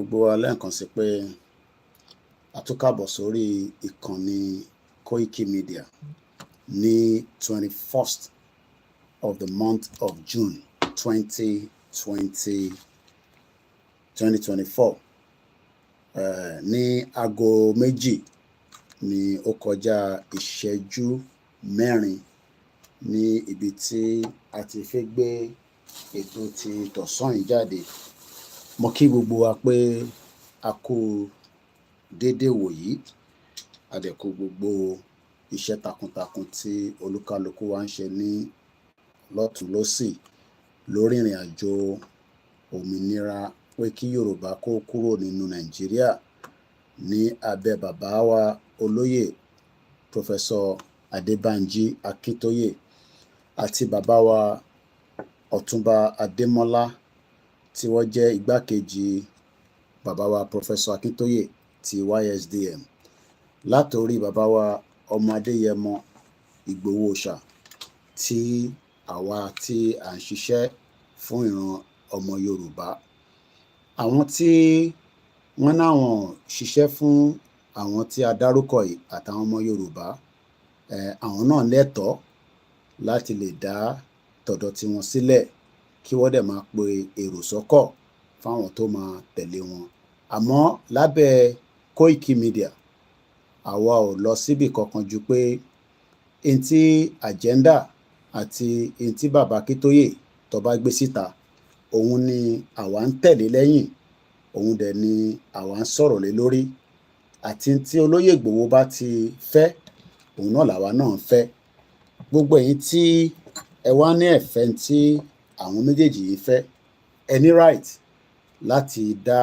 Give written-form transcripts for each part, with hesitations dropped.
gbogbo wa lẹ́ẹ̀kan sí pé a tún káàbọ̀ sórí ìkànnì Koikimedia ní 21st of the month of June 2024 ní aago méjì ní ó kọjá ìṣẹ́jú mẹ́rin ní ibi tí a ti fẹ́ gbé ètò ti tọ̀sán yìí jáde. Mo kí gbogbo wa pé a kú déédé wòyí, a dẹ̀ kú gbogbo iṣẹ́ takuntakun tí olúkálukú wa ń ṣe ní lọ́tùn lósì lórí ìrìn àjò òmìnira pé kí Yorùbá kó kúrò nínú Nàìjíríà ní abẹ́ bàbá wa olóyè Professor Adébánjí Akíntóyè àti bàbá wa Ọ̀túnba Adémọ́lá tí wọ́n jẹ́ igbákejì bàbá wa Professor Akíntóyè ti YSDM, látòrí bàbá wa ọmọ Adéyẹmọ Ìgbòho-ṣà tí àwa tí à ń ṣiṣẹ́ fún ìran ọmọ Yorùbá. Àwọn tí wọ́n náwọn ṣiṣẹ́ fún àwọn tí a dárúkọ yìí àtàwọn ọmọ Yorùbá, àwọn náà lẹ́tọ̀ọ́ láti lè dá tọ̀dọ̀ tiwọn sílẹ̀ kí wọ́n dẹ̀ máa pe èrò sọ́kọ̀ fáwọn tó máa tẹ̀lé wọn. Àmọ́ lábẹ́ Koikimedia, àwa ò lọ síbì kankan ju pé ntí agenda àti ntí bàbá Akíntóyè tó bá gbé síta, òun ni àwa ń tẹ̀lé lẹ́yìn, òun dẹ̀ ni àwa ń sọ̀rọ̀ lé lórí, àti tí olóyè Ìgbòho bá ti fẹ́, òun náà làwa náà ń fẹ́. Gbogbo ẹ̀yin tí ẹ wá ní ẹ̀fẹ́ tí àwọn méjèèjì yìí fẹ́, ẹ ní right láti dá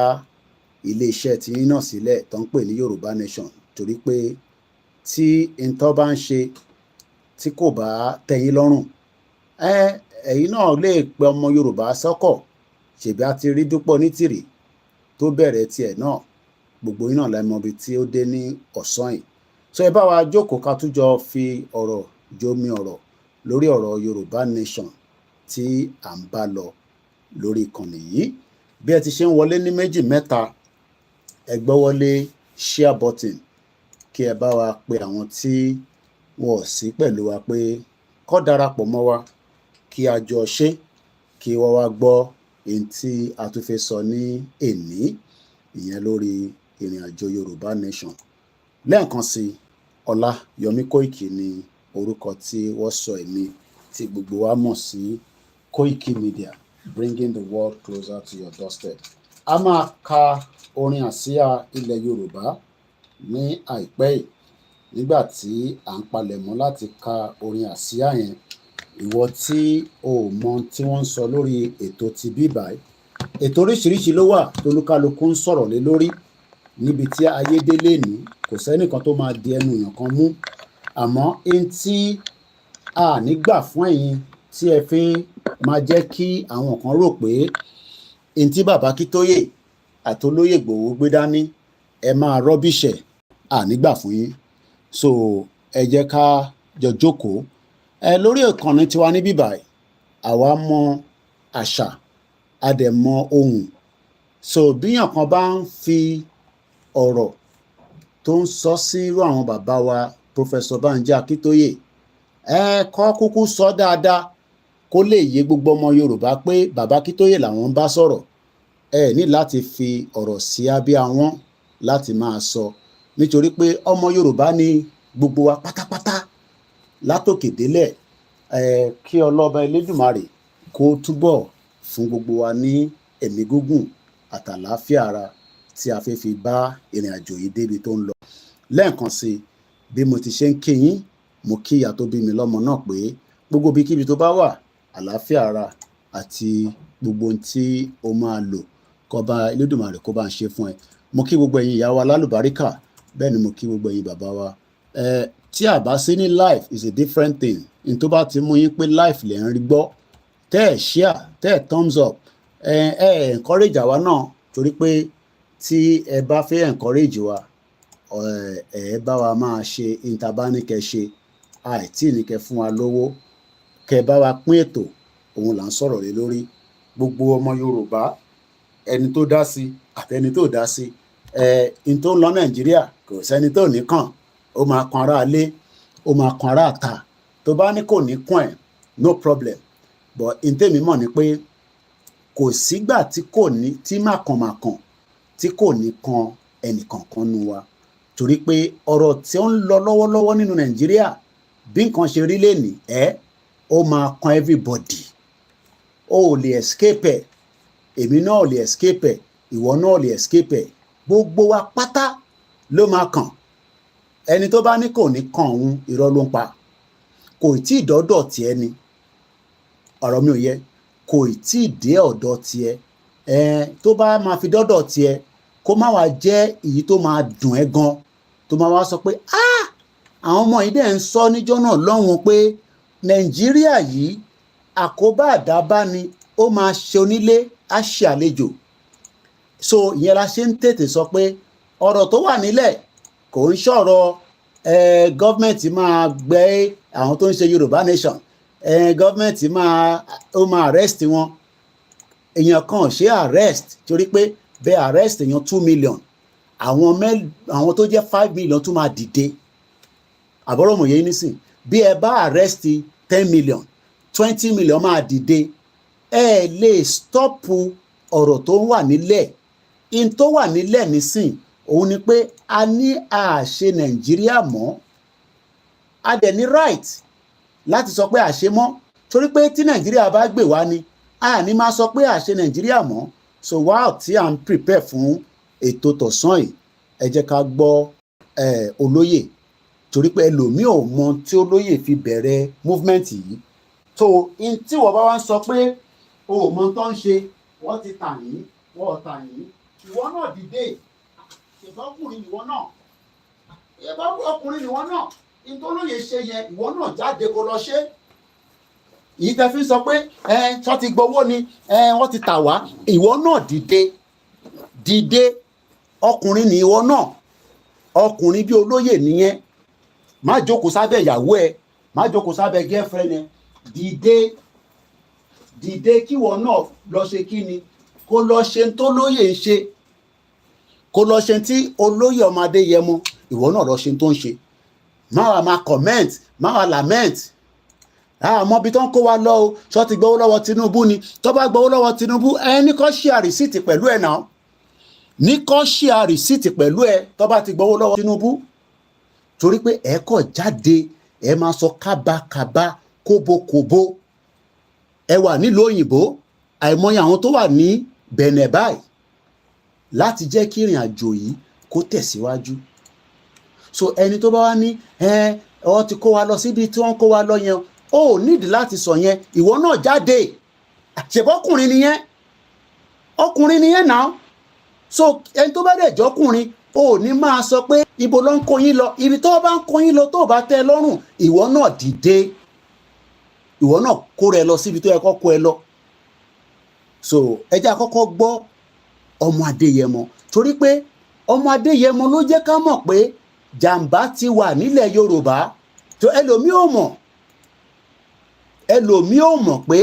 iléeṣẹ́ tí yín náà sílẹ̀ tó ń pè ní Yorùbá Nation, torí pé tí ntọ́ bá ń ṣe tí kò bá tẹ́yín lọ́rùn, ẹ̀yin náà lè pe ọmọ Yorùbá sọ́kọ̀. Ṣèbí a ti rí Dúpọ̀ Onítìrì tó bẹ̀rẹ̀ tiẹ̀ náà, gbogbo yín náà la mọ̀ ibi tí ó dé ní ọ̀sán yìí. So ẹ bá wa jókòó ká tún jọ fi ọ̀rọ̀ jomi ọ̀rọ̀ lórí ọ̀rọ̀ Yorùbá Nation tí à ń bá lọ lórí ìkànnì yìí. Bí ẹ ti ṣe ń wọlé ní méjì mẹ́ta, ẹ gbọ́wọ́lé share button kí ẹ bá wa pe àwọn tí wọn ò sí pẹ̀lú wa pé kó darapọ̀ mọ́ wa kí a jọ ṣe, kí wọ́n wá gbọ́ èyí tí a tún fẹ́ sọ ní èní, ìyẹn lórí ìrìn àjò Yorùbá Nation. Lẹ́ẹ̀kan sí, Ọláyọmí Kóìkì ni orúkọ tí wọ́n sọ èmi tí gbogbo wa mọ̀ sí Koikimedia, bringing the world closer to your doorstep. A máa ka orin àsíá ilẹ̀ Yorùbá ní àìpẹ́ yìí. Nígbà tí à ń palẹ̀mọ́ láti ka orin àsíá yẹn, ìwọ tí o mọ tí wọ́n ń sọ lórí ètò ti bíbáyìí, ètò oríṣiríṣi ló wà tó olúkálukú ń sọ̀rọ̀ lé lórí. Níbi tí ayé dé lénìí, kò sẹ́nìkan tó máa di ẹnu èèyàn kan mú. Àmọ́ ẹni tí a nígbà fún ẹ̀yin tí ẹ fi máa jẹ́ kí àwọn kan rò pé ẹni tí bàbá Akíntóyè àti olóyè Ìgbòho gbé dání ẹ máa rọ́bìṣẹ̀, a nígbà fún yín. So ẹ jẹ́ ká jọ jókòó. Lórí ìkànnì tiwa ní bíbáyìí, àwa mọ àṣà, a dẹ̀ mọ ohùn. So bíyàn kan bá ń fi ọ̀rọ̀ tó ń sọ sí irú àwọn bàbá wa Professor Bánjí Akíntóyè, kọ́ kúkú sọ dáadáa kó lè yé gbogbo ọmọ Yorùbá pé bàbá Akíntóyè làwọn ń bá sọ̀rọ̀. Ní láti fi ọ̀rọ̀ sí abẹ́ àwọn láti máa sọ, nítorí pé ọmọ Yorùbá ni gbogbo wa pátápátá látòkè délẹ̀. Kí ọlọ́ba Elédùmarè kó túbọ̀ fún gbogbo wa ní ẹ̀mí gígùn àtàlàáfíà ara tí a fẹ́ fi bá ìrìn àjò yìí débi tó ń lọ. Lẹ́ẹ̀kan sí, bí mo ti ṣe ń kí yín, mo kí ìyá tó bí mi lọ́mọ náà pé gbogbo ibikíbi tó bá wà, àlàáfíà ara àti gbogbo ohun tí o máa lò kọ́ba Elédùmarè kó bá ń ṣe fún ẹ. Mo kí gbogbo ẹ̀yin ìyá wa lálùbáríkà, bẹ́ẹ̀ ni mo kí gbogbo ẹ̀yin bàbá wa. Tí a bá sí ní life is a different thing. N tó bá ti mú yín pé life lè ń rí gbọ́, tẹ́ ẹ̀ share, tẹ́ ẹ̀ thumbs up, encourage àwa náà, torí pé tí ẹ bá fẹ́ encourage wa, ẹ bá wa máa ṣe ìtàbánikẹ́ ṣe, àìtí ní kẹ́ fún wa lówó, kẹ́ bá wa pín ètò, òun là ń sọ̀rọ̀ lé lórí. Gbogbo ọmọ Yorùbá, ẹni tó dá sí àtẹni tó dá sí n tó ń lọ Nàìjíríà kò sẹ́ni tó ní kàn, ó máa kan ará ilé, ó máa kan ará àta. Tó bá ní kò ní kàn ẹ̀, no problem, but n tèmi mọ̀ ni pé kò sígbà tí kò ní tí màkànmákàn tí kò ní kan ẹnìkankan nu wa, torí pé ọ̀rọ̀ tí ó ń lọ lọ́wọ́lọ́wọ́ nínú Nàìjíríà bí nǹkan ṣe rí lénìí ó máa kan everybody. O ò lè escape ẹ̀, èmi náà ò lè escape ẹ̀, ìwọ náà ò lè escape ẹ̀, gbogbo wa pátá ló máa kàn. Ẹni tó bá ní kò ní kàn òun irọ́ ló ń pa. Kò tí ì dọ́dọ̀ tiẹ̀ ni, ọ̀rọ̀ mi ò yẹ, kò tí ì dé ọ̀dọ̀ tiẹ̀. Tó bá máa fi dọ́dọ̀ tiẹ̀ kó má wá jẹ́ èyí tó máa dùn ẹ́ gan, tó máa wá sọ pé àwọn ọmọ yìí dẹ̀ ń sọ níjọ́ náà lọ́hùn pé Nàìjíríà yìí àkóbá àdábá ni, ó máa ṣe onílé á ṣe àlejò. So ìyẹn la ṣe ń tètè sọ pé ọ̀rọ̀ tó wà nílẹ̀ kò ń ṣọ̀rọ̀ gọ́ọ̀mẹ̀ntì máa gbé àwọn tó ń ṣe Yorùbá nation, gọ́ọ̀mẹ̀ntì ó máa arrest wọn. Èèyàn kan ò ṣe arrest torí pé bẹ́ẹ̀ arrest èèyàn 2 million, àwọn tó jẹ́ 5 million tún máa dìde. Àbọ̀rọ̀ mọ̀ yẹn nísìn, bí ẹ bá arrest 10 million 20 million máa dìde. Ẹ lè stọ́pù ọ̀rọ̀ tó wà nílẹ̀. In tó wà nílẹ̀ nísìn òun ni pé a ní àṣe Nàìjíríà mọ́, a dẹ̀ ní right láti sọ pé àṣe mọ́, torí pé tí Nàìjíríà bá gbè wá ni a ní máa sọ pé àṣe Nàìjíríà mọ́. So while tí à ń prepare fún ètò tọ̀sán yìí, ẹ jẹ́ ká gbọ́ olóyè, torí pé ẹlòmíì ò mọ tí olóyè fi bẹ̀rẹ̀ movement yìí. So in tí wọ́n bá wá ń sọ pé o ò mọ tó ń ṣe, wọ́n ti tà yín, wọ́n ò tà yín, ìwọ náà dìde. Ìbọ́kùnrin ìwọ náà, ọkùnrin ìwọ náà, in tó lóye ṣe yẹn ìwọ náà jáde kó lọ ṣe. Yìí tẹ́ fi sọ pé tó ti gbowó ni wọ́n ti tà wá, ìwọ náà dìde. Ọkùnrin ni ìwọ náà, ọkùnrin bí olóyè nìyẹn. Má jókòó sábẹ́ ìyàwó ẹ, má jókòó sábẹ́ girlfriend ẹ, dìde kíwọ náà lọ ṣe kí ni, kó lọ ṣe tó lóyè ń ṣe, kó lọ ṣe tí olóyè ọmọ Adéyẹmọ, ìwọ náà lọ ṣe tó ń ṣe. Má wá máa comment, má wá lament. Àmọ́ bí tó ń kó wa lọ o, ṣọ́ ti gbowó lọ́wọ́ Tinubu ni, tó bá gbowó lọ́wọ́ Tinubu ní kó share receipt pẹ̀lú ẹ̀ náà, ní kó share receipt pẹ̀lú ẹ̀ tó bá ti gbowó lọ́wọ́ Tinubu. Torí pé ẹ kọ̀ jáde ẹ máa sọ kábàkàbà kóbókóbó. Ẹ wà nílùú òyìnbó, àìmọye àwọn tó wà ní Benin báyìí láti jẹ́ kí ìrìn àjò yìí kó tẹ̀síwájú. So ẹni tó bá wá ní ọ ti kó wa lọ síbi tí wọ́n kó wa lọ yẹn, ó nídìí láti sọ yẹn, ìwọ náà jáde. Ṣèbọ́kùnrin nìyẹn, ọkùnrin nìyẹn náà. So ẹni tó bá dẹ̀ jọ́kùnrin ó ní máa sọ pé ibo ló ń kó yín lọ, ibi tó bá ń kó yín lọ tó bá tẹ́ lọ́rùn, ìwọ náà dìde, ìwọ náà kó rẹ lọ síbi tó yẹ kó kó ẹ lọ. So ẹ jẹ́ àkọ́kọ́ gbọ́ ọmọ Adéyẹmọ, torí pé ọmọ Adéyẹmọ ló jẹ́ ká mọ̀ pé jàǹbá ti wà nílẹ̀ Yorùbá. tó ẹlòmíì ò mọ̀ pé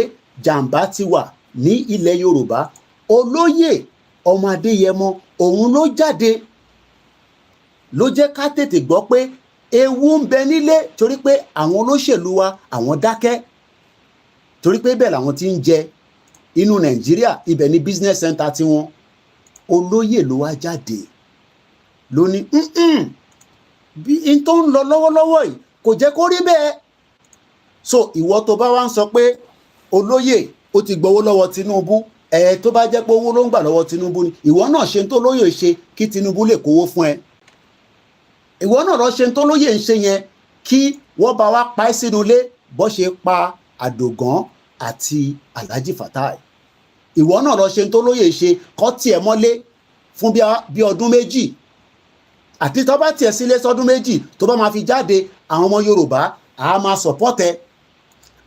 jàǹbá ti wà ní ilẹ̀ Yorùbá. Olóyè ọmọ Adéyẹmọ òun ló jáde, ló jẹ́ ká tètè gbọ́ pé ewu ń bẹ nílé, torí pé àwọn olóṣèlú wa àwọn dákẹ́, torí pé bẹ́ẹ̀ làwọn ti ń jẹ inú Nàìjíríà, ibẹ̀ ni business center tiwọn. Olóyè ló wá jáde ló ní bí n tó ń lọ lọ́wọ́lọ́wọ́ yìí kò jẹ́ kó rí bẹ́ẹ̀. So ìwọ tó bá wá ń sọ pé olóyè ó ti gbowó lọ́wọ́ Tinubu, tó bá jẹ́ pé owó ló ń gbà lọ́wọ́ Tinubu ni, ìwọ náà ṣe ń tó lóyè ṣe kí Tinubu lè kówó fún ẹ. Ìwọ náà lọ ṣe ń tó lóyè ń ṣe yẹn kí wọ́n bá wá pa ẹ́ sínú ilé bó ṣe pa Àdògán àti Alhaji Fatai. Ìwọ náà lọ ṣe ń tó lóyè ṣe kọ́ tiẹ̀ mọ́lé fún bí ọdún méjì, àti tó bá tiẹ̀ sílé sọdún méjì tó bá máa fi jáde, àwọn ọmọ Yorùbá á máa support ẹ.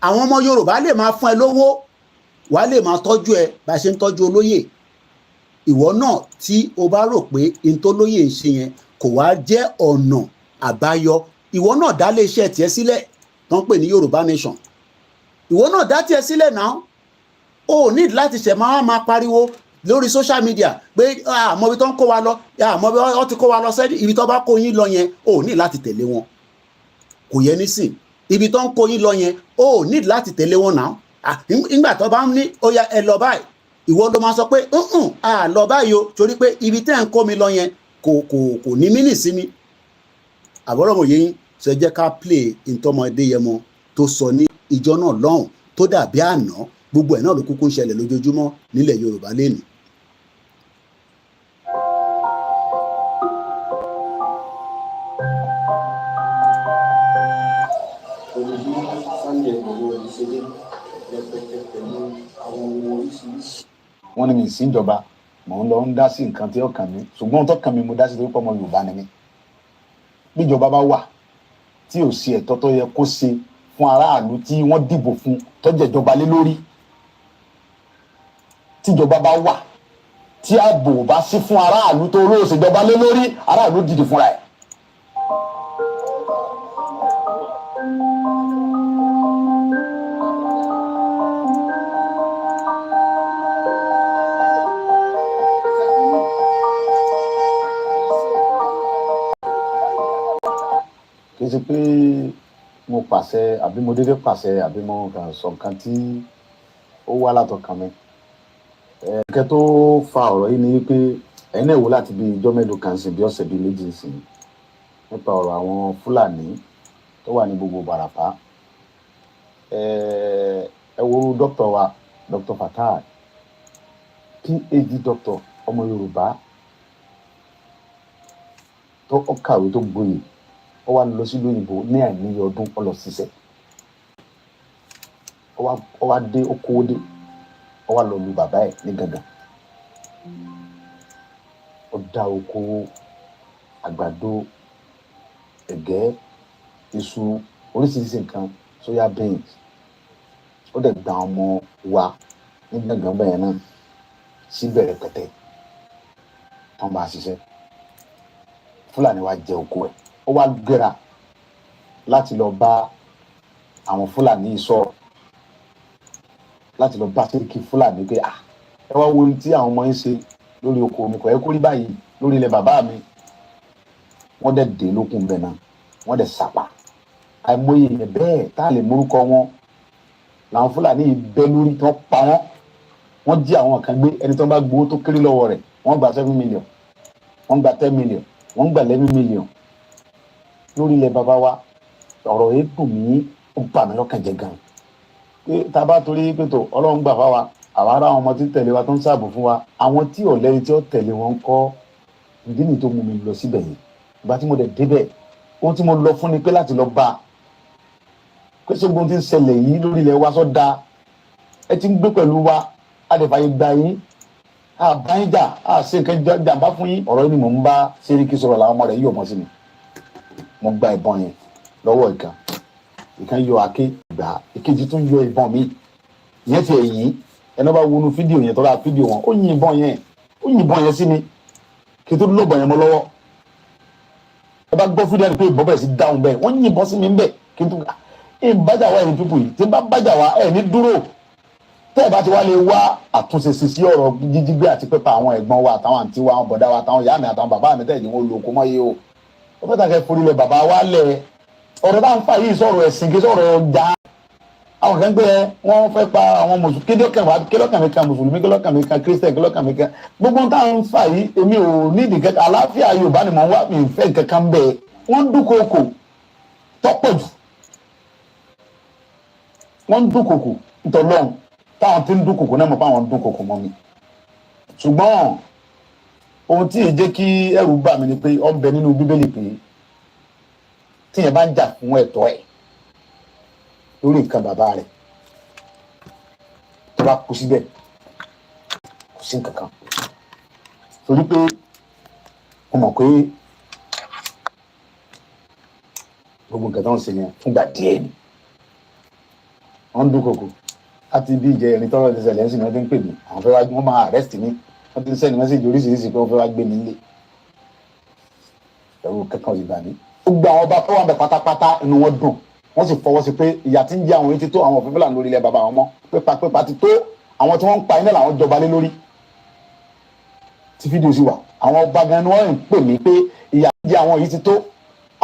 Àwọn ọmọ Yorùbá lè máa fún ẹ lówó, wàá lè máa tọ́jú ẹ bá ṣe ń tọ́jú olóyè. Ìwọ náà tí o bá rò pé n tó lóyè ń ṣe yẹn kò wá jẹ́ ọ̀nà àbáyọ, ìwọ náà dá lé iṣẹ́ tiẹ̀ sílẹ̀ tó ń pè ní Yorùbá nation. Ìwọ náà dá tiẹ̀ sílẹ̀ náà. O ní láti ṣẹ̀ máa pariwo lórí social media pé àmọ́ ibi tó ń kó wa lọ àmọ́ ibi wọ́n ti kó wa lọ sẹ́ni ibi tó bá kó yín lọ yẹn ò ní láti tẹ̀lé wọn kò yẹ nísìn ibi tó ń kó yín lọ yẹn ò ní láti tẹ̀lé wọn náà nígbà tó bá ń ní ó yá ẹ lọ báyìí ìwọ ló máa sọ pé lọ báyìí o torí pé ibi tẹ́ ń kó mi lọ yẹn kò ní mí nì sí mi àbọ̀rọ̀mọ̀ yẹn ṣe jẹ́ ká play ìtọ́mọdé yẹn mọ tó sọ ní ìjọ náà lọ́hùn tó dàbí àná gbogbo ẹ̀ náà ló kúkú ń ṣẹlẹ̀ lójoojúmọ́ nílẹ̀ Yorùbá lénìí. wọ́n ní mi sí ìjọba mò ń lọ ń dá sí nǹkan tí ó kàn mí ṣùgbọ́n tó kàn mí mo dá sí torí pé ọmọ Yorùbá ni mí bí ìjọba bá wà tí ò sí ẹ̀tọ́ tó yẹ kó ṣe fún aráàlú tí wọ́n dìbò fún tó jẹ́ ìjọba lé lórí tíjọba bá wà tí ààbò bá sí fún aráàlú tó lóò ṣèjọba lé lórí aráàlú dìde fúnra ẹ̀. kì í ṣe pé mo pàṣẹ àbí mo dédé pàṣẹ àbí mo kàn sọ nǹkan tí ó wá látọkàn mi. Ẹ̀kẹ́ tó fa ọ̀rọ̀ yìí ni wípé ẹ̀yin náà wò láti bí ijọ́ mélòó kan sí bí ọ̀sẹ̀ bíi méjì sí nípa ọ̀rọ̀ àwọn Fúlàní tó wà ní gbogbo Bàràpá. Ẹ wo dókítà wa Dr. Fatai PhD dókítà ọmọ Yorùbá tó kàwé tó gboyè ó wá lọ sí lóyìnbó ní àìníye ọdún ó lọ ṣiṣẹ́ ó wá dé okòó dé ó wá lọ lu bàbá ẹ̀ ní gangan ó dá oko àgbàdo ẹ̀gẹ́ iṣu oríṣiríṣi nǹkan soya beans ó dẹ̀ gba ọmọ wa ní gangan bẹ́ẹ̀ náà síbẹ̀ rẹpẹtẹ wọ́n bá ṣiṣẹ́ Fúlàní wa jẹ oko ẹ̀ ó wá gbéra láti lọ bá àwọn Fúlàní sọ̀rọ̀ láti lọ bá sẹ́ríkì Fúlàní pé ẹ wá wo ohun tí àwọn ọmọ yín ṣe lórí oko mi kò yẹ kó rí báyìí lórí ilẹ̀ bàbá mi wọ́n dẹ̀ dé lókun bẹ̀ náà wọ́n dẹ̀ sàpà àìmọye yẹn bẹ́ẹ̀ tá a lè morúkọ wọn làwọn Fúlàní yìí bẹ́ lórí tí wọ́n pa wọ́n jí àwọn kan gbé ẹni tí wọ́n bá gbowó tó kéré lọ́wọ́ rẹ̀ wọ́n gba 7 million wọ́n gba 10 million wọ́n gba 11 million lórí ilẹ̀ bàbá wa ọ̀rọ̀ yìí dùn mí ó bà mí lọ́kàn jẹ́ gan pé tá a bá torí pé tó Ọlọ́run gbà fáwa àwa ará àwọn ọmọ tí tẹ̀lé wa tó ń ṣààbò fún wa àwọn tí ọ̀lẹ́ni tí ó tẹ̀lé wọn kọ́ ìdí nìyí tó mú mi lọ síbẹ̀ yìí ìgbà tí mo dẹ̀ débẹ̀ ohun tí mo lọ fún ni pé láti lọ bá a pé ṣógun tí ń ṣẹlẹ̀ yìí lórí ilẹ̀ wa sọ́dà ẹ ti ń gbé pẹ̀lú wa adẹ̀fàyè gbà yín àbáyín jà ṣe nǹkan jàǹbá fún yín ọ̀rọ̀ yìí ni mò ń bá Sẹ́ríkì sọ̀rọ̀ làwọn ọmọ rẹ̀ yíyọ̀ mọ́ sí mi mo gba ìbọn yẹn lọ́wọ́ ìkan yọ àáké gbà ìkejì tún yọ ìbọn mi ìyẹn ti ẹ̀yìn ẹni bá wọnú fídíò yẹn tọ́lá fídíò wọn ó yin ìbọn yẹn sí mi kí n tó lọ́bọ̀ yẹn mọ́ lọ́wọ́ ẹ bá gbọ́ fídíò yẹn pé ìbọn bẹ̀rẹ̀ sí dáhùn bẹ́ẹ̀ wọ́n yin ìbọn sí mi bẹ́ẹ̀ kí n tó bájà wá ẹ̀yìn pípù yìí tí n bá bájà wá ẹ̀ ní dúró tẹ́ ẹ̀ bá ti wá lè wá àtúnṣe sí ọ̀rọ̀ jíjígbé àti pípa àwọn ẹ̀gbọ́n wa àtàwọn àǹtí wa àwọn bọ̀dá wa àtàwọn ìyá mi àtàwọn bàbá mi tẹ́ẹ̀ ní wọn lo oko mọ́ yé o ó fẹ́ tàkẹ́ forí lẹ̀ bàbá wa lẹ̀ ọ̀rọ̀ bá ń fà yìí sọ̀rọ̀ ẹ̀sìn kí sọ̀rọ̀ ọjà àwọn kan gbé wọn fẹ́ pa àwọn mùsùlùmí kílọ̀kàn mi kan mùsùlùmí kílọ̀kàn mi kan kírísítẹ̀ kílọ̀kàn mi kan gbogbo táwọn ń fà yìí èmi ò nídìí kẹta àlàáfíà Yorùbá ni mò ń wá mi fẹ́ kankan bẹ́ẹ̀ wọ́n dúnkokò tọ́pọ̀ jù wọ́n dúnkokò ntọ́lọ́hún táwọn tí ń dúnkokò náà mọ̀ pé àwọn dúnkokò mọ́ mi ṣùgbọ́n ohun tí èyí jẹ́ kí ẹ̀rù bà mí ni pé ó ń bẹ nínú Bíbélì pé tíyẹn bá ń jà fún ẹ̀tọ́ ẹ̀ lórí nǹkan bàbá rẹ̀ tó bá kú síbẹ̀ kò sí nǹkan kan torí pé mo mọ̀ pé gbogbo nǹkan tó ń ṣe yẹn fúngbà díẹ̀ ni wọ́n ń dúnkokò láti bí ìjẹ ìrìn tọ́rọ̀ ti ṣẹlẹ̀ ẹ̀sìn náà ti ń pè mí àwọn fẹ́ wá wọ́n máa arrest mi wọ́n ti ń sẹ́ni mẹ́sẹ̀jì oríṣiríṣi pé wọ́n fẹ́ wá gbé mi nílé ẹ̀rù kankan ò sì bà mí. gbogbo àwọn ọba tó wà ń bẹ pátápátá inú wọn dùn wọ́n sì fọwọ́ sí pé ìyà tí ń jẹ àwọn yìí ti tó àwọn òfin Fúlàní lórí ilẹ̀ bàbá àwọn ọmọ pépà ti tó àwọn tí wọ́n ń pa iná làwọn jọba lé lórí tí fídíò sì wà àwọn ọba gan ni wọ́n ń pè mí pé ìyà jẹ àwọn yìí ti tó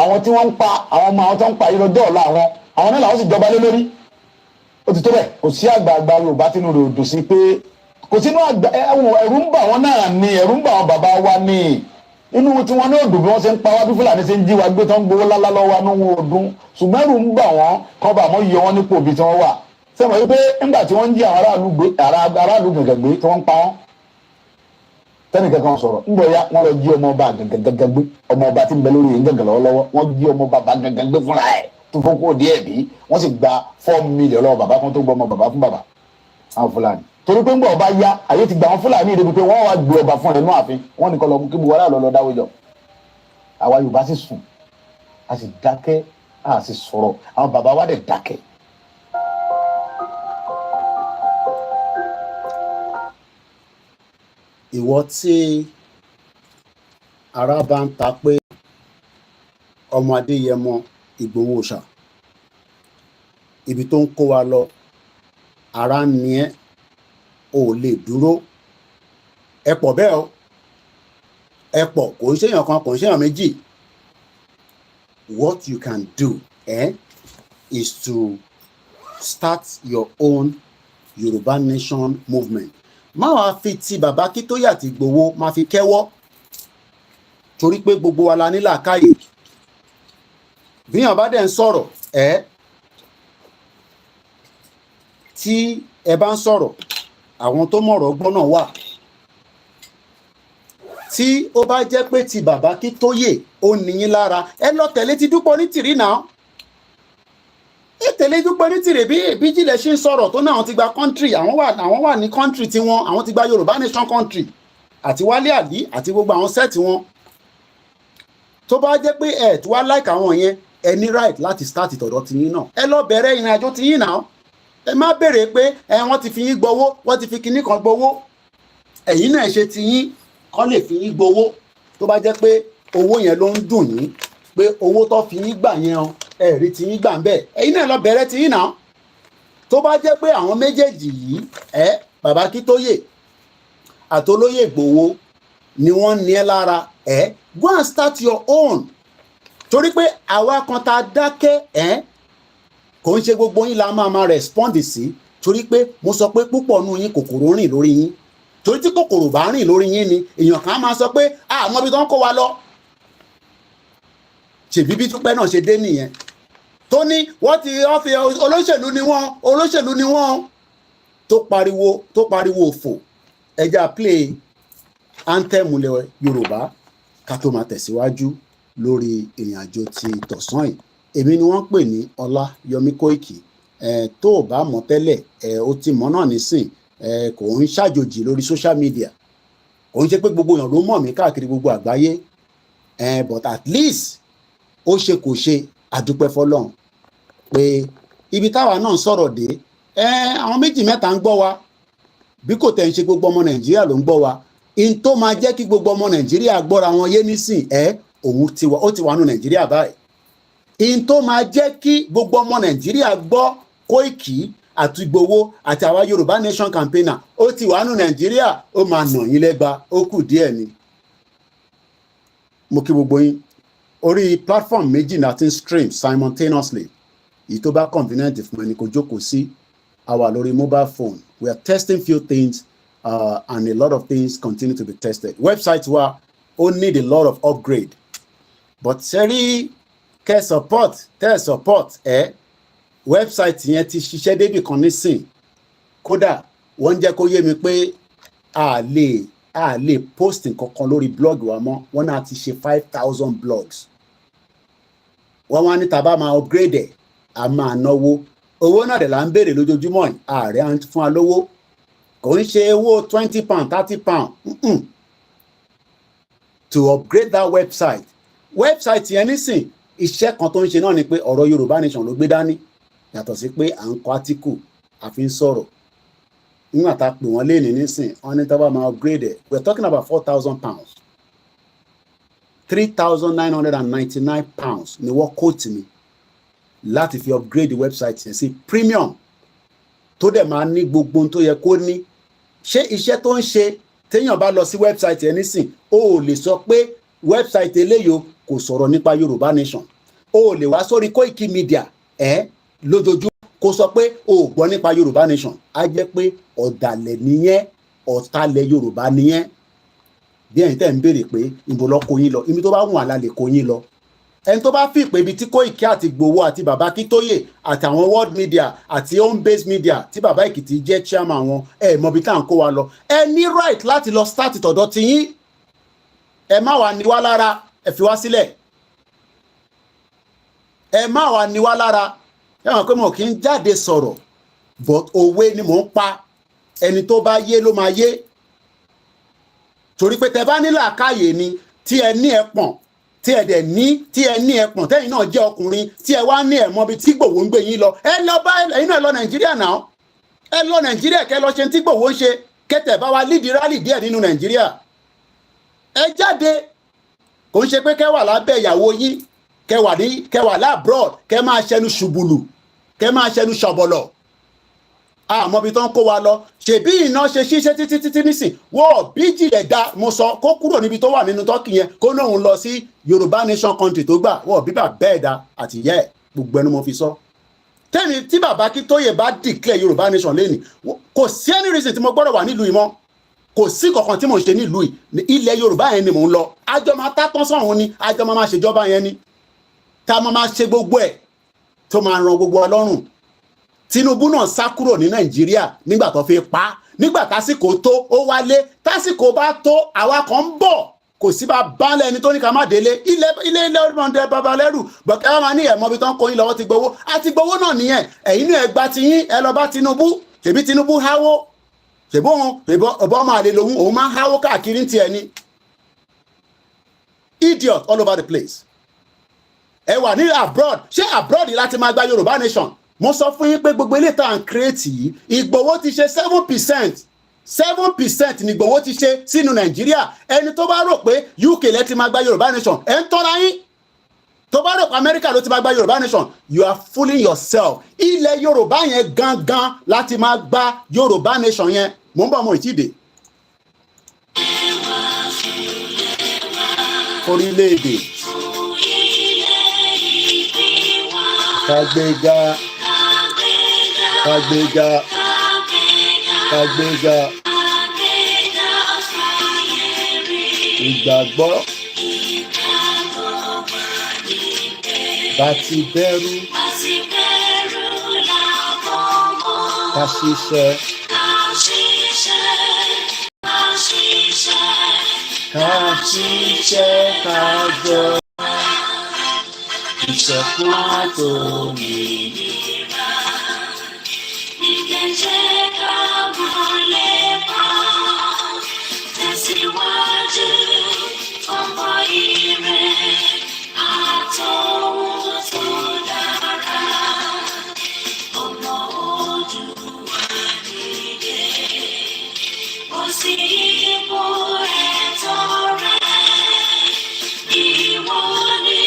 àwọn tí wọ́n ń pa àwọn ọmọ àwọn tó ń pa yìí lọ́jọ́ ọ̀la àwọn náà làwọn sì jọba lé lórí ó ti tó bẹ́ẹ̀ kò sí àgbààgbà Yorùbá tínú rẹ̀ ò dùn sí pé kò sínú àgbà ẹ̀rù ń bà wọ́n náà ni ẹ̀rù ń bà wọ́n bàbá wa ni inú tí wọ́n ní òdùn bí wọ́n ṣe ń pa wá bí Fúlàní ṣe ń jí wa gbé tó ń gbowó lálá lọ́wọ́ inú wọn òdùn ṣùgbọ́n ẹ̀rù ń bà wọ́n kọ́ bá mọ́ yọ wọ́n nípò bí tí wọ́n wà sẹ́wọ̀n yìí pé nígbà tí wọ́n ń jí àwọn aráàlú gẹ̀gẹ̀ gbé tí wọ́n ń pa wọ́n tẹ́nì kankan sọ̀rọ̀ ńgbọ̀ ya wọ́n lọ jí ọmọ ọba gẹ̀gẹ̀ gbé ọmọ ọba tí ń bẹ lórí yìí gẹ̀gẹ̀ lọ́wọ́lọ́wọ́ wọ́n jí ọmọ bàbá gẹ̀gẹ̀ gbé fúnra ẹ̀ tó fọ́kọ́ díẹ̀ bí wọ́n sì gba 4 million lọ́wọ́ bàbá kan tó gbọ́ ọmọ bàbá fún bàbá àwọn Fúlàní torí pé ńgbọ̀ ọba ya àyè ti gba àwọn Fúlàní ìdẹ́bi pé wọ́n wá gbé ọba fún ẹnu ààfin wọ́n ní kọ́ lọ kí buwara lọ dáwọ́ jọ àwa Yorùbá sì sùn a sì dákẹ́ a sì sọ̀rọ̀ àwọn bàbá wa dẹ̀ dákẹ́. ìwọ tí ara bá ń ta pé ọmọ Adéyẹmọ Ìgbòho ṣà ibi tó ń kó wa lọ ara ń ní ẹ ò lè dúró ẹ pọ̀ bẹ́ẹ̀ o ẹ pọ̀ kò ń ṣèyàn kan kò ń ṣèyàn méjì what you can do is to start your own Yorùbá Nation movement má wàá fi ti bàbá Akíntóyè àti Ìgbòho má fi kẹ́wọ́ torí pé gbogbo wa la ní làákàyè bíyàn bá dẹ̀ ń sọ̀rọ̀ tí ẹ bá ń sọ̀rọ̀ àwọn tó mọ̀rọ̀ gbọ́ náà wà tí ó bá jẹ́ pé ti bàbá Akíntóyè ó níyín lára ẹ lọ tẹ̀lé ti Dúpẹ́ Onítìrí náà ẹ tẹ̀lé Dúpẹ́ Onítìrí bí Jílẹ̀ ṣe ń sọ̀rọ̀ tó náà àwọn ti gba country àwọn wà ní country tiwọn àwọn ti gba Yorùbá Nation country àti Wálé Àlí àti gbogbo àwọn sẹ́ẹ̀tì wọn tó bá jẹ́ pé ẹ̀ tí wá like àwọn yẹn ẹ ní right láti start ìtọ̀dọ̀ tiyín náà ẹ lọ bẹ̀rẹ̀ ìrìn àjò tiyín náà ẹ má béèrè pé wọ́n ti fi yín gbowó wọ́n ti fi kinní kan gbowó ẹ̀yin náà ṣe tiyín kọ́ lè fi yín gbowó tó bá jẹ́ pé owó yẹn ló ń dùn yín pé owó tó fi yín gbà yẹn o ẹ rí tiyín gbà ń bẹ̀ ẹ̀yin náà lọ bẹ̀rẹ̀ tiyín náà tó bá jẹ́ pé àwọn méjèèjì yìí bàbá Akíntóyè àtolóyè Ìgbòho ni wọ́n ní ẹ lára go and start your own torí pé àwa kan tá a dákẹ́ kò ń ṣe gbogbo yín la máa respond sí torí pé mo sọ pé púpọ̀ nù yín kòkòrò rìn lórí yín torí tí kòkòrò bá rìn lórí yín ni èèyàn kan máa sọ pé àwọn ibi tó ń kó wa lọ ṣèbí bí Dúpẹ́ náà ṣe dé nìyẹn tó ní wọ́n fi olóṣèlú ni wọ́n tó pariwo òfò ẹja play anthem ilẹ̀ Yorùbá ká tó máa tẹ̀síwájú lórí ìrìn àjò ti tọ̀sán yìí èmi ni wọ́n pè ní Ọláyọmí Kóìkì tó o bá mọ̀ tẹ́lẹ̀ o ti mọ̀ náà nísìn kò ń ṣàjòjì lórí social media kò ń ṣe pé gbogbo èèyàn ló mọ̀ mí káàkiri gbogbo àgbáyé but at least ó ṣe kò ṣe àdúpẹ́ fọlọ́run pé ibi táwa náà ń sọ̀rọ̀ dé àwọn méjì mẹ́ta ń gbọ́ wa bí kò tẹ̀ ń ṣe gbogbo ọmọ Nàìjíríà ló ń gbọ́ wa in tó máa jẹ́ kí gbogbo ọmọ Nàìjíríà gbọ́ra wọn yé nísìn ó ti wà nù Nàìjíríà báyìí in tó máa jẹ́ kí gbogbo ọmọ Nàìjíríà gbọ́ Kóìkì àti Ìgbòho àti àwa Yorùbá Nation campaigner ó ti wà nù Nàìjíríà ó máa nà yín lẹ́gba ó kù díẹ̀ ni mo kí gbogbo yín orí platform méjì náà ti ń stream simultaneously èyí tó bá convenient fún ẹni kò jókòó sí àwa lórí mobile phone we are testing few things and a lot of things continue to be tested website wa ó need a lot of upgrade but sẹ́rí kẹ́ support website yẹn ti ṣiṣẹ́ débì kan nísìn kódà wọ́n jẹ́ kó yé mi pé a lè post nǹkan kan lórí blog wa mọ́ wọ́n náà ti ṣe 5,000 blogs wọ́n wá ní tàbá máa upgrade ẹ̀ a máa náwó owó náà dẹ̀ là ń béèrè lójoojúmọ́ ààrẹ à ń fún wa lówó kò ń ṣe owó £20 £30 to upgrade that website yẹn nísìn iṣẹ́ kan tó ń ṣe náà ni pé ọ̀rọ̀ Yorùbá Nation ló gbé dání yàtọ̀ sí pé à ń kọ átíkù àfi ń sọ̀rọ̀ nígbà tá a pè wọ́n léèní nísìn wọ́n ní tábà máa upgrade ẹ̀ we are talking about £4,000 £3,999 ni wọ́n quote mi láti fi upgrade the website yẹn sí premium tó dẹ̀ máa ní gbogbo ohun tó yẹ kó ní ṣé iṣẹ́ tó ń ṣe téèyàn bá lọ sí wẹ́bsáìtì ẹ nísìn o ò lè sọ pé wẹ́bsáìtì eléyìí kò sọ̀rọ̀ nípa Yorùbá Nation. O ò lè wá sórí Koikimedia lójoojúmọ́ kó sọ pé o ò gbọ́ nípa Yorùbá Nation. Á jẹ́ pé ọ̀dàlẹ̀ nìyẹn, ọ̀tálẹ̀ Yorùbá nìyẹn. Bí ẹ̀yin tẹ́ ń béèrè pé ìbò lọ kó yín lọ, ibi tó bá wùn àlà lè kó yín lọ. Ẹni tó bá fi pé ibi tí Koiki àti Igboho àti bàbá Akíntóyè àtàwọn world media àti home based media tí bàbá Èkìtì jẹ́ chairman wọn mọ ibi tá à ń kó wa lọ. Ẹ ní right láti lọ start tọ̀dọ̀ ti yín. Ẹ má wá ní wá lára, ẹ fi wá sílẹ̀. Ẹ má wá ní wá lára. Ẹ mọ̀ pé mo kì í jáde sọ̀rọ̀ but òwe ni mò ń pa. Ẹni tó bá yé ló máa yé. Torí pé tẹ bá ní làákàyè ni tí ẹ ní ẹpọ̀n tí ẹ dẹ̀ ní tí ẹ ní ẹpọ̀n tẹ́yìn náà jẹ́ ọkùnrin tí ẹ wá ní ẹ̀mọ́ bíi tí Ìgbòho ń gbé yín lọ. Ẹ lọ bá ẹ̀yin náà lọ Nàìjíríà náà. Ẹ lọ Nàìjíríà kẹ́ lọ ṣe tí Ìgbòho ń ṣe kẹ́tẹ̀ bá wa lídìí rálì díẹ̀ nínú Nàìjíríà. Ẹ jáde kò ń ṣe pé kẹ́ wà lábẹ́ ìyàwó yín kẹ́ wà lábroad kẹ́ máa ṣẹnu ṣùbùlù kẹ́ máa ṣẹnu ṣọ̀bọ̀lọ̀. Àmọ́ ibi tó ń kó wa lọ ṣèbí iná ṣe ṣiṣẹ́ títí nísìn wọ́n bí jìlẹ̀ da mo sọ kó kúrò níbi tó wà nínú tọ́kì yẹn kó lóun lọ sí Yorùbá Nation country tó gbà wọ́n bíbà bẹ́ẹ̀ da àtìyẹ́ ẹ̀ gbogbo ẹnu mo fi sọ. Tẹ́ni tí bàbá Akíntóyè bá declare Yorùbá Nation lẹ́nìí kò sí any reason tí mo gbọ́dọ̀ wà nílùú yìí mọ́, kò sí kankan tí mo ń ṣe nílùú yìí, ilẹ̀ Yorùbá yẹn ni mò ń lọ. Àjọ máa tátán sọ̀run ni, àjọ máa ṣèjọba yẹn ni, tá a máa ṣe gbogbo ẹ̀ tó máa ran gbogbo ọlọ́run. Tinubu náà sá kúrò ní Nàìjíríà nígbà tó fi pa á, nígbà tásìkò tó ó wálé, tásìkò bá tó àwa kan ń bọ̀, kò sí bá bálẹ̀ ẹni tó ní ká má délé ilé ọmọdé babalẹ́rù bọ̀kẹ́ wọn máa ní ẹ̀mọ́ bí tó ń kó yín lọ́wọ́ ti gbowó àti gbowó náà nìyẹn. Ẹ̀yin náà ẹgbà ti yín ẹ lọ bá Tinubu, ṣèbí Tinubu háwó, ṣèbí ọmọ àlè lòun òun máa ń háwó káàkiri ti ẹni. Idiot all over the place. Ẹ wà ní abroad, ṣé abroad yìí láti máa gba Yorùbá Nation? Mo sọ fún yín pé gbogbo ilé tá à ń create yìí Ìgbòho ti ṣe 7% ní Ìgbòho ti ṣe sínú Nàìjíríà. Ẹni tó bá rò pé UK lẹ ti máa gba Yorùbá Nation ẹ ń tọ́ra yín. Tó bá rò pé Amẹ́ríkà ló ti máa gba Yorùbá Nation you are fooling yourself. Ilẹ̀ Yorùbá yẹn gangan láti máa gba Yorùbá Nation yẹn. Mo ń bọ̀ ọmọ ìtìdè. Orílẹ̀-èdè Kàgbéga Kàgbéga Kàgbéga ìgbàgbọ́ bàtí bẹ̀rù ká ṣiṣẹ́ ká jọ ìṣẹ̀kùn àtòmìnira ìkẹjẹ́ ká mọ́lẹ̀ pa tẹ̀síwájú ọmọ ire àtọ̀hún tó dára ọmọ Oòduà nìyẹ ó sì ipò ẹ̀tọ́ rẹ̀ ìwọ ni.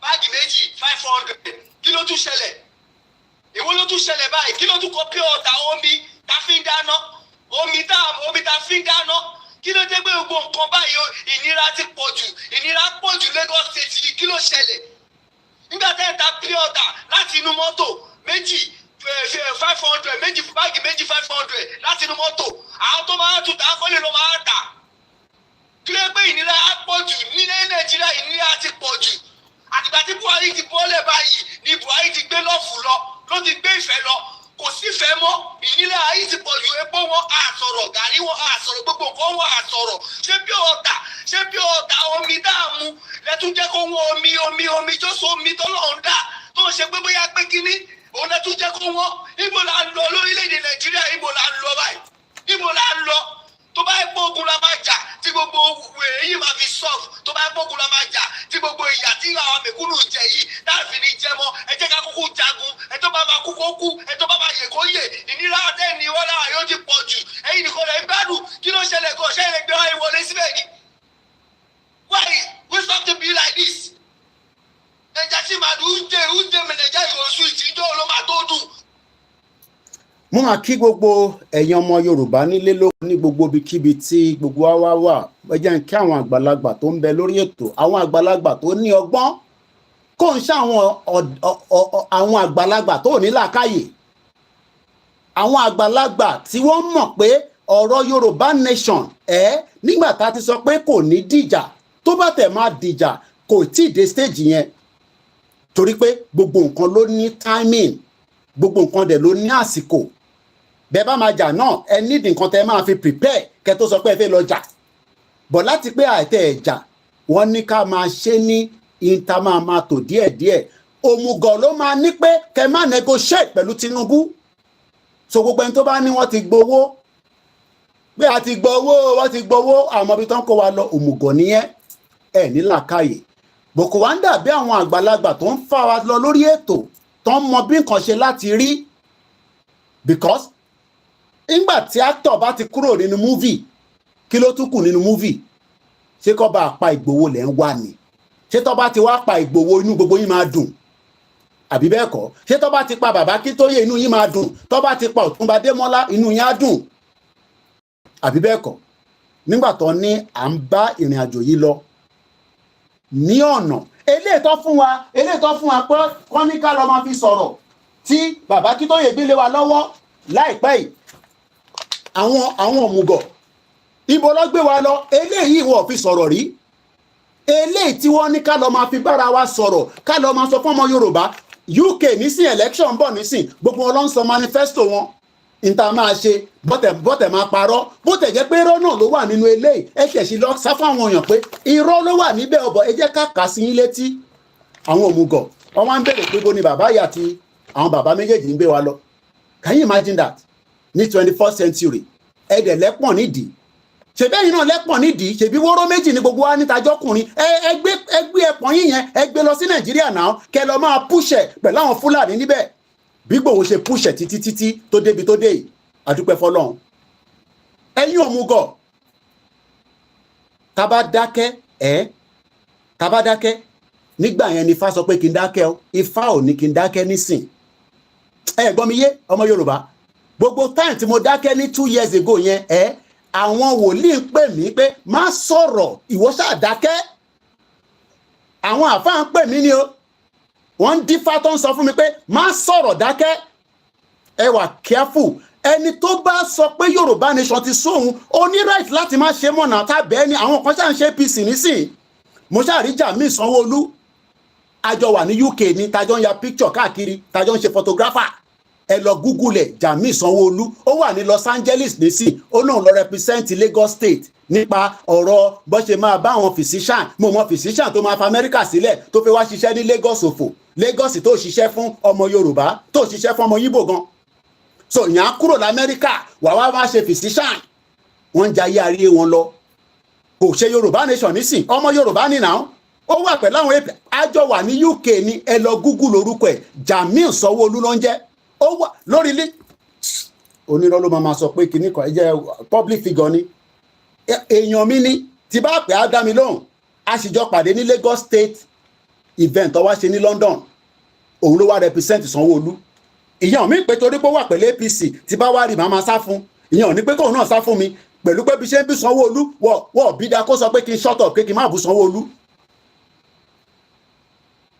Báàgì méjì 500 kí ló tún ṣẹlẹ̀? Èwo ló tún ṣẹlẹ̀ báyìí? Kí ló tún kọ pure water omi ta fi ń dáná? Omi ta fi ń dáná? Kí ló dé pé gbogbo nǹkan báyìí ìnira ti pọ̀ jù? Ìnira pọ̀ jù Lagos State yìí, kí ló ṣẹlẹ̀? Nígbà tẹ́ ẹ̀ ta pure water láti inú mọ́tò méjì 500 méjì báàgì méjì 500 láti inú mọ́tò, àwọn tó máa tún ta kọ́lé ló máa tà. Kí ló dé pé ìnira á pọ̀ jù ní Nàìjíríà? Ìnira ti pọ̀ jù. Àtìgbà tí Buhari ti bọ́lẹ̀ báyìí ni Buhari ti gbé lọ́ọ̀fù lọ ló ti gbé ìfẹ́ lọ, kò sífẹ̀ẹ́ mọ́. Ìnira ayé ti pọ̀ ju epo wọn àsọ̀rọ̀, gàrí wọn àsọ̀rọ̀, gbogbo nǹkan wọn àsọ̀rọ̀. Ṣé bí ọ̀tà omi dààmú lẹ́tún jẹ́ kó wọ́n omi tó so omi tó lọ́ọ̀ ń dà tó ń ṣe pé bóyá pé kínní òun lẹ́tún jẹ́ kó wọ́n. Ibo la ń lọ lórílẹ̀‐èdè Nàìjíríà? Ibo la ń lọ báyìí? Ibo la ń lọ? Tó bá epo ogun la máa jà tí gbogbo èyí máa fi sọ́ọ̀fù tó bá gbógun la máa jà tí gbogbo ìyà tí àwọn mẹ̀kúnnù jẹ yìí láàfin ní jẹ mọ́ ẹ jẹ́ ká kúkú jagun ẹ tó bá máa kú kó kú ẹ tó bá máa yè kó yè ìnira àtẹ́ni wọ́n lára yóò ti pọ̀ jù ẹ̀yin nìkan lè gbádùn kí ló ṣẹlẹ̀ gan ṣẹ́ ilẹ̀ gbé wáyé wọlé síbẹ̀ ni. Why we stop to be like this? ẹja tí màdù ń jẹ mẹ̀nẹ̀já ìrọ̀sùn ìtìjọ́ ló máa tó dùn. Mo máa kí gbogbo ẹ̀yin ọmọ Yorùbá nílé lóko ní gbogbo ibikíbi tí gbogbo wa wà. Ẹ jẹ́ n kí àwọn àgbàlagbà tó ń bẹ lórí ètò, àwọn àgbàlagbà tó ní ọgbọ́n, kò ń ṣe àwọn àgbàlagbà tó ní làákàyè, àwọn àgbàlagbà tí wọ́n mọ̀ pé ọ̀rọ̀ Yorùbá nation nígbà tá a ti sọ pé kò ní dìjà, tó bá tẹ̀ máa dìjà kò tí ì dé stage yẹn, torí pé gbogbo nǹkan ló ní timing, gbogbo nǹkan dẹ̀ ló ní àsìkò. Bẹ́ẹ̀ bá máa jà náà ẹ nídìí nǹkan tẹ́ máa fi prepare kẹ́ tó sọ pé ẹ fẹ́ lọ jà. Bọ̀ láti pé àìtẹ́ ẹ̀jà wọ́n ní ká máa ṣe ní ìta máa tò díẹ̀díẹ̀. Òmùgọ̀ ló máa ní pé kẹ́ má negotiate pẹ̀lú Tinubu. So gbogbo ẹni tó bá ní wọ́n ti gbowó pé a ti gbowó wọ́n ti gbowó àwọn ibi tó ń kó wa lọ, òmùgọ̀ nìyẹn ẹ̀ ní làákàyè. Boko wa ń dàbí àwọn àgbàlagbà tó ń fà wá lọ lórí ètò tó ń mọ bí nǹkan ṣe láti rí, because nígbà tí actor bá ti kúrò nínú movie kí ló tún kù nínú movie? Ṣé kó bá pa Ìgbòho lẹ́ ń wà ní? Ṣé tó bá ti wá pa Ìgbòho inú gbogbo yín máa dùn? Àbí bẹ́ẹ̀ kọ́? Ṣé tó bá ti pa bàbá Akíntóyè inú yín máa dùn? Tó bá ti pa Ọ̀túnba Adémọ́lá inú yín á dùn? Àbí bẹ́ẹ̀ kọ́? Nígbà tó ní à ń bá ìrìn àjò yìí lọ ní ọ̀nà eléyìí tó fún wa pé wọ́n ní ká lọ máa fi sọ̀rọ̀ tí bàbá Akíntóyè gbélé wa lọ́wọ́ láìpẹ́ yìí, àwọn òmùgọ̀ ibo ló gbé wa lọ? Eléyìí wọ́n fi sọ̀rọ̀ rí. Eléyìí tí wọ́n ní ká lọ máa fi bára wa sọ̀rọ̀, ká lọ máa sọ fún ọmọ Yorùbá. UK nísìn election bọ̀ nísìn, gbogbo wọn ló ń sọ manifesto wọn níta máa ṣe, bọ́tẹ̀ máa parọ́, bó tẹ̀ jẹ́ pé irọ́ náà ló wà nínú eléyìí. Ẹ ṣẹ̀ṣì lọ sá fún àwọn èèyàn pé irọ́ ló wà níbẹ̀ ọ̀bọ̀, ẹ jẹ́ ká kà sí yín létí. Àwọn òmùgọ̀ wọ́n wá ń bèrè pé bó ni bàbá yìí àti àwọn bàbá méjèèjì ń gbé wa lọ. Can you imagine that? Ní 21st century ẹ̀dẹ̀ lẹ́pọ̀n nídìí, ṣèbí ẹ̀yin náà lẹ́pọ̀n nídìí, ṣèbí wóró méjì ní gbogbo wa nítajọ́kùnrin. Ẹgbẹ́ ẹ̀pọ̀n yín yẹn ẹ gbé lọ sí Nàìjíríà náà, kẹ́ lọ máa púṣẹ̀ pẹ̀lú àwọn Fúlàní níbẹ̀. Bí Ìgbòho ṣe púṣẹ̀ títí tó débi tó dé yìí, àdúpẹ́ fọlọ́run. Ẹ̀yin òmùgọ̀, tá bá dákẹ́ nígbà yẹn ni Ifá sọ pé kí n dákẹ́ o, Ifá ò ní kí n dákẹ́ nísìn. Ẹ gbọ́ mi yé ọmọ Yorùbá, gbogbo time tí mo dákẹ́ ní 2 years ago yẹn àwọn wòlíì ń pè mí pé má sọ̀rọ̀, ìwọ ṣáà dákẹ́. Àwọn àfáà ń pè mí ni o, wọ́n ń dífá tó ń sọ fún mi pé má sọ̀rọ̀, dákẹ́. Ẹ wà careful. Ẹni tó bá sọ pé Yorùbá nation ti sóhun, ó ní right láti má ṣe mọ̀nà tábẹ́ ni. Àwọn kan ṣáà ń ṣe APC nísìn. Mo ṣáà rí Jamiu Sanwó-Olú, àjọ wà ní UK ní tajọ́ ń ya picture káàkiri, tajọ́ ń ṣe photographer. Ẹ lọ Google ẹ̀, Jamiu Sanwó-Olú ó wà ní Los Angeles nísìn, ó náà lọ represent Lagos State nípa ọ̀rọ̀ bó ṣe máa bá àwọn physician. Mo mọ physician tó máa fa Amẹ́ríkà sílẹ̀ tó fẹ́ wá ṣiṣẹ́ ní Lagos òfò, Lagos tó ṣiṣẹ́ fún ọmọ Yorùbá, tó ṣiṣẹ́ fún ọmọ Yíbò gan. So ìyẹn á kúrò l'Amẹ́ríkà wá ṣe physician. Wọ́n ń jayé ayé wọn lọ. Kò ṣe Yorùbá nation nísìn, ọmọ Yorùbá ní náà. Ó wà pẹ̀lú àwọn èpè, àjọ wà ní UK ní, ẹ lọ Google orúkọ ẹ̀, Jamiu Sanwó-Olú ló ń jẹ́. Ó wà lórí ilé onírọ́ ló máa sọ pé kìíní kan ẹ jẹ́ public figure ni. Èèyàn mi ni, tí bá pè á dá mi lóhùn. A sì jọ pàdé ní Lagos State event tó wá ṣe ní London. Òun ló wá represent Sanwó-Olú. Ìyẹn mi pé torí pé ó wà pẹ̀lú APC tí bá wá rí màá sá fún. Ìyẹn ò ní pé kóun náà sá fún mi pẹ̀lú pé bí ṣe ń bí Sanwó-Olú wọ́n bí da kó sọ pé kí n shut up, pé kí n má bú Sanwó-Olú.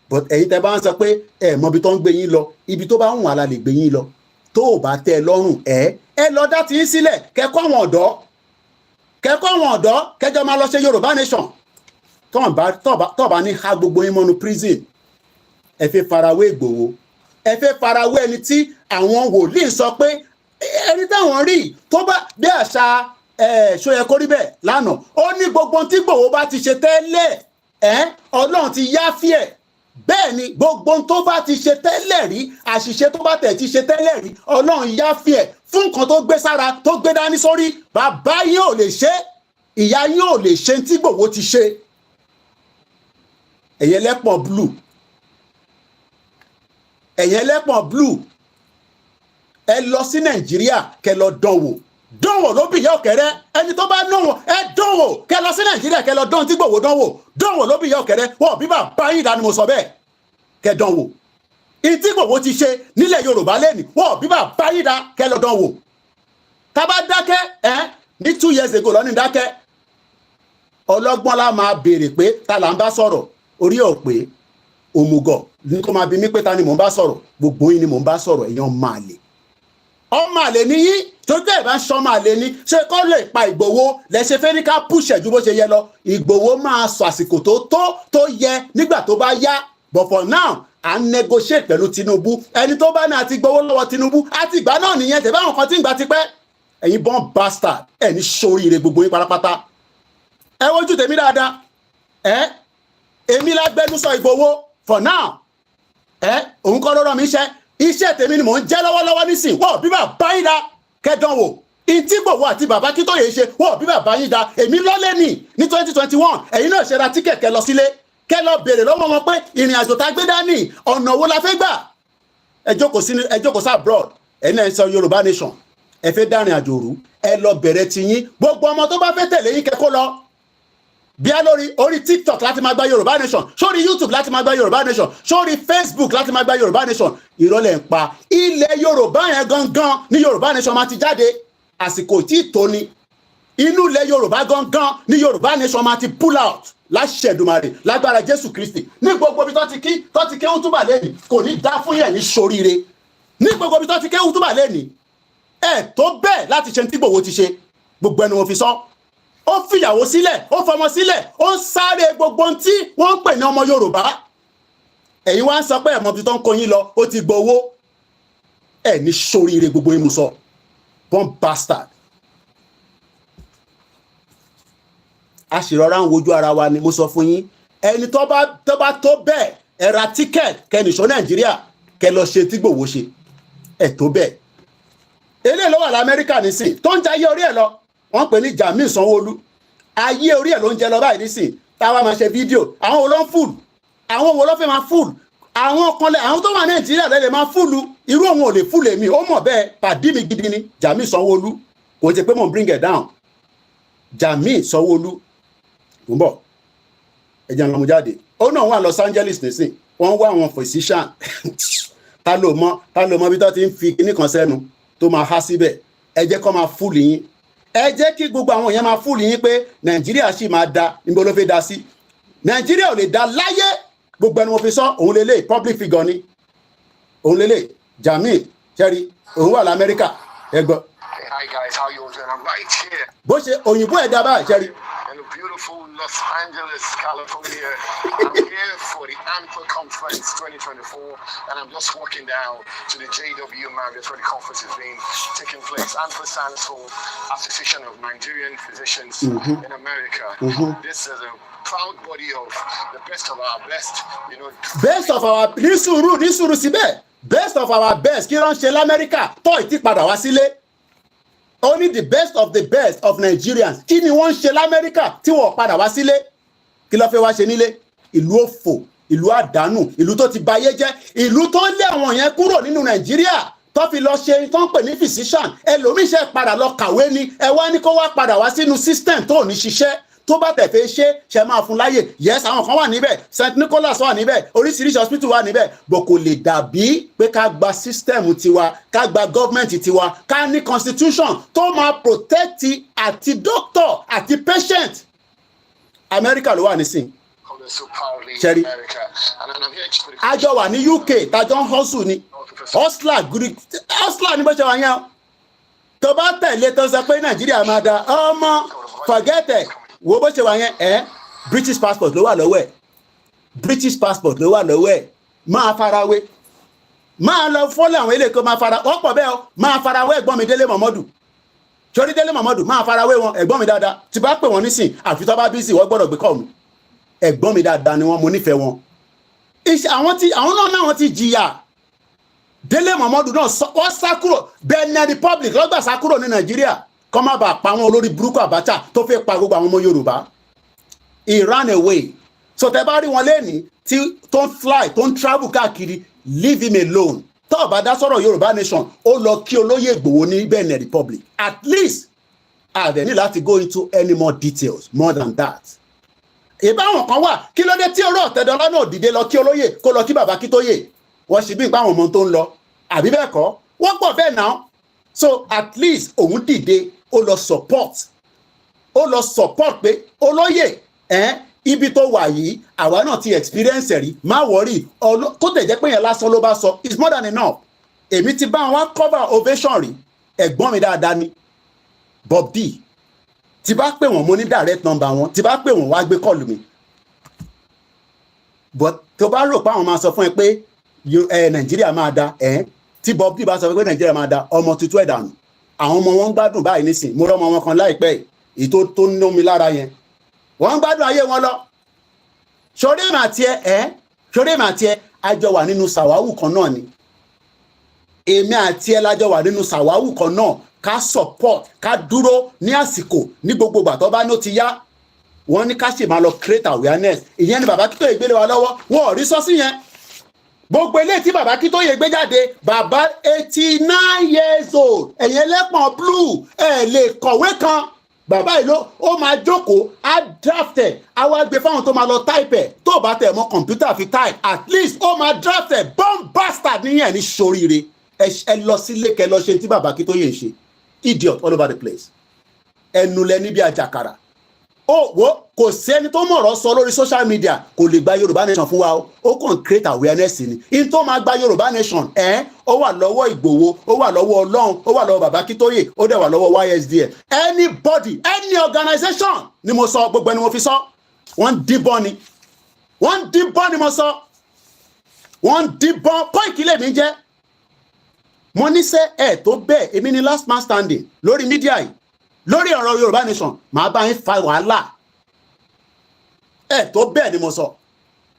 But ẹ̀yin tẹ́ bá ń sọ pé ẹ mọ ibi tó ń gbé yín lọ, ibi tó bá ń wà la lè gbé yín lọ. Tó ò bá tẹ́ ẹ lọ́rùn ẹ lọ dá ti yín sílẹ̀, kẹ́kọ́ àwọn ọ̀dọ́ kẹjọ máa lọ ṣe Yorùbá nation. Tó bá ní ha gbogbo yín mọ́nu prison, ẹ fẹ́ farawé Ìgbòho, ẹ fẹ́ farawé ẹni tí àwọn wòlíì sọ pé ẹni táwọn rí tó bá bí àṣà ṣóyẹ kó rí bẹ́ẹ̀ lánàá. Ó ní gbogbo tí Ìgbòho bá ti ṣe tẹ́lẹ̀ Ọlọ́run ti yáfí ẹ̀. Bẹ́ẹ̀ ni gbogbo tó bá ti ṣe tẹ́lẹ̀ rí, àṣìṣe tó bá tẹ̀ ti ṣe tẹ́lẹ̀ rí, Ọlọ́run yáfí ẹ̀ fún nǹkan tó gbé sára, tó gbé dání sórí. Bàbá yín ò lè ṣe, ìyá yín ò lè ṣe tí Ìgbòho ti ṣe. ẹ̀yin ẹlẹ́pọ̀n blue ẹ̀yin ẹlẹ́pọ̀n blue ẹ lọ sí Nàìjíríà kẹ lọ dánwò ló bí ìyá ọ̀kẹ́rẹ́. ẹni tó bá náwó ẹ dánwò kẹ lọ sí Nàìjíríà kẹ lọ dán tí Ìgbòho dánwò ló bí ìyá ọ̀kẹ́rẹ́. wọ́n bí bàbá yín dání mo sọ bẹ́ẹ̀ kẹ dánwò. ìtí Ìgbòho ti ṣe nílẹ̀ Yorùbá lẹ́nìí wọ́n bí bàbá yín dá kẹ lọ dánwò. tá bá dákẹ́ ní 2 years ago lọ́ní dákẹ́ ọlọ́gbọ́n la máa béèrè pé ta là ń bá sọ̀rọ̀ orí ò pé òmùgọ̀ ní kó máa bi mí pé ta ni mò ń bá sọ̀rọ̀ gbogbo yín ni mò ń bá sọ̀rọ̀ èèyàn máa lè ọmọ àlè ní yín tó tẹ́ ẹ̀ bá ń ṣọmọ àlè ní ṣé kọ́ lè pa Ìgbòho lẹ́sẹ̀ fẹ́ ní ká pùṣẹ̀ ju bó ṣe yẹ lọ. Ìgbòho máa sọ àsìkò tó yẹ nígbà tó bá yá but for now à ń negotiate pẹ̀lú Tinubu. ẹni tó bá ní àti gbowó lọ́wọ́ Tinubu àti ìgbà náà nìyẹn tẹ̀ báwọn kan tí ń gbà ti pẹ́. ẹ̀yin born bastard ẹ̀ ní sóríire gbogbo yín pátápátá. ẹ wojú tèmi dáadáa èmi lágbẹnusọ Ìgbòho for now òun kọ́ ló rán mi iṣẹ́ tèmi ni mò ń jẹ́ lọ́wọ́lọ́wọ́ nísìn wọ́n bí bàbá yín da kẹ́dánwò. ìtí Ìgbòho àti bàbá Akíntóyè ṣe wọ́n bí bàbá yín da èmi lọ́lé ní 2021 ẹ̀yin náà ṣe ra tíkẹ̀ kẹ́ lọ sílé kẹ́ lọ béèrè lọ́wọ́ wọn pé ìrìn àjò tá gbé dání ọ̀nà wo la fẹ́ gbà. ẹ jókòó sí abroad ẹ̀yin náà ń sọ Yorùbá nation ẹ fẹ́ dárìn àjò rú ẹ lọ bẹ̀rẹ̀ tiyín gbogbo ọmọ tó bá fẹ́ tẹ̀lé yín kẹ́kọ́ lọ bíá orí TikTok láti máa gba Yorùbá nation sórí YouTube láti máa gba Yorùbá nation sórí Facebook láti máa gba Yorùbá nation ìrọ̀lẹ́ ń pa ilẹ̀ Yorùbá yẹn gangan ní Yorùbá nation máa ti jáde àsìkò tí tó ni inú ilẹ̀ Yorùbá gangan ní Yorùbá nation máa ti pull out láṣẹ Èdùmàrè lágbára Jésù Kristi ní gbogbo ibi tó ti ké útúbà lẹ́nìí kò ní dá fún yẹn ní soríire ní gbogbo ibi tó ti ké útúbà lẹ́nìí tó bẹ́ẹ̀ láti ṣe tí Ìgbòho ti ṣe gbogbo ẹnu wọn fi sọ. ó fìyàwó sílẹ̀ ó fọmọ sílẹ̀ ó ń sáré gbogbo tí wọ́n ń pè ní ọmọ Yorùbá. ẹ̀yin wá ń sọ pé ẹ̀mọ́ bí tó ń kó yín lọ ó ti gbowó ní sóríire gbogbo yín mú sọ born bastard. a sì rọra ń wojú ara wa ni mo sọ fún yín ẹni tó bá tó bẹ́ẹ̀ ẹ ra tíkẹ́ẹ̀tì kẹ́nìṣó Nàìjíríà kẹ́ lọ ṣe tí Ìgbòho ṣe tó bẹ́ẹ̀. eléyìí ló wà lamẹ́ríkà nísìn tó ń jayé orí ẹ̀ lọ wọ́n pè ní Jamiu Sanwó-Olú ayé orí ẹ̀ ló ń jẹ lọ báyìí nísìn táwa máa ṣe fídíò àwọn wo ló ń fúlù àwọn wo ló fẹ́ máa fúlù àwọn kan lẹ àwọn tó wà Nàìjíríà lẹ́lẹ̀ máa fúlù irú òun ò lè fúlù èmi ó mọ̀ bẹ́ẹ̀ pàdí mi gidi ni Jamiu Sanwó-Olú kò jẹ́ pé mò ń bring it down Jamiu Sanwó-Olú ń bọ̀ ẹ̀jẹ̀ ńlọmọ jáde ó náà wà Los Angeles nísìn wọ́n wá àwọn physician ta ló mọ bí tó ti ń fi kíní kan sẹ́nu tó máa há síbẹ̀ ẹ jẹ́ kó máa fúlù yín ẹ jẹ́ kí gbogbo àwọn yẹn máa fúlù yín pé Nàìjíríà sì máa da níbo ló fẹ́ da sí Nàìjíríà ò lè da láyé gbogbo ẹni mo fi sọ òun lélẹ̀ public figure ni òun lélẹ̀ Jamiu ṣẹ́rí òun wà l'Amẹ́ríkà ẹ gbọ́. Hi guys, how you doing? I'm right here. bó ṣe òyìnbó ẹ̀ dábàá ṣẹ́rí. In the beautiful Los Angeles, California. I'm here for the ANPA Conference 2024, and I'm just walking down to the JW Marriott where the conference is being taking place. ANPA stands for Association of Nigerian Physicians in America. This is a proud body of the best of our best, you know. Best of our ní sùúrù síbẹ̀ best of our best kí ló ń ṣe l'Amẹ́ríkà tó ìtì padà wá sílé. Only the best of the best of Nigerians kí ni wọ́n ń ṣe l'Amẹ́ríkà tí wọ́n padà wá sílé kí ló fẹ́ wá ṣe nílé ìlú òfò ìlú àdánù ìlú tó ti bayé jẹ́ ìlú tó lé àwọn yẹn kúrò nínú Nàìjíríà tó fi lọ ṣe tó ń pè ní physician ẹlòmíì ṣe padà lọ kàwé ni ẹ wá ní kó wá padà wá sínú system tó ní ṣiṣẹ́ tó bá tẹ̀ fẹ́ ṣe máa fún láyè yes àwọn kan wà níbẹ̀ St. Nicholas wà níbẹ̀ oríṣiríṣi hospital wà níbẹ̀ bọ̀ kò lè dàbí pé ká gba system tiwa ká gba government tiwa ká ní constitution tó máa protect àti doctor àti patient America ló wà nísìn ṣẹ́rí àjọ wà ní UK tájọ́ ń hustle ni hustler ni bó ṣe wà yẹn tó bá tẹ̀lé tó sọ pé Nàìjíríà máa da ọmọ forget it wo bó ṣe wà yẹn British passport ló wà lọ́wọ́ ẹ̀ British passport ló wà lọ́wọ́ ẹ̀ máa farawé máa lọ fọ́lẹ̀ àwọn ilé kó máa fara wọ́n pọ̀ bẹ́ẹ̀ o máa farawé ẹ̀gbọ́n mi Délé Mọ̀mọ́dù sórí Délé Mọ̀mọ́dù máa farawé wọn ẹ̀gbọ́n mi dáadáa tí bá pè wọ́n nísìn àfi tó bá bí sí wọ́n gbọ́dọ̀ gbé kọ́ mi ẹ̀gbọ́n mi dáadáa ni wọ́n mo nífẹ̀ẹ́ wọn àwọn náà ti jìyà Délé Mọ̀mọ́dù náà wọ́n sá kúrò Benin Republic lọ́gbà sá kúrò ní Nàìjíríà kọ́ má bàa pa wọn olórí burúkú Abacha tó fẹ́ pa gbogbo àwọn ọmọ Yorùbá. He ran away. So tẹ́ bá rí wọn lẹ́ni tí tó ń fly tó ń travel káàkiri, leave him alone. Tó bá dá sọ̀rọ̀ Yorùbá nation, ó lọ kí olóyè Ìgbòho ní Benin Republic. At least they need láti go into any more details more than that. Ìbáwọn kan wà kí ló dé tí ọ̀rọ̀ Ọ̀tẹ́dọ́lá náà dìde lọ kí olóyè kó lọ kí bàbá Akíntóyè. Wọ́n ṣì bí ìpáwọn ọmọ tó ń lọ. Àbí bẹ́ẹ̀ kọ́? Wọ́n pọ̀ bẹ́ẹ̀ náà. So at least òun dìde ó lọ support pé olóyè ibi tó wà yìí àwa náà ti experience rí, má worry, kó tẹ̀ jẹ́ pé yẹn lásán ló bá sọ, it's more than enough. Èmi ti bá wọn cover ovation rí, ẹ̀gbọ́n mi dáadáa ni Bob D. Tí bá pè wọ́n mo ní direct number wọn, tí bá pè wọ́n wá gbé call mi. But tó bá rò pé àwọn máa sọ fún ẹ pé Nàìjíríà máa da tí Bob D bá sọ pé Nàìjíríà máa da, ọmọ tuntun ẹ̀ dànù. Àwọn ọmọ wọn ń gbádùn báyìí nísìn, mo rọ́mọ wọn kan láìpẹ́ èyí tó ń ná mi lára yẹn. Wọ́n ń gbádùn ayé wọn lọ. Ṣoré màtí ẹ àjọ wà nínú sàwáwù kan náà ni. Èmi àti ẹ lájọ wà nínú sàwáwù kan náà, ká support, ká dúró ní àsìkò ní gbogbo ìgbà tó bá ní ó ti yá. Wọ́n ní ká sì máa lọ create awareness. Ìyẹn ni bàbá Akíntóyè gbélé wa lọ́wọ́, wọn ò rí sọ́sí yẹn. Gbogbo eléyìí tí bàbá Akíntóyè gbé jáde, bàbá 89 years old, ẹ̀yin ẹlẹ́pọ̀n blue, ẹ̀ lè kọ̀wé kan. Bàbá yìí ó máa jókòó, á draft ẹ̀, á wá gbé fáwọn tó máa lọ type ẹ̀, tó bá tẹ̀ mọ́ kọ̀ǹpútà fi type, at least ó máa draft ẹ̀, bomb bastard níyẹn ní ṣoríire. Ẹ lọ sílé kẹ lọ ṣe tí bàbá Akíntóyè ń ṣe. Idiot all over the place. Ẹnu lẹ níbi àjàkàrà. Kò sẹ́ni tó mọ̀rọ̀ sọ lórí social media kò lè gba Yorùbá nation fún wa o. Ó kàn create awareness ni. In tó máa gba Yorùbá nation ó wà lọ́wọ́ Ìgbòho, ó wà lọ́wọ́ Ọlọ́run, ó wà lọ́wọ́ bàbá Akíntóyè, ó dẹ̀ wà lọ́wọ́ YSDM. Anybody, any organization ni mo sọ, gbogbo ẹni mo fi sọ. Wọ́n díbọ́n ni mo sọ. Wọ́n díbọ́n Koiki lè mi jẹ́. Mo ní sẹ́ tó bẹ́ẹ̀, èmi ni last man standing lórí mídíà yìí. Lórí ọ̀rọ̀ Yorùbá nation, màá bá yín fa wàhálà. Tó bẹ́ẹ̀ ni mo sọ.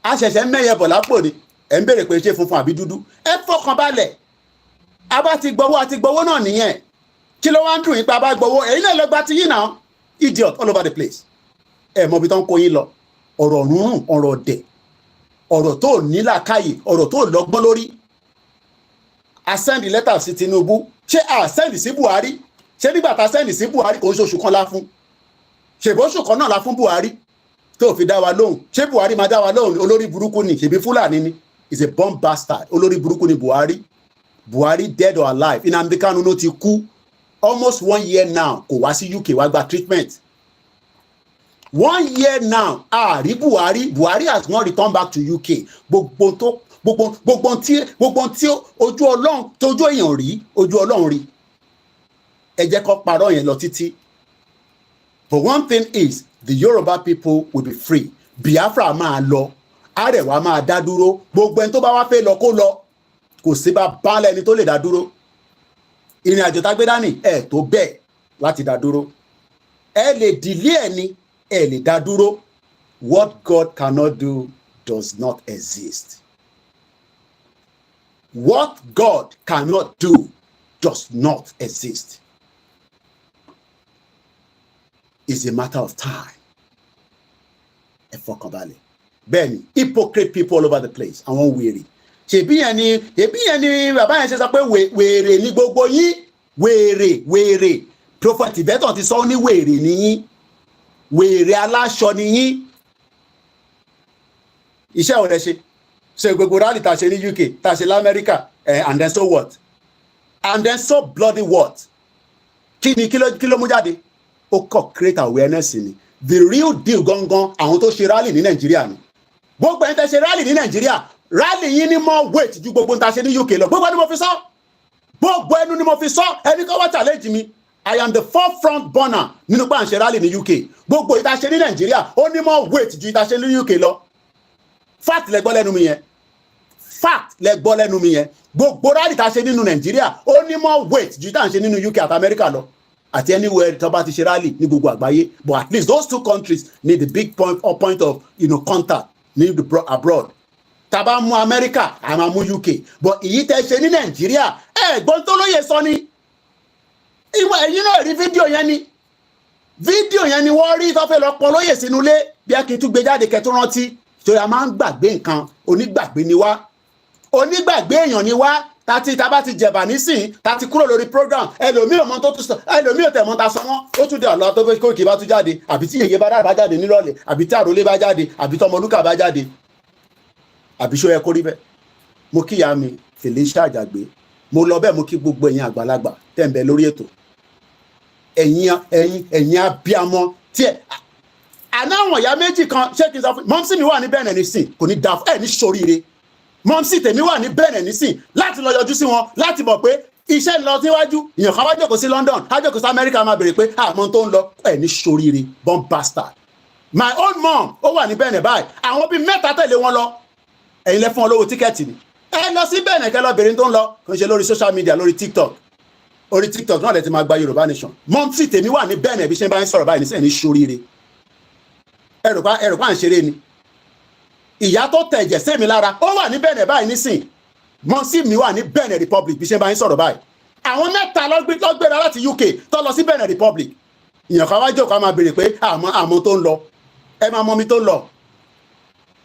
A ṣẹ̀ṣẹ̀ mẹ́yẹ bọ̀ lápò ni. Ẹ ń béèrè pé ṣé funfun àbí dúdú. Ẹ fọkàn balẹ̀. A bá ti gbowó náà nìyẹn. Kí ló wá ń dùn yín pé a bá gbowó? Èyí náà lọ gba ti yín náà. Idiot all over the place. Mọ ibi tó ń kó yín lọ. Ọ̀rọ̀ rúnrún, ọ̀rọ̀ ọ̀dẹ̀. Ọ̀rọ̀ tó ní làákàyè, ọ̀rọ̀ tó lọ́gbọ́n lórí. A send letter sí Tinubu. Ṣé a send sí Buhari? Ṣé nígbà tá a send sí Buhari kò ń ṣoṣù kan la fún? Ṣèbóṣù kan náà la fún Buhari tó fi dá wa lóhùn. Ṣé Buhari máa dá wa lóhùn? Olórí burúkú ni, ṣèbí Fúlàní ni. Is a bomb bastard. Olórí burúkú ni Buhari. Buhari dead or alive. Nnamdi Kanu ló ti kú. Almost 1 year now kò wá sí UK wá gba treatment. 1 year now rí Buhari. Buhari has not returned back to UK. Gbogbo tí ojú Ọlọ́run tójú èèyàn rí, ojú Ọlọ́run rí. Ẹ jẹ́ kó parọ́ yẹn lọ títí. But one thing is, the Yoruba people will be free. Biafra máa lọ. Àrẹwà máa dá dúró. Gbogbo ẹni tó bá wá fẹ́ lọ kó lọ. Kò sí bá bálẹ̀ ẹni tó lè dá dúró. Ìrìn àjò tá gbé dání tó bẹ́ẹ̀ láti dá dúró. Ẹ lè dìlé ẹni, ẹ lè dá dúró. What God cannot do does not exist. What God cannot do does not exist. It's a matter of time. Ẹ fọkàn balẹ̀. Bẹ́ẹ̀ni, hypocrite people all over the place. Àwọn wèrè. Ṣèbí yẹn ni bàbá yẹn ṣe sọ pé wèrè ní gbogbo yín. Wèrè. Prophet Tibetan ti sọ ní wèrè ní yín. Wèrè aláṣọ ní yín. Iṣẹ́ ò rẹ̀ ṣe. Ṣé gbogbo rally ta ṣe ní UK, ta ṣe l'Amẹ́ríkà, and then so what? And then so bloody what? Kí ló mú jáde? Ó kọ́ create awareness ni. The real deal gangan àwọn tó ṣe rally ní Nàìjíríà ni. Gbogbo ẹni tẹ́ ṣe rally ní Nàìjíríà, rally yín ní more weight ju gbogbo ta ṣe ní UK lọ. Gbogbo ẹni mo fi sọ. Gbogbo ẹnu ni mo fi sọ. Ẹni kọ́ wá challenge mi. I am the forefront burner nínú pé à ń ṣe rally ní UK. Gbogbo ìta ṣe ní Nàìjíríà ó ní more weight ju ìta ṣe ní UK lọ. Fact lẹ gbọ́ lẹ́nu mi yẹn. Fact lẹ gbọ́ lẹ́nu mi yẹn. Gbogbo rally ta ṣe nínú Nàìjíríà ó ní more weight ju ìta ṣe nínú UK àti America lọ. Àti anywhere tó bá ti ṣe rally ní gbogbo àgbáyé. But at least those two countries need the big point of contact ní abroad. Tá bá mú America, a máa mú UK. But èyí tẹ́ ṣe ní Nàìjíríà, gbọ́n tó lóye sọ ni. ìwọ ẹ̀yin náà rí fídíò yẹn ni wọ́n rí tó fẹ́ lọ pọ̀ lóyè sínú ilé bí a kì í tún gbé jáde kẹ́ tó rántí torí a máa ń gbàgbé nǹkan onígbàgbé ni wá onígbàgbé èèyàn ni wá tá bá ti jẹ̀bà nísìn tá ti kúrò lórí program ẹlòmíì ò mọ tó tún sọ ẹlòmíì ò tẹ̀ mọ́ ta sọ wọ́n ó tún dé ọ̀la tó fẹ́ Koiki bá tún jáde àbí tí yèyé bá jáde nírọ̀lẹ́ àbí tí àròlé bá jáde àbí tọmọlúkà bá jáde àbí ṣó yẹ kó rí bẹ́ẹ̀. Mo kíyà mi Felicia Àjàgbé mo lọ bẹ́ẹ̀ mo kí gbogbo ẹ̀yin àgbàlagbà tẹ̀ ń bẹ lórí ètò ẹ̀yin abíamọ tí ẹ̀ àná àwọn ìyá méjì kan ṣé kí n sọ fún mọ́mísì mi wà ní bẹ́ẹ̀ nísìn kò ní da ẹ̀ ní soríire mọ́mísì tèmi wà ní bẹ́ẹ̀ nísìn láti lọ yọjú sí wọn láti mọ̀ pé iṣẹ́ ń lọ síwájú èèyàn kan wá jókòó sí London á jókòó sí Amẹ́ríkà máa béèrè pé àmọ́ tó ń lọ ẹ̀ ní soríire born bastard. My own mom ó wà ní bẹ́ẹ̀ báyìí àwọn bíi mẹ́ta tẹ̀lé wọn lọ ẹ̀yin lẹ fún wọn lówó tíkẹ́ẹ̀tì ni ẹ lọ sí bẹ́ẹ̀ kẹ́ lọ béèrè tó ń lọ kò ń ṣe lórí social media lórí TikTok orí TikTok náà lẹ ti máa gba Yorùbá Nation mọ́mísì tèmi wà ní bẹ́ẹ̀ bí ṣe bá ń sọ̀rọ̀ báyìí nísìnyí ní soríire ẹrù pa ń ṣeré ni ìyá tó tẹ̀jẹ̀ sẹ́mi lára ó wà ní Benin báyìí nísìn mọ́sí mi wà ní Benin Republic bí ṣe bá ń sọ̀rọ̀ báyìí àwọn mẹ́ta lọ́gbẹ̀rẹ̀ láti UK tó lọ sí Benin Republic ìyàn kan wá jókòó máa béèrè pé àmọ́ tó ń lọ ẹ máa mọ mi tó ń lọ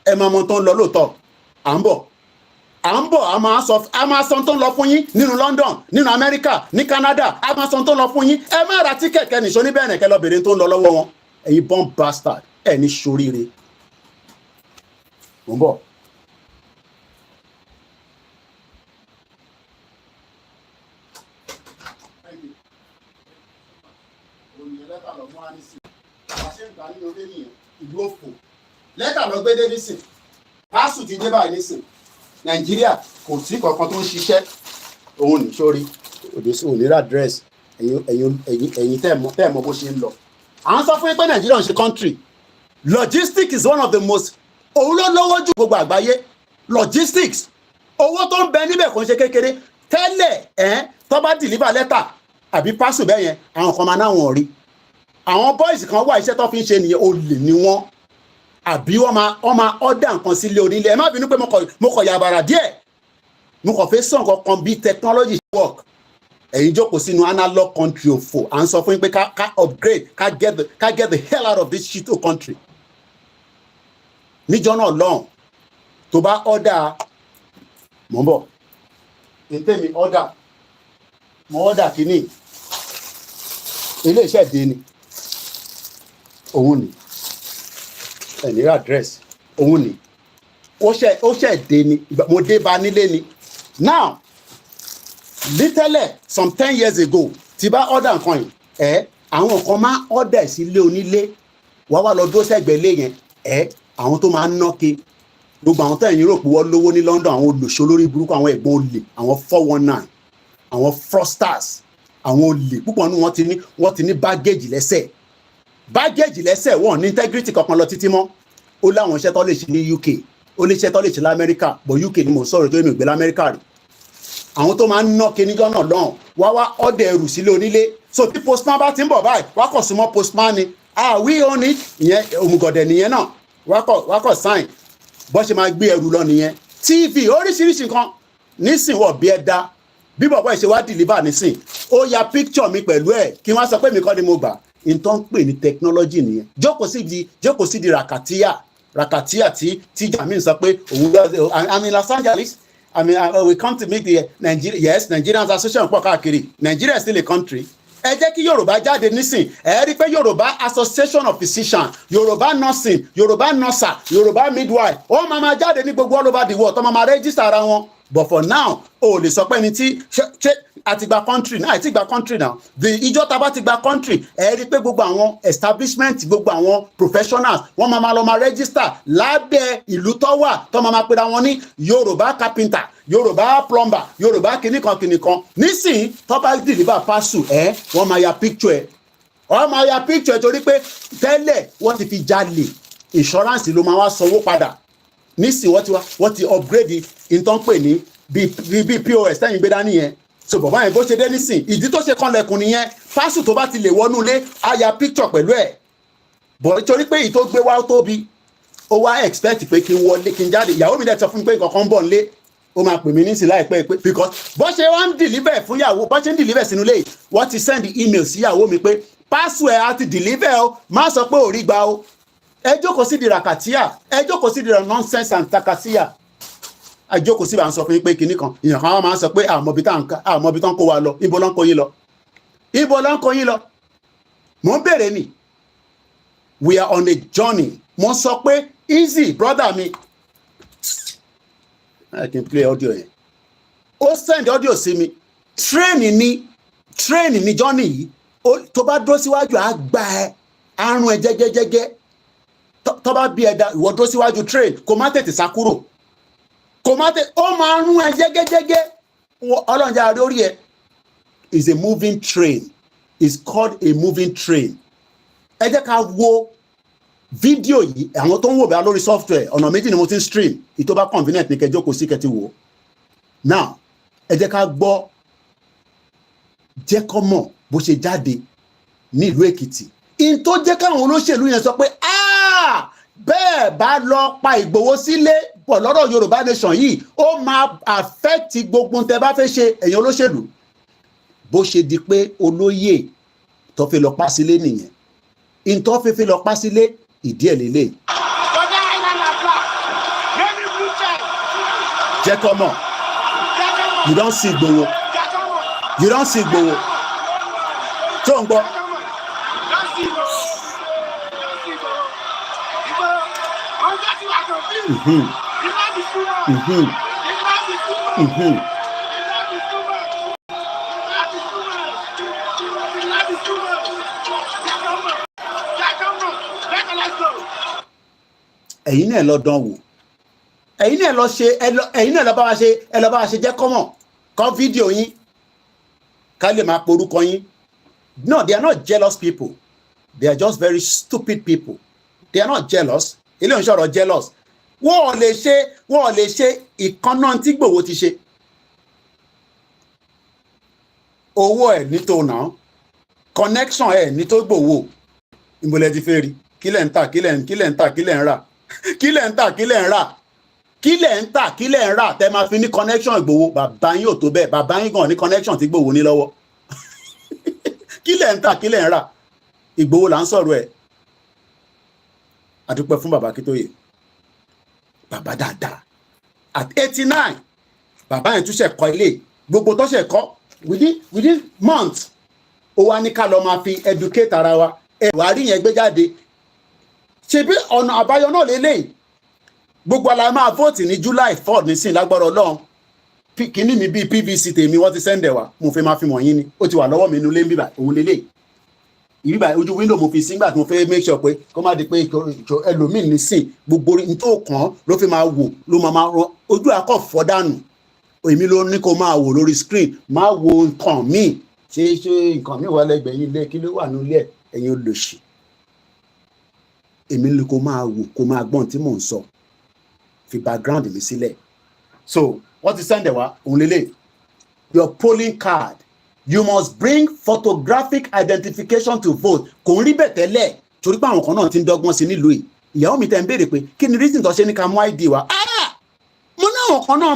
ẹ máa mọ tó ń lọ lóòótọ́ à ń bọ̀ a máa sọ tó ń lọ fún yín nínú London nínú America ní Canada a máa sọ tó ń lọ fún yín ẹ má ra tíkẹ̀tì kẹ́nìṣó ní Benin kẹ́ lọ béèrè tó ń lọ lọ́wọ́ wọn ẹ̀yin born bastard ẹ̀ ní soríire mò ń bọ̀. lẹ́tà lọ gbé dé nísìn pásù ti dé báyìí nísìn Nàìjíríà kò sí kankan tó ń ṣiṣẹ́ òun ní sórí òde sí òní rà dírẹ́sì ẹ̀yin tẹ́ mọ̀ bó ṣe ń lọ. À ń sọ fún yín pé Nàìjíríà ń ṣe country logistics is one of the most òun ló lówó ju gbogbo àgbáyé logistics owó tó ń bẹ níbẹ̀ kò ń ṣe kékeré tẹ́lẹ̀ tó bá deliver lẹ́tà àbí pásù bẹ́ẹ̀ yẹn àwọn kan máa náwọn rí àwọn boys kan wà iṣẹ́ tó fi ń ṣe nìyẹn olè ni wọ́n àbí wọ́n máa order nǹkan sílé onílé ẹ má bínú pé mo kọ̀ yàbàrà díẹ̀ mo kàn fẹ́ sọ nǹkan kan bí technology work ẹ̀yin jókòó sínú analog country òfò à ń sọ fún yín pé ká upgrade ká get the hell out of this shit country. Níjọ́ náà lọ́hùn tó bá order mọ̀ ń bọ̀ ntẹ́mi order mo order kínní ilé iṣẹ́ dé ni òun ni ẹ̀ní address òun ni ó ṣẹ̀ dé ni mo dé bá nílé ni now literally some 10 years ago tí bá order nǹkan yìí àwọn kan máa order sí ilé onílé wá lọ dó sẹ́gbẹ̀ẹ́ lé yẹn àwọn tó máa ń nọ́ke gbogbo àwọn tẹ̀yìn rò pé wọ́n lówó ní London àwọn olùṣọ́ lórí burúkú àwọn ẹ̀gbọ́n olè àwọn 419 àwọn fraudsters àwọn olè púpọ̀ nínú wọ́n ti ní baggage lẹ́sẹ̀ wọ́n ní integrity kankan lọ títí mọ́ ó láwọn iṣẹ́ tó lè ṣe ní UK ó lè ṣe tó lè ṣe lamẹ́ríkà but UK ni mo sọ̀rọ̀ tó èmi ìgbé lamẹ́ríkà rí àwọn tó máa ń nọ́ke níjọ́ náà lọ́hùn wá ọ̀dẹ̀ ẹrù sílé onílé so tí postman bá ti ń bọ̀ báyìí wá kọ̀ súnmọ́ postman ni we own it ìyẹn òmùgọ̀dẹ̀ nìyẹn náà wákọ̀ sign bọ́ ṣe máa gbé ẹrù lọ nìyẹn TV oríṣiríṣi nǹkan nísìn wọ̀ bí ẹ dá bí bọ̀bọ̀ ìṣe wá deliver nísìn ó ya picture mi pẹ̀lú ẹ̀ kí wọ́n sọ pé mi kọ́ ni mo gbà nǹkan ń pè ní technology nìyẹn jókòó sí di rakatia tí Jamin sọ pé òun I'm in Los Angeles we come to meet the Nigerians association pọ̀ káàkiri Nigeria is still a country. Ẹ jẹ́ kí Yorùbá jáde nísìn ẹ rí pé Yorùbá association of physicians Yorùbá nursing Yorùbá nurser Yorùbá midwife ó máa jáde ní gbogbo all over the world tó máa register ara wọn but for now o lè sọ pé ẹni tí ṣe àti gba country náà àti gba country náà the ìjọ tá a bá ti gba country ẹ rí pé gbogbo àwọn establishment gbogbo àwọn professionals wọ́n máa lọ máa register lábẹ́ ìlú tó wà tó máa pera wọn ní Yorùbá carpenter Yorùbá plumber Yorùbá kìnìkan nísìnyí tó bá deliver parcel wọ́n máa ya picture torí pé tẹ́lẹ̀ wọ́n ti fi jalè insurance ló máa wá sanwó padà nísìnyí wọ́n ti upgrade ìtàn pè ní bí POS tẹ́yìn gbé dání yẹn so bàbá yẹn bó ṣe dé nísìn ìdí tó ṣe kànlẹ̀kùn nìyẹn parcel tó bá ti lè wọnú ilé á ya picture pẹ̀lú ẹ̀ bọ̀ nítorí pé ìtó gbé wá tóbi ó wá expect pé kí n wọlé kí n jáde ìyàwó mi dẹ̀ sọ fún mi pé nǹkan kan ń bọ̀ nílé ó máa pè mí ní sí láìpẹ́ pé because bó ṣe wá ń deliver fún ìyàwó bó ṣe ń deliver sínú ilé wọ́n ti send email sí ìyàwó mi pé password á ti deliver o má sọ pé ò rí gbà o ẹ jókòó sí di rakatia ẹ jókòó sí di nonsense and takasia ẹ jókòó sí bá ń sọ fún yín pé kinní kan ìyàn kan máa ń sọ pé àmọ́bí tán kó wa lọ ibo ló ń kó yín lọ ibo ló ń kó yín lọ mò ń bèrè ni we are on a journey mo sọ pé easy brother mi I can play audio yẹn ó send audio sí mi train ni journey yìí tó bá dúró síwájú á gba ẹ àrùn ẹ jẹgẹjẹgẹ tó bá bí ẹ̀dá ìwọ dúró síwájú train kò má tètè sá kúrò kò má tètè ó máa rún ẹ jẹgẹjẹgẹ ọlọ́njà lórí ẹ is a moving train is called a moving train ẹ jẹ́ ká wo fídíò yìí àwọn tó ń wò bá lórí software ọ̀nà méjì ni mo ti ń stream ìtò bá convenient ní kẹjọ́ kò sí kẹtì wò now ẹ jẹ́ ká gbọ́ jẹ́ kọ́ mọ̀ bó ṣe jáde ní ìlú Èkìtì in tó jẹ́ káwọn olóṣèlú yẹn sọ pé bẹ́ẹ̀ bá lọ pa Ìgbòho sílé pọ̀ lọ́rọ̀ Yorùbá nation yìí ó máa affect gbogbo tẹ́ bá fẹ́ ṣe ẹ̀yin olóṣèlú bó ṣe di pé olóyè tó fi lọ pa sílé nìyẹn in tó fi lọ pa sílé ìdí ẹ̀ lélẹ̀. jẹ́ kọ́ mọ̀ you don see Ìgbòho tó ń gbọ́. ẹ̀yin náà lọ dán wò ẹ̀yin náà lọ ṣe ẹ̀yin náà lọ bá wa ṣe jẹ́ kọ́mọ̀ kọ́ fídíò yín ká lè máa porúkọ yín. No, they are not jealous people. They are just very stupid people. They are not jealous. Ilé ìṣòro jealous. Wọ́n ò lè ṣe ìkànnà tí Ìgbòho ti ṣe. Owó ẹ̀ ní tó náà. Connection ẹ̀ ní tó Ìgbòho. Ìmọ̀lẹ̀ ti fẹ́ rí. Kílẹ̀ ń tà, kílẹ̀ ń rà. Kílẹ̀ ń rà. Tẹ́ máa fi ní connection Ìgbòho. Bàbá yín ò tó bẹ́ẹ̀. Bàbá yín gan ní connection tí Ìgbòho ní lọ́wọ́. Kílẹ̀ ń rà. Ìgbòho là ń sọ̀rọ̀ ẹ̀. A dúpẹ́ fún bàbá Akíntóyè. Bàbá dáadáa. At 89, bàbá yẹn tún ṣe kọ́ ilé. Gbogbo tó ṣe kọ́ within months. Ó wá ní ká lọ máa fi educate ara wa. Ẹ̀wà rí yẹn gbé jáde. Ṣebí ọ̀nà àbáyọ náà lélẹ́yìn. Gbogbo ala máa vote ní July 4 nísìn lágbára Ọlọ́run. Kíní mi bíi PVC tèmi wọ́n ti sẹ́ndẹ̀ wá mo fẹ́ máa fi wọ̀nyí ni ó ti wà lọ́wọ́ mi inú ilé ń bíbà òun lélẹ̀ ìbíbà ojú window mo fi sí nígbà tí mo fẹ́ make sure pé kó má di pé ẹlòmíì nísìn gbogbo tó kàn ló fi máa wò ló máa rán ojú akọ fọ́ dànù èmi ló ní kó máa wò lórí screen máa wo nǹkan míì ṣe nǹkan míì wà lẹ́gbẹ̀ẹ́ yín lé kí ló wà nílé ẹ̀yin olóṣì èmi ló kó máa wò kó máa gbọ́n tí mò ń sọ fi background mi sílẹ̀ so what is send wa òun your polling card you must bring photographic identification to vote kò ń rí bẹ́ẹ̀ tẹ́lẹ̀ torí pé àwọn kan náà ti ń dọ́gbọ́n sí nílùú yìí ìyàwó mi tẹ́ ń béèrè pé kí ni reason tó ṣe ní ká mú ID wa mo ní àwọn kan náà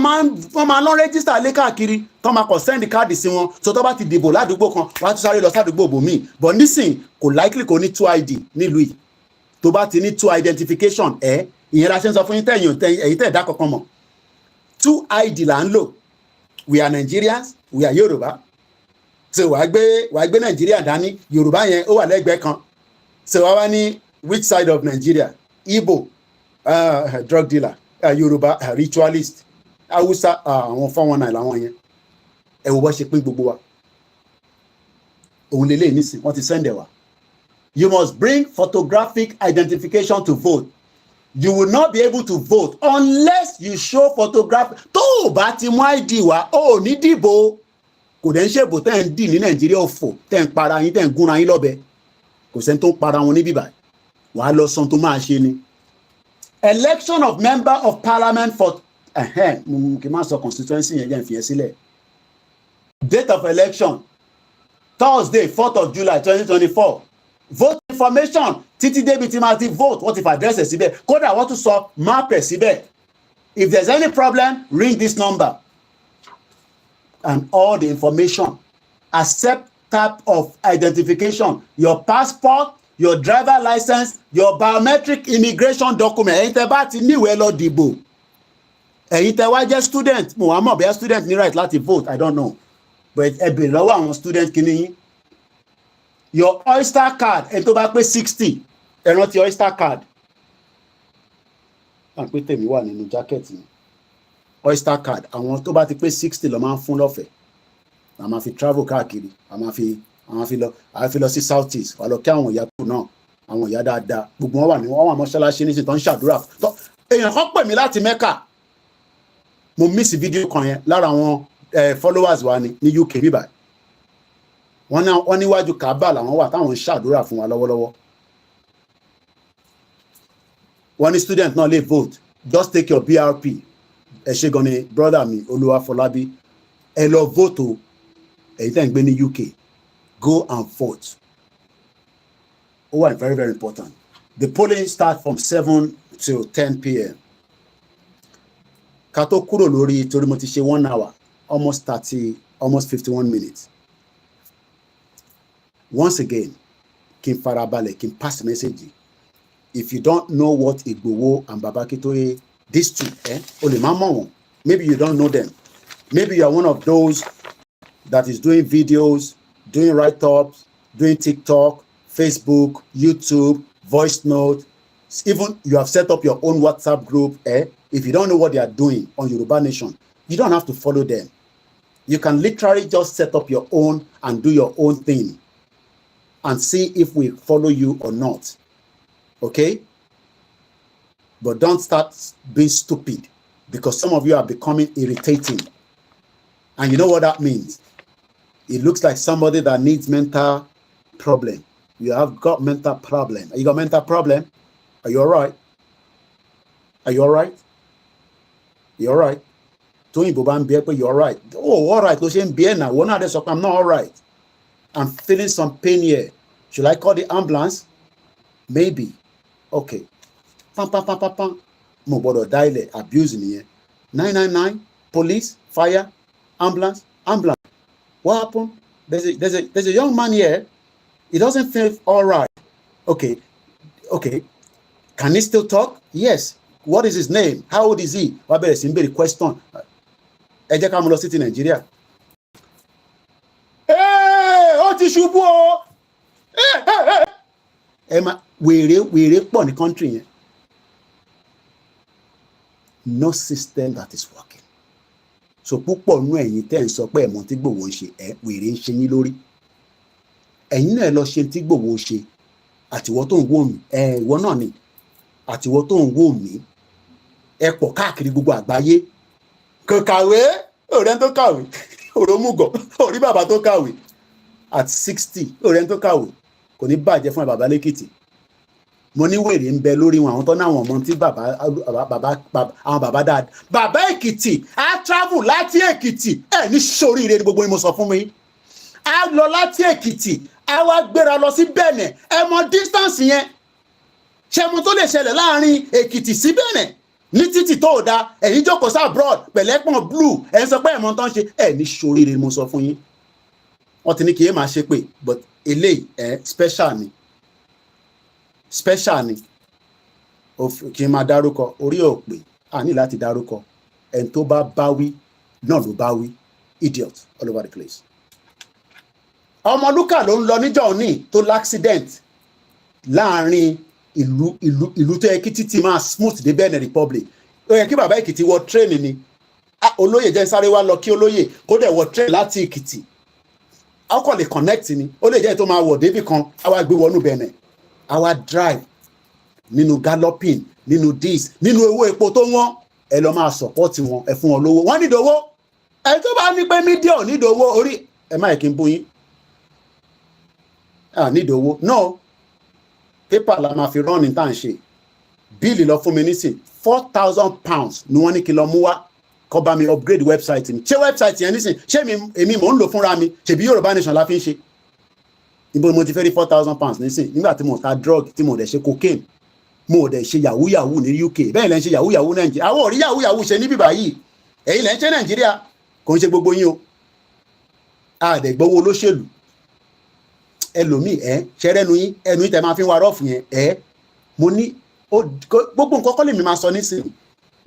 wọ́n máa lọ register lé káàkiri tó máa kọ̀ send káàdì sí wọn so tó bá ti dìbò ládùúgbò kan wàá tún sáré lọ sádùúgbò bòmíì but nísìn kò likely kò ní 2 ID nílùú yìí tó bá ti ní 2 identification ìyẹn la ṣe ń sọ fún yín tẹ̀yìn tẹ̀ dá kankan mọ̀ 2 ID là ń lò we are Nigerians we are Yorùbá so wàá gbé Nigeria dání Yorùbá yẹn ó wà lẹ́gbẹ̀ẹ́ kan so wàá wá ní which side of Nigeria Igbo drug dealer Yorùbá ritualist Hausa àwọn 419 làwọn yẹn ẹ wo bó ṣe pín gbogbo wa òun lélẹ̀ nísìn wọ́n ti send ẹ̀ wá you must bring photographic identification to vote. You will not be able to vote unless you show photograph. Tó o bá ti mú ID wá, o ò ní dìbò. Kò dẹ̀ ń ṣèbò tẹ́ ń dì ní Nàìjíríà òfò, tẹ́ ń para yín, tẹ́ ń gúnra yín lọ́bẹ. Kò sẹ́ni tó ń para wọn níbí báyìí. Wàá lọ san tó máa ṣe ni. Election of member of parliament for kì í máa sọ constituency yẹn jẹ́ ìfìyẹn sílẹ̀. Date of election Thursday 4th of July 2024. Vote information títí débi tí máa ti vote wọ́n ti fà dẹ́sẹ̀ síbẹ̀ kódà wọ́n tún sọ máàpẹ̀ síbẹ̀ If there's any problem, ring this number. And all the information, accept type of identification, your passport, your driver license, your biometric immigration document. Ẹ̀yin tẹ́ bá ti níwèé lọ dìbò. Ẹ̀yin tẹ́ wá jẹ́ student, mo wá mọ̀ bẹ́ẹ̀ student ní right láti vote, I don't know. But ẹ bèrè lọ́wọ́ àwọn student kìíní yín. Your Oyster card, ẹni tó bá pé 60, ẹ rántí Oyster card. À ń pé tèmi wà nínú jacket mi. Oyster card, àwọn tó bá ti pé 60 lọ máa ń fún lọ́fẹ̀ẹ́. A máa fi travel káàkiri, a máa fi lọ sí South East, wà lọ kí àwọn ìyá kù náà, àwọn ìyá dáadáa, gbogbo wọn wà mọ́ṣáláṣí nísìnyí tó ń ṣàdúrà. Èèyàn kan pè mí láti Mẹ́kà, mo miss fídíò kan yẹn lára àwọn followers wa ní UK bíbá. Wọ́n níwájú Kaaba làwọn wà táwọn ń ṣàdúrà fún wa lọ́wọ́lọ́wọ́. Wọ́n ní student náà lè vote, just take your BRP. Ẹ ṣé gan ni brother mi Olúwafọlábí, ẹ lọ vote o. Èyí tẹ́ ń gbé ní UK, go and vote. Oh, very, very important. The polling starts from 7 till 10 p.m. Ká tó kúrò lórí torí mo ti ṣe 1 hour, almost 51 minutes. Once again, kí n farabalẹ̀, kí n pass message. If you don't know what Igboho and Baba Akintoye, these two, o lè má mọ̀ wọ́n. Maybe you don't know them. Maybe you are one of those that is doing videos, doing write-ups, doing TikTok, Facebook, YouTube, voice note. Even you have set up your own WhatsApp group. If you don't know what they are doing on Yoruba Nation, you don't have to follow them. You can literally just set up your own and do your own thing and see if we follow you or not. Okay? But don't start being stupid because some of you are becoming irritating. And you know what that means? It looks like somebody that needs mental problem. You have got mental problem. You got mental problem? Are you all right? Are you all right? You all right? You're all right. Oh, all right. I'm not all right. I'm feeling some pain here. Should I call the ambulance? Maybe. Okay. Pam. Mo bodo dial abuse me. 999, police, fire, ambulance. What happened? There's a young man here. He doesn't feel all right. Okay. Can he still talk? Yes. What is his name? How old is he? What better simple question? Ẹ jẹ́ ká mú lọ sí ti Nàìjíríà. Ó ti ṣubú o. Wèrè pọ̀ ní country yẹn. No system that is working. So púpọ̀ nú ẹ̀yin tẹ́ ń sọ pé ẹ̀mọ́ tí Igboho ń ṣe wèrè ń ṣe yín lórí. Ẹ̀yin náà lọ ṣe tí Igboho ṣe. Àtiwọ́ tó ń wò mí, ìwọ náà ni. Àtiwọ́ tó ń wò mí. Ẹ pọ̀ káàkiri gbogbo àgbáyé. Kò kàwé, ọ̀rẹ́ tó kàwé. Òròmùgọ̀, orí bàbá tó kàwé. At 60, ọ̀rẹ́ tó kàwé. Kò ní bàjẹ́ fún bàbá lẹ́kìtì. Mo ní wèrè ń bẹ lórí wọn àwọn tó náà wọn mọ tí àwọn bàbá dáadáa. Bàbá Èkìtì á travel láti Èkìtì ní sóríire ni gbogbo ni mo sọ fún mi. Á lọ láti Èkìtì á wá gbéra lọ sí Bẹ̀nẹ̀. Ẹ mọ distance yẹn. Ṣé mo tó lè ṣẹlẹ̀ láàrin Èkìtì sí Bẹ̀nẹ̀ ní títì tó da ẹ̀yin jókòó sí abroad pẹ̀lẹ́pọ̀n blue ẹ̀ ń sọ pé ẹ̀mọ́ tán ṣe ní sóríire ni mo sọ fún yín. Wọ́n ti ní kí ẹ máa ṣe pé but eléyìí special ni. Special ni kí n máa dárúkọ orí òpè a ní láti dárúkọ ẹni tó bá báwí náà ló báwí idiot all over the place. Ọmọlúkà ló ń lọ níjọ́ òní tó l'accident láàrin ìlú tó yẹ kí títí máa smooth dé Benin Republic. Ó yẹ kí bàbá Èkìtì wọ train ni olóyè jẹ́ sáré wá lọ kí olóyè kó dẹ̀ wọ train láti Èkìtì. A kò lè connect ni ó lè jẹ́ tó máa wọ̀ débì kan a wá gbé wọnú Benin. Our drive nínú galloping nínú this nínú owó epo tó wọ́n ẹ lọ máa support wọn ẹ fún wọn lówó wọ́n nídìí owó ẹ tó bá ní pé mídíà ò nídìí owó orí ẹ má yẹ kí n bú yín nídìí owó no paper la máa fi rán ní tá à ń ṣe bíìlì lọ fún mi nísìn £4,000 ni wọ́n ní kí lọ mú wá kó bá mi upgrade website mi ṣé website yẹn nísìn ṣé èmi mò ń lò fúnra mi ṣèbí Yorùbá Nation la fi ń ṣe. Ibo mo ti fẹ́ rí £4,000 nísìn nígbà tí mo ta drug tí mo dẹ̀ ṣe cocaine mo ò dẹ̀ ṣe yahoo yahoo ní UK bẹ́ẹ̀ lẹ́ ń ṣe yahoo yahoo Nàìjíríà àwọn ò rí yahoo yahoo ṣe níbí báyìí ẹ̀yin lẹ́ ń ṣe Nàìjíríà kò ń ṣe gbogbo yín o àdẹ̀gbọ́wọ́ olóṣèlú ẹlòmíì ṣẹ́rẹ́nu yín ẹnu yín tẹ́ máa fi ń wa rọ́ọ̀fù yẹn mo ní gbogbo nǹkan kọ́ lèmi máa sọ nísìn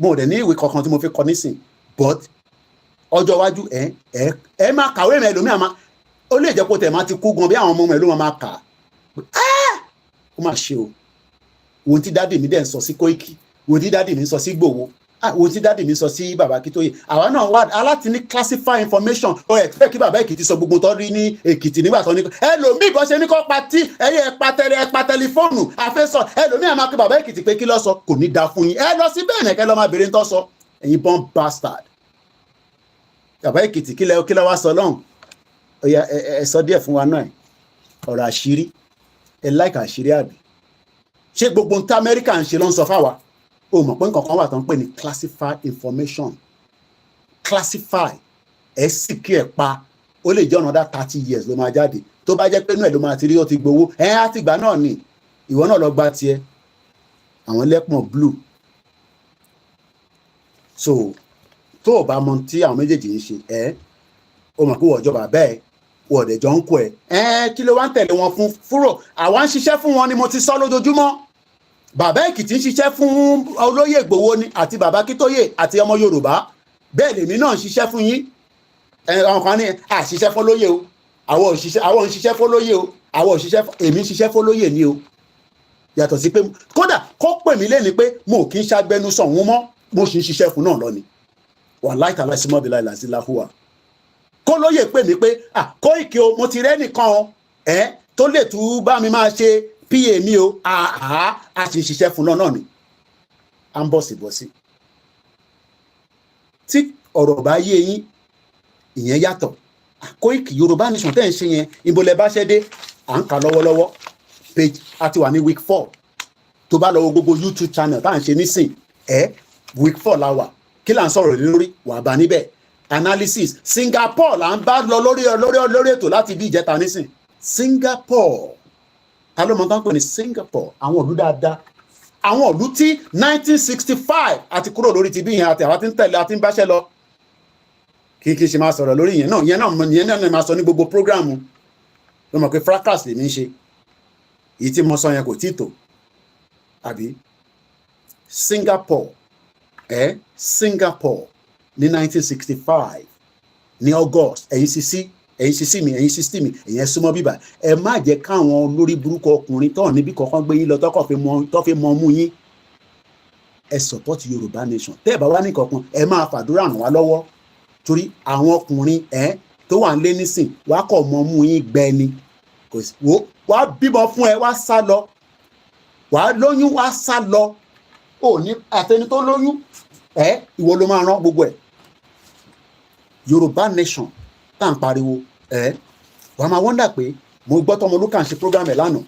mo ò dẹ̀ ní ìwé kankan tí mo fi kọ nísìn but ọjọ́ iwájú ẹ máa kàwé mi ẹlòmíì àmà ó lè jẹ́ kó tẹ̀ máa ti kú gan bí àwọn ọmọ ẹ̀ ló máa kà ó máa ṣe o ohun tí dáàdì mi dẹ̀ ń sọ sí Koiki ohun tí dáàdì mi ń sọ sí Gbòho ohun tí dáàdì mi sọ sí bàbá Akíntóyè àwa náà wà aláti ní classify information ó ẹ̀ fẹ́ kí bàbá Èkìtì sọ gbogbo tó rí ní Èkìtì nígbà tó ní ẹlòmíì bọ́ ṣe ní kó pa tí ẹ pa tẹlifóònù àfẹ́sọ ẹlòmíì àmà pé bàbá Èkìtì pé kí ló sọ kò ní da fún yín ẹ lọ sí bẹ́ẹ̀ nìkẹ́ lọ́ máa béèrè ń tọ́ sọ ẹ̀yin born bastard bàbá Èkìtì kí lẹ wá sọ lọ́hùn ó yá ẹ sọ díẹ̀ fún wa náà ọ̀rọ̀ àṣírí ẹ láìka àṣírí àbí ṣé gbogbo nta Amẹ́ríkà ń ṣe ló ń sọ fáwa o mọ̀ pé nǹkan kan wà tó ń pè ní classified information classify ẹ sì kí ẹ pa ó lè jẹ́ another 30 years ló máa jáde tó bá jẹ́ pé inú ẹ̀ ló máa ti rí ó ti gbowó àtìgbà náà ni ìwọ náà lọ gba tiẹ̀ àwọn lẹ́pọ̀n blue so tó o bá mọ tí àwọn méjèèjì ń ṣe o mọ̀ pé wọ́n jọba bẹ́ẹ̀ wọ́n ọ̀dẹ̀ jọ ń kó kí ló wá ń tẹ̀lé wọn fún fúrò àwa ń ṣiṣẹ́ fún wọn ni mo ti sọ lójoojúmọ́ bàbá Èkìtì ń ṣiṣẹ́ fún olóyè Ìgbòho ni àti bàbá Akíntóyè àti ọmọ Yorùbá bẹ́ẹ̀ lèmi náà ń ṣiṣẹ́ fún yín àwọn kan ní àṣiṣẹ́ fọlóyè o àwọn ń ṣiṣẹ́ fọlóyè o àwọn òṣìṣẹ́ èmi ń ṣiṣẹ́ fọlóyè ni o yàtọ̀ sí pé kódà kó pè mí lẹ́ni pé mo kì í ṣàgbẹnusọ òun mọ́ mo sì ń ṣiṣẹ́ fún náà lọ ni wàláì tàlá sí mọ́bìlá ìlàsí láhùwà kó lóye pè mí pé Koiki o mo ti rẹ́ nìkan o tó lè tún bá mi máa ṣe pa mi o a sì ń ṣiṣẹ́ fún náà ni à ń bọ̀sibọ̀sí tí ọ̀rọ̀ bá yé yín ìyẹn yàtọ̀ Koiki Yorùbá Nation tẹ́ ń ṣe yẹn ìbòlẹ̀ bá ṣẹ́ dé à ń kà lọ́wọ́lọ́wọ́ page àti wà ní week 4 tó bá lọ́wọ́ gbogbo YouTube channel tá à ń ṣe nísìn week 4 la wà kí là ń sọ̀rọ̀ lórí wà bá níbẹ̀ analysis Singapore là ń bá lọ lórí ètò láti bí ìjẹta nísìn Singapore ta ló mọ tán pé ní Singapore àwọn ìlú dáadáa àwọn ìlú tí 1965 àti kúrò lórí ti bí yẹn àti àwọn tí ń tẹ̀lé àti ń báṣẹ́ lọ kí ṣe máa sọ̀rọ̀ lórí yẹn náà máa sọ ní gbogbo prógráàmù ló mọ̀ pé fracas lèmi ń ṣe èyí tí mo sọ yẹn kò tí tó àbí Singapore Singapore ní 1965 ní August ẹ̀yin sisi mi ẹ̀yin súnmọ́ bíbà ẹ má jẹ́ káwọn olórí burúkú ọkùnrin tó níbi kankan gbé yín lọ tó fi mọ mú yín ẹ support Yorùbá Nation tẹ́ ẹ bá wá ní kankan ẹ máa fàdúrà ràn wá lọ́wọ́ torí àwọn ọkùnrin tó wà ń lé nísìn wàá kọ̀ mọ mú yín gbẹ ni wàá bímọ fún ẹ wàá sá lọ wàá lóyún wàá sá lọ ò ní àtẹni tó lóyún ìwọ ló máa rán gbogbo ẹ Yorùbá Nation tá à ń pariwo wàá máa wọ́ndà pé mo gbọ́ tọmọ olúkà ń ṣe program ẹ̀ lánàá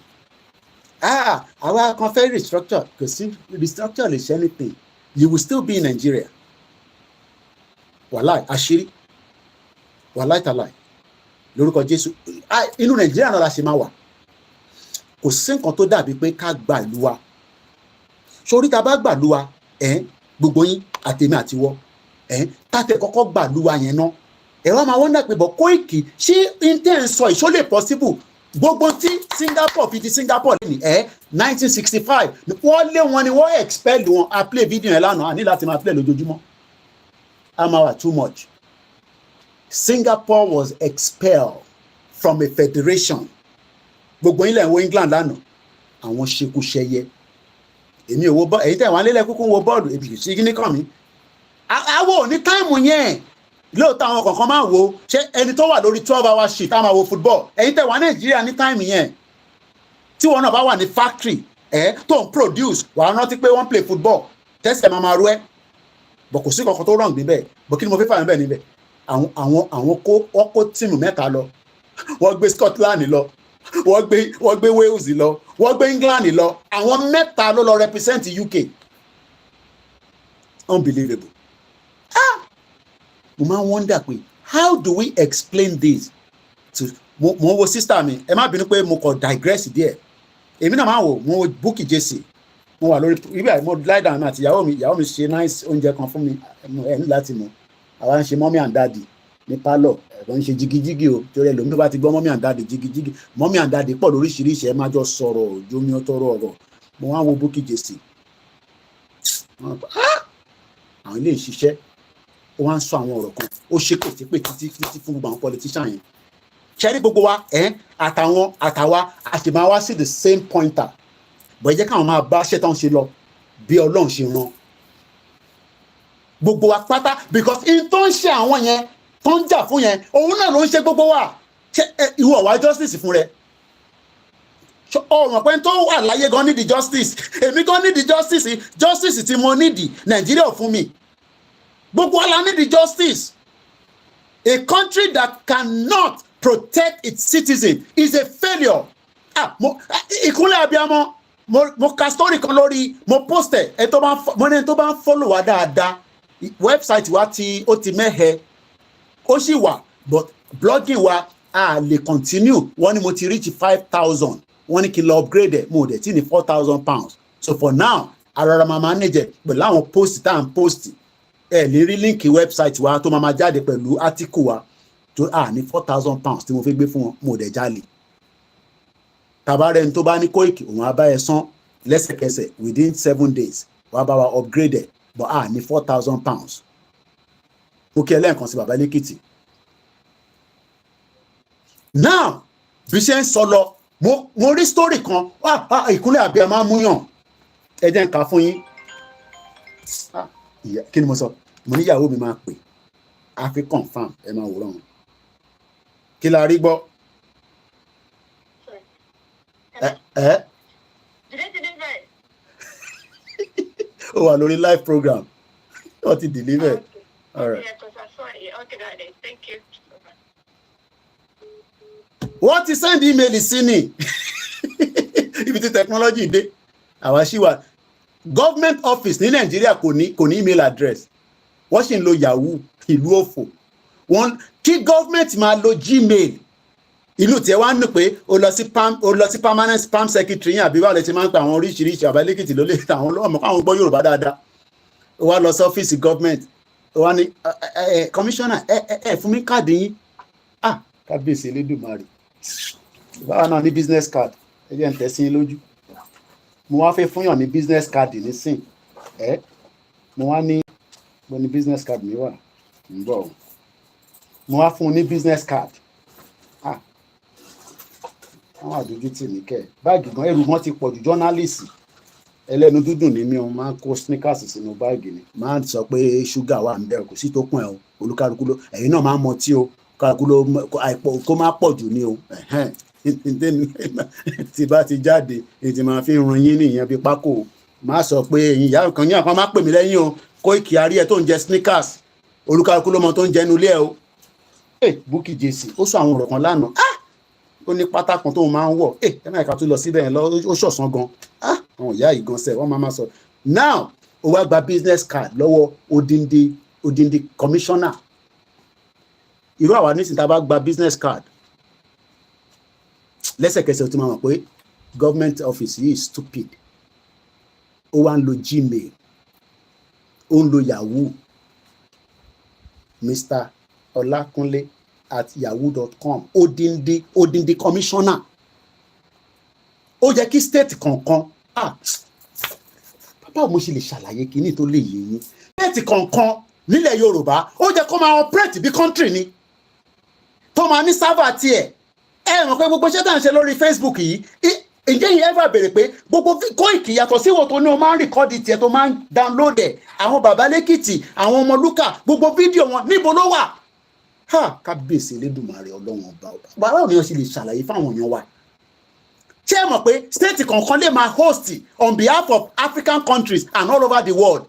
àwa kan fẹ́ restructure kò sí restructure lè ṣe anything you will still be in Nigeria wàláì àṣírí wàláì tàláì lórúkọ Jésù inú Nàìjíríà náà la ṣe máa wà kò sí nǹkan tó dàbí pé ká gba ìlú wa sórí ta bá gbà ìlú wa gbogbo yín àtèmi àtiwọ́ tàtẹ kọ́kọ́ gbà ìlú wa yẹn náà ẹ̀rọ máa wọ́n dà pé bọ̀ Koiki ṣé intan sọ ìṣó lè possible gbogbo tí Singapore fi di Singapore ní 1965 wọ́n lé wọn ni wọ́n expel wọn a play video yẹn lánàá ní láti máa play lójoojúmọ́ amawa too much Singapore was expelled from a federation gbogbo ilẹ̀ ìwọ England lánàá àwọn ṣekúṣẹyẹ èmi ò wo bọ́ọ̀lù èyí tẹ̀ wọ́n lélẹ̀ kúkú wo bọ́ọ̀lù èbì sí kíní kàn mí àwọn ò ní táìmù yẹn lóòótọ́ àwọn kọ̀ọ̀kan máa wo ṣé ẹni tó wà lórí 12-hour shift á máa wo football ẹ̀yin tẹ̀ wá Nàìjíríà ní táìmù yẹn tí wọn náà bá wà ní factory tó ń produce wàá rántí pé wọ́n play football tẹ́sẹ̀ máa ru ẹ́ bọ̀ kò sí kankan tó wrong níbẹ̀ bọ̀ kí ni mo fẹ́ fà níbẹ̀ níbẹ̀ àwọn kó tíìmù mẹ́ta lọ wọ́n gbé Scotland lọ wọ́n gbé Wales lọ wọ́n gbé England lọ àwọn mẹ́ta ló lọ represent UK unbelievable mo máa ń wonder pé how do we explain this to mo wo sister mi ẹ má bínú pé mo kàn digress díẹ̀ èmi náà máa wò mo wo Bukky Jesse mo wà lórí ibà mo lie down àti ìyàwó mi ṣe nice oúnjẹ kan fún mi ẹ ní láti mọ̀ àwa ń ṣe mommy and daddy ní pálọ̀ ẹ̀rọ ń ṣe jigijigi o torí ẹlòmíì tó bá ti gbọ́ mommy and daddy jigijigi mommy and daddy pọ̀ lóríṣiríṣi ẹ máa jọ sọ̀rọ̀ jómi ọtọ́rọ̀ ọ̀rọ̀ mo wá wo Bukky Jesse àwọn ilé ìṣiṣẹ́ ó wá ń sọ àwọn ọ̀rọ̀ kan ó ṣe kò tí pé títí fún gbogbo àwọn politician yẹn ṣẹ́rí gbogbo wa àtàwa a sì máa wá sí the same pointer bọ̀ ẹ jẹ́ káwọn máa bá ṣẹ́tàn ṣe lọ bí Ọlọ́run ṣe rán gbogbo wa pátá because in tó ń ṣe àwọn yẹn tó ń jà fún yẹn òun náà ló ń ṣe gbogbo wa ṣe ìwọ wá justice fún rẹ ọ̀ràn pé tó wà láyé gan nídìí justice èmi gan nídìí justice tí mo nídìí Nàìjíríà ò fún mi gbogbo wa la nídìí justice a country that cannot protect its citizen is a failure ìkúnlẹ̀ abiyamọ mo ka story kan lórí mo post ẹ tó bá ń follow wa dáadáa website wa ó ti mẹ́hẹ ó sì wà but blogging wa a lè continue wọ́n ní mo ti reach 5,000 wọ́n ní kí n lọ upgrade ẹ̀ mo dẹ̀ tí ní 4,000 pounds so for now arara máa manage pẹ̀lú àwọn post tá à ń post ẹ lè rí líǹkì website wa tó máa jáde pẹ̀lú article wa tó ní 4,000 pounds tí mo fi gbé fún wọn mo dẹ̀ jálè tabarẹ́ni tó bá ní Koiki òun á bá ẹ san lẹ́sẹ̀kẹsẹ̀ within 7 days wàá bá wa upgrade ẹ̀ but ní 4,000 pounds mo kí ẹ lẹ́ẹ̀kan sí bàbá lẹ́kìtì now bí ṣe ń sọ lọ mo rí story kan ìkúnlẹ̀ àbí ẹ máa ń múyàn ẹ jẹ́ n kà fún yín kí ni mo sọ mo níyàwó mi máa pè á fi confam ẹ máa wòrán wọn kí la rí gbọ́. ó wà lórí live program ó ti deliver. All right. wọ́n ti send email sí ni ibi tí technology dé àwa ṣì wà government office ní Nàìjíríà kò ní email address wọ́n sì ń lo Yahoo ìlú òfò wọ́n kí government máa lo Gmail ìlú tí ẹ wá ń nù pé o lọ sí permanent spam secretary yín àbí báwo lè ti máa ń pa àwọn oríṣiríṣi àbálẹ́kìtì ló lè àwọn ọlọ́mọ káwọn gbọ́ Yorùbá dáadáa o wá lọ sí ọ́fíìsì government o wá ní commissioner ẹ fún mi káàdì yín kábíyèsí Elédùmarè báwa náà ní business card ẹ jẹ́ ń tẹ̀ sí yín lójú mo wá fẹ́ fúnyàn ní business card nísìn mo wá ní mo ní business card mi wà ń bọ̀ mo wá fún un ní business card àwọn àdójú tì mí kẹ báàgì gan ẹrù wọn ti pọ̀ jù journalist ẹlẹ́nu dúdùn ní mi ò máa kó sneakers sínú báàgì ni máa sọ pé ṣúgà wà ń bẹ kò sí tó kún ẹ o olúkálukú ló ẹ̀yin náà máa mọ tí o kálukú ló kó má pọ̀ jù ní o tí bá ti jáde ètò máa fi run yín nìyẹn bí pákó má sọ pé ẹ̀yin ìyá kan ní àpá má pè mí lẹ́yìn o Koiki arí ẹ tó ń jẹ sneakers olúkálukú ló mọ tó ń jẹ nulẹ̀ o Bukky Jesse ó sọ àwọn ọ̀rọ̀ kan lánàá ó ní pátákùn tó máa ń wọ̀ ẹ máa ká tó lọ síbẹ̀ yẹn lọ ó ṣọ̀sán gan àwọn ìyá yìí gan sẹ̀ wọ́n máa sọ now ó wá gba business card lọ́wọ́ odindi commissioner irú àwa nísìnyí tá a bá gba business card lẹ́sẹ̀kẹsẹ̀ ó ti máa mọ̀ pé government office yìí stupid ó wá ń lo Gmail ó ń lo Yahoo Mr. Olakunle at yahoo.com odindi commissioner ó jẹ́ kí state kankan báwo mo ṣe lè ṣàlàyé kíní tó lè yé yín state kankan nílẹ̀ Yorùbá ó jẹ́ kó máa operate bí country ni tó máa ní server tiẹ̀ ẹ mọ̀ pé gbogbo ṣẹ́ tá à ń ṣe lórí Facebook yìí ǹjẹ́ yìí ever béèrè pé gbogbo Koiki yàtọ̀ sí wo tó ní o máa ń record tiẹ̀ tó máa ń download ẹ̀ àwọn bàbá lẹ́kìtì àwọn ọmọ lúkà gbogbo fídíò wọn níbo ló wà kábíyèsí Elédùmarè Ọlọ́run ọba báwo ni wọ́n ṣe lè ṣàlàyé fáwọn èèyàn wa ṣé ẹ mọ̀ pé state kankan lè máa host on behalf of African countries and all over the world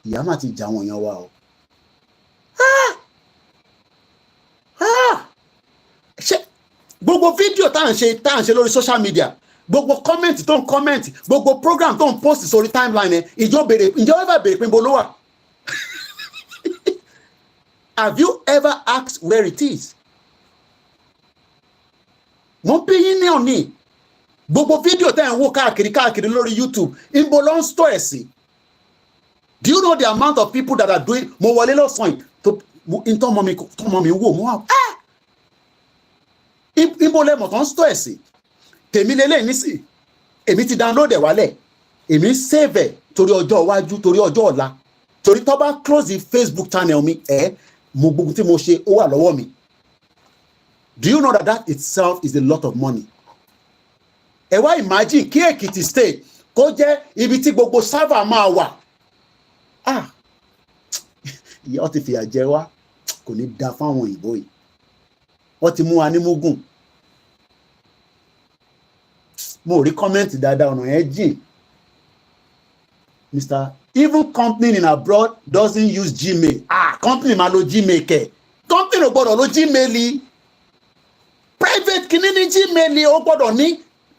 ìyá máa ti jà àwọn èèyàn wa o ṣé gbogbo fídíò tá à ń ṣe lórí social media gbogbo comment tó ń comment gbogbo program tó ń post sórí timeline ìjọ ever béèrè pé níbo ló wà. Have you ever asked where it is? Mo bí yín ní òní gbogbo fídíò tẹ́ ń wò káàkiri lórí YouTube ibo ló ń store ẹ̀ sí. Do you know the amount of people that are doing mo wọlé lọ́sàn-án tó tọ́mọ mi wò mo wà ibo lẹ́mọ̀ tó ń store ẹ̀ sí. tèmi lélẹ̀ nísì èmi ti download ẹ̀ wálẹ̀ èmi save ẹ̀ torí ọjọ́ iwájú torí ọjọ́ ọ̀la torí tó bá close the Facebook channel mi mo gbogbo tí mo ṣe ó wà lọ́wọ́ mi. Do you know that itself is a lot of money? Ẹ wá imagine kí Èkìtì state kó jẹ́ ibi tí gbogbo server máa wà. Ìyá ó ti fìyà jẹ wá kò ní da fáwọn òyìnbó yìí. Wọ́n ti mú wa ní mugun. Mo rí kọ́mẹ́ǹtì dáadáa ọ̀nà yẹn jìn. Mr. Even company in abroad doesn't use Gmail. Company máa lo Gmail kẹ̀. Company ò gbọ́dọ̀ lo Gmail. Private kìíní ní Gmail ó gbọ́dọ̀ ní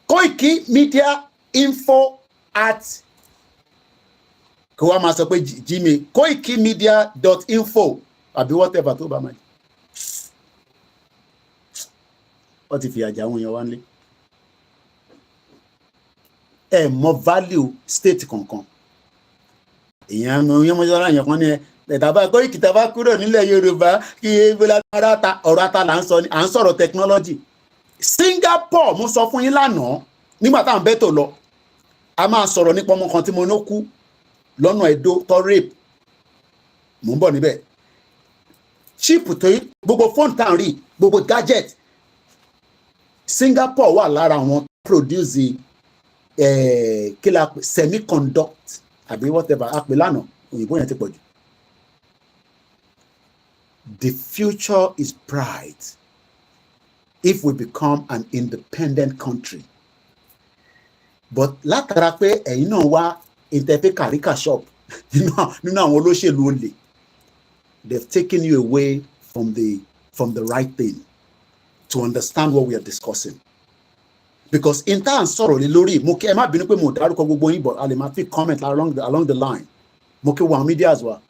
Koikimedia info@ kó wá máa sọ pé Gmail koikimedia.info àbí whatever tó bá máa jẹ. Wọ́n ti fi àjà àwọn èèyàn wá nílé. Ẹ mọ value state kankan. Èèyàn mọ́jọ́lá yẹn kan ní ẹ̀dàbà Koiki tá bá kúrò nílẹ̀ Yorùbá kí ebílá ọ̀rọ̀ ata là ń sọ ni à ń sọ̀rọ̀ technology. Singapore mo sọ fún yín lánàá nígbà táwọn bẹ́tò lọ a máa sọ̀rọ̀ nípa ọmọ kan tí mo ní kú lọ́nà Ẹdó tó rape mò ń bọ̀ níbẹ̀. Chip tó yí gbogbo phone tá à ń rí gbogbo gadget Singapore wà lára àwọn produce kí la pè semiconductor àbí whatever a pè lánàá òyìnbó yẹn ti pọ̀ jù. The future is bright if we become an independent country. But látara pé ẹ̀yin náà wá interfaith karika shop nínú àwọn olóṣèlú olè, they've taken you away from the right thing to understand what we are discussing. Because in tá à ń sọ̀rọ̀ lé lórí mo kí ẹ má bínú pé mo dárúkọ gbogbo yín but a lè máa fi comment along the line mo kí wà media as well.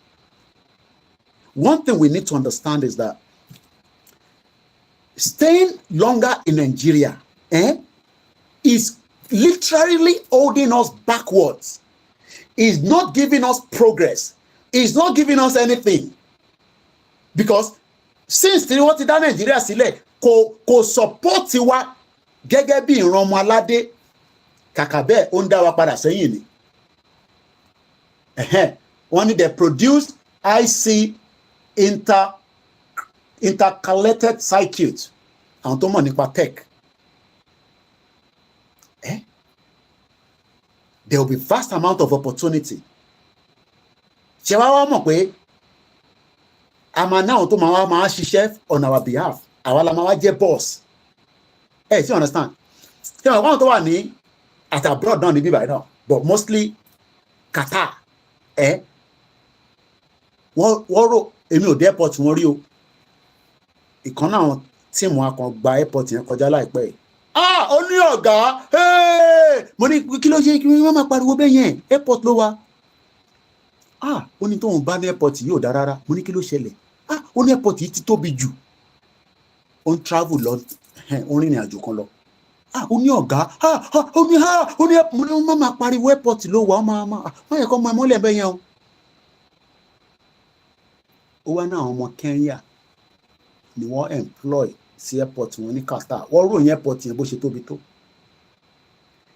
One thing we need to understand is that staying longer in Nigeria is literally holding us backwards. It's not giving us progress. It's not giving us anything. Because since tí wọ́n ti dá Nigeria sílẹ̀ kò support wa gẹ́gẹ́ bí ìran ọmọ aládé kàkà bẹ́ẹ̀ ó ń dá wa padà sẹ́yìn ni. Wọ́n ní they produce IC intercalated circuit àwọn tó mọ̀ nípa tech. There will be vast amount of opportunity. Ṣé wá wá mọ̀ pé a máa náà tó máa ṣiṣẹ́ on our behalf àwa la máa wá jẹ́ boss. You understand? Ṣé wọ́n tó wà ní at abroad náà ní bíbá náà but mostly Qatar wọ́n rò èmi ò dé airport wọn rí o. Ìkan náà tíìmù akàn gba airport yẹn kọjá láìpẹ́ yìí. Ó ní ọ̀gá mo ní kí ló ṣe kí wọ́n máa pariwo bẹ́ẹ̀ yẹn airport ló wà. Ó ní tóun bá ní airport yìí ò dá rárá. Mo ní kí ló ṣẹlẹ̀? Ó ní airport yìí ti tóbi jù. Ó ń travel lọ ó ń rìnrìn àjò kan lọ. Ó ní ọ̀gá ó ní wọ́n máa pariwo airport ló wà wọ́n yẹ kó máa mọ́lẹ̀ bẹ́ẹ̀ yẹn o. Ó wá náà àwọn ọmọ Kenya ni wọ́n employ sí airport wọn ní Qatar wọ́n ròyìn airport yẹn bó ṣe tóbi tó.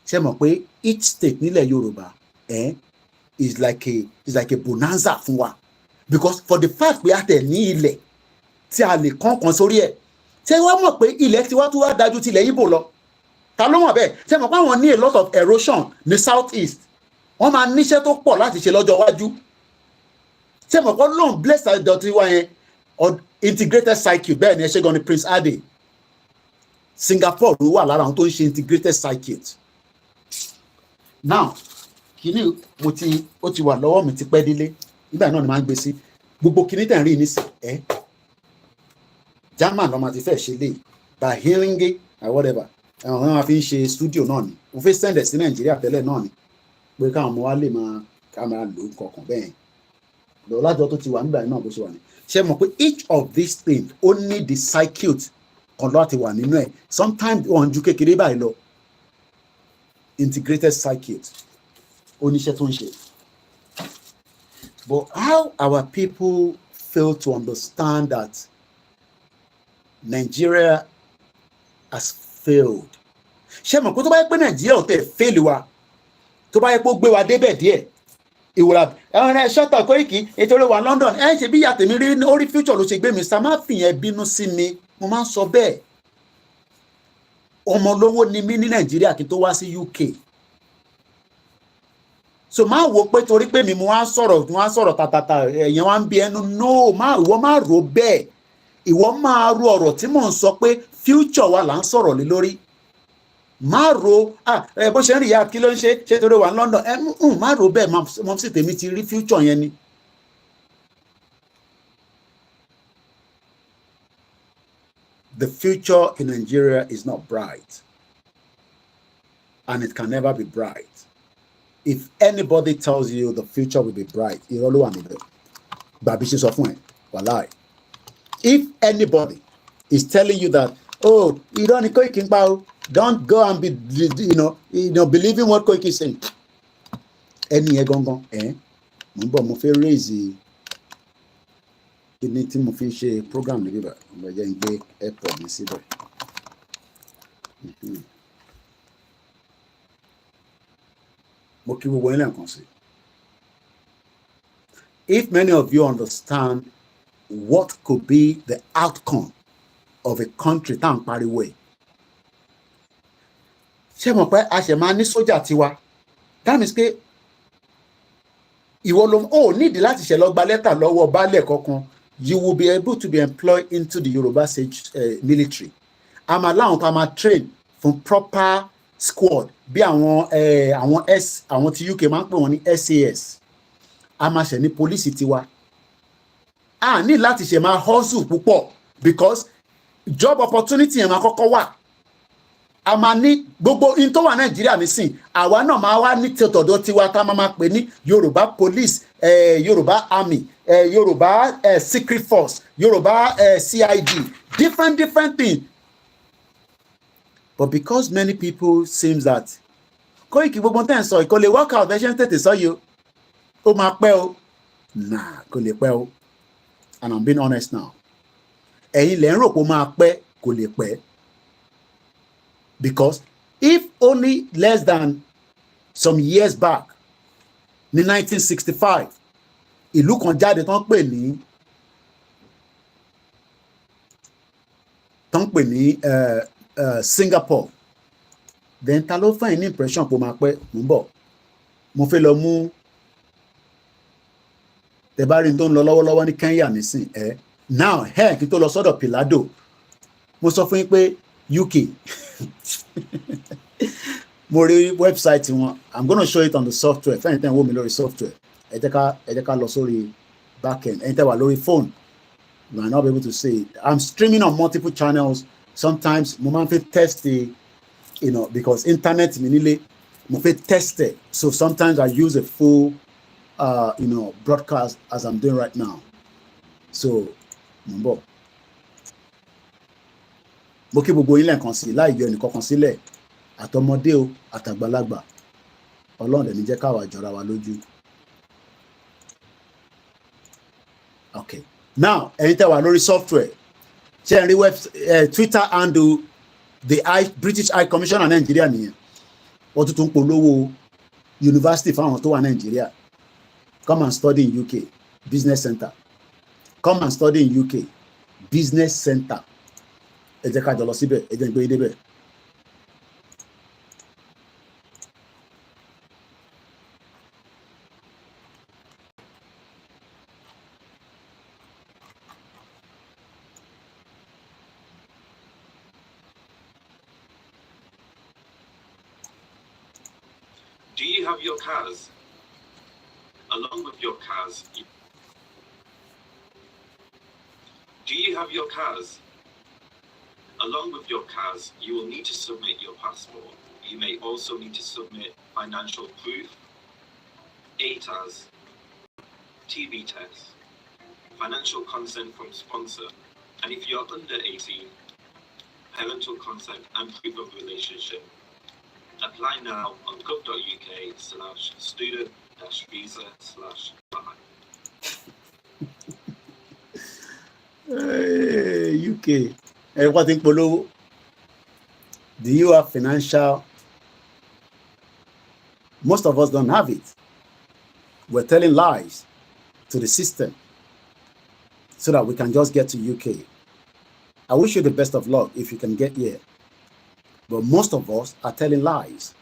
Ṣé mọ̀ pé each state nílẹ̀ Yorùbá is like a bonanza fún wa because for the fact pé a tẹ̀ ní ilẹ̀ tí a lè kọ́ńkan sórí ẹ̀ ṣé wọ́n mọ̀ pé ilẹ̀ tiwa tó wá dájú tilẹ̀ Ìgbò lọ ta ló mọ̀ bẹ́ẹ̀ ṣé mọ̀ pé àwọn ní a lot of erosion ní south east wọ́n máa níṣẹ́ tó pọ̀ láti ṣe lọ́jọ́ iwájú ṣé mọ̀ pé long bless àjọ tiwa yẹn integrated circuit bẹ́ẹ̀ ni ẹ ṣe gan ni Prince Ade Singapore ló wà lára àwọn tó ń ṣe integrated circuit. Now kíní ó ti wà lọ́wọ́ mi ti pẹ́ délé nígbà náà ni máa ń gbé sí gbogbo kíní tẹ̀ ń rí nísìn German ló máa ti fẹ́ ṣe lé by hearing or whatever àwọn máa fi ń ṣe studio náà ni mo fẹ́ send ẹ̀ sí Nàìjíríà tẹ́lẹ̀ náà ni pé káwọn ọmọ wa lè máa ká máa lò ó kọ̀ọ̀kan bẹ́ẹ̀ lọ lájọ tó ti wà nígbà náà bó ṣe wà ní. Ṣé mọ̀ pé each of these things ó ní the circuit kan láti wà nínú ẹ̀ sometimes wọ́n ju kékeré báyìí lọ integrated circuit oníṣẹ́ tó ń ṣe. But how our people fail to understand that Nigeria has failed. Ṣé mọ̀ pé tó bá yẹ pé Nàìjíríà ò tẹ̀ fail wa, tó bá yẹ pé ó gbé wa débẹ̀ díẹ̀, ìwòrán ẹ̀wọ̀n ẹ̀ ṣọ́tọ̀ Koiki ètò olówó London ẹ̀ ṣe bí ìyá tèmi rí orí future ló ṣe gbé mi, sá má fìyẹn bínú sí mi, mo máa ń sọ bẹ́ẹ̀. Ọmọ olówó ni mí ní Nàìjíríà kí n tó wá sí UK. So máa wò pé torí pé mi mo wá sọ̀rọ̀ tàtàtà ẹ̀yẹn wá ń bí ẹnu no ìwọ máa rò bẹ́ẹ̀, ìwọ máa ro ọ̀rọ̀ tí mò ń sọ pé future wa là ń sọ̀rọ̀ lé lórí. Má ro bó ṣe ń rí ìyá kí ló ń ṣe torí wà ní London má ro bẹ́ẹ̀ mo sì tèmi ti rí future yẹn ni. The future in Nigeria is not bright, and it can never be bright. If anybody tells you the future will be bright, irọ́ ló wà níbẹ̀. Bàbí ṣe sọ fún ẹ, wàláì. If anybody is telling you that, oh, irọ́ ni Koiki ń pa o, don't go and be, believing what Koiki is saying. Ẹni yẹn gangan, mo ń bọ̀ mo fẹ́ raise kíní tí mo fi ṣe program níbí bá, mo jẹ́ ń gbé airport mi síbẹ̀. Mo kí gbogbo yín lẹ́ẹ̀kan sí. If many of you understand what could be the outcome of a country tá à ń pariwo ẹ̀, ṣé mo pé a ṣe máa ní sójà tiwa? That means pé ìwọ ló nídìí láti ṣe lọ gba lẹ́tà lọ́wọ́ baálẹ̀ kankan. You will be able to be employed into the Yoruba military. I'm allowed to train from proper squad bí àwọn tí UK máa ń pè wọ́n ní SAS. A máa ṣe ní police tiwa. A ní láti ṣe máa hustle púpọ̀ because job opportunity yẹn máa kọ́kọ́ wà. A máa ní gbogbo in tó wà Nàìjíríà nísìn, àwa náà máa wá ní tọ̀dọ̀ tiwa tá a máa pè ní Yorùbá police, Yorùbá army, Yorùbá secret force, Yorùbá CID, different things. But because many people seems that Koiki gbogbo tẹ́ ń sọ kò lè work out ẹ̀ṣẹ̀ ń tètè sọ yìí ó máa pẹ́ o, kò lè pẹ́ o, and I'm being honest now. Ẹ̀yin lẹ́ ń rò pé ó máa pẹ́, kò lè pẹ́. Because if only less than some years back, ní 1965, ìlú kan jáde tán pè ní Singapore, then ta ló fẹ́ ní impression pé ó máa pẹ́? Mo ń bọ̀, mo fẹ́ lọ mú tẹ̀bárí tó ń lọ lọ́wọ́lọ́wọ́ ní Kenya nísìn now kí tó lọ sọ́dọ̀ Pilado, mo sọ fún yín pé UK mo rí website wọn. I'm gonna show it on the software. Fẹ́yìn tẹ́ ń wò mí lórí software, ẹ jẹ́ ká lọ sórí backend. Ẹ̀yin tẹ́ wà lórí phone, you might not be able to see it. I'm streaming on multiple channels. Sometimes mo máa ń fi test because internet mi nílé mo fi test it. So sometimes I use a full broadcast as I'm doing right now. So mo ń bọ̀. Mo kí gbogbo yín lẹ́ẹ̀kan sí láì yọ ẹnìkankan sílẹ̀, àtọmọdé o àtàgbàlagbà, Ọlọ́run dẹ̀ ní jẹ́ káwa jọra wa lójú. Okay, now ẹ̀yin tẹ́ wà lórí software, ṣé ẹ rí Twitter handle the British High Commissioner Nàìjíríà nìyẹn. Wọ́n tuntun polówó university fáwọn tó wà Nàìjíríà. Come and study in UK Business Center. Come and study in UK Business Center. Ẹ jẹ́ ká jọ lọ síbẹ̀, ẹ jẹ́ n gbé yín débẹ̀. Do you have your cars? Along with your cars, do you have your cars? Along with your cars, you will need to submit your passport. You may also need to submit financial proof, ATAS, TB test, financial consent from sponsor, and if you're under 18, parental consent and proof of relationship. Apply now on gov.uk/student-visa/apply. UK. What in Polo? Do you have financial? Most of us don't have it. We're telling lies to the system so that we can just get to UK. I wish you the best of luck if you can get here. But most of us are telling lies.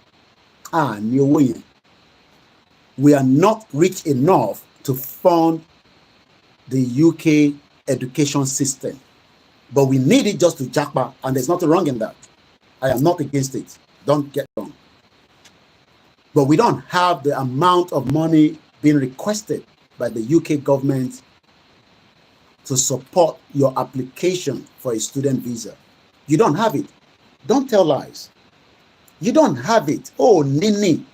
We are not rich enough to fund the UK education system. But we need it just to jackpot, and there's nothing wrong in that. I am not against it. Don't get wrong. But we don't have the amount of money being requested by the UK government to support your application for a student visa. You don't have it. Don't tell lies. You don't have it. Oh, Nini.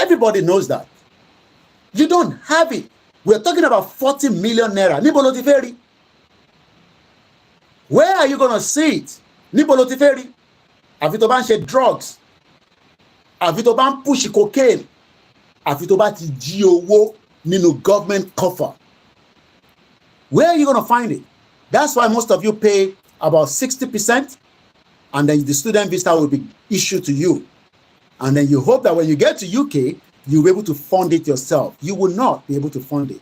Everybody knows that. You don't have it. We're talking about 40 million naira. Níbo ló ti fẹ́ rí? Where are you going to see it? Níbo ló ti fẹ́ rí? Àfi tó bá ń ṣe drugs. Àfi tó bá ń push cocaine. Àfi tó bá ti jí owó nínú government coffer. Where are you going to find it? That's why most of you pay about 60%, and then the student visa will be issued to you. And then you hope that when you get to UK, you'll be able to fund it yourself. You will not be able to fund it.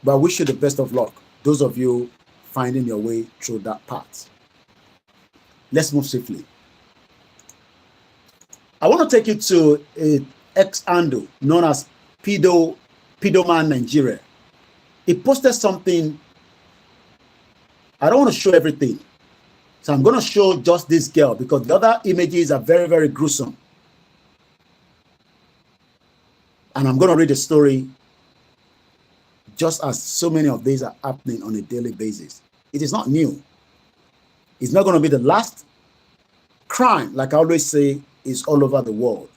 But I wish you the best of luck, those of you finding your way through that path. Let's move swiftly. I want to take you to a ex-handle known as Pedoman Nigeria. He posted something. I don't want to show everything. So I'm going to show just this girl because the other images are very, very gruesome. And I'm going to read the story just as so many of these are happening on a daily basis. It is not new. It's not going to be the last. Crime, like I always say, is all over the world.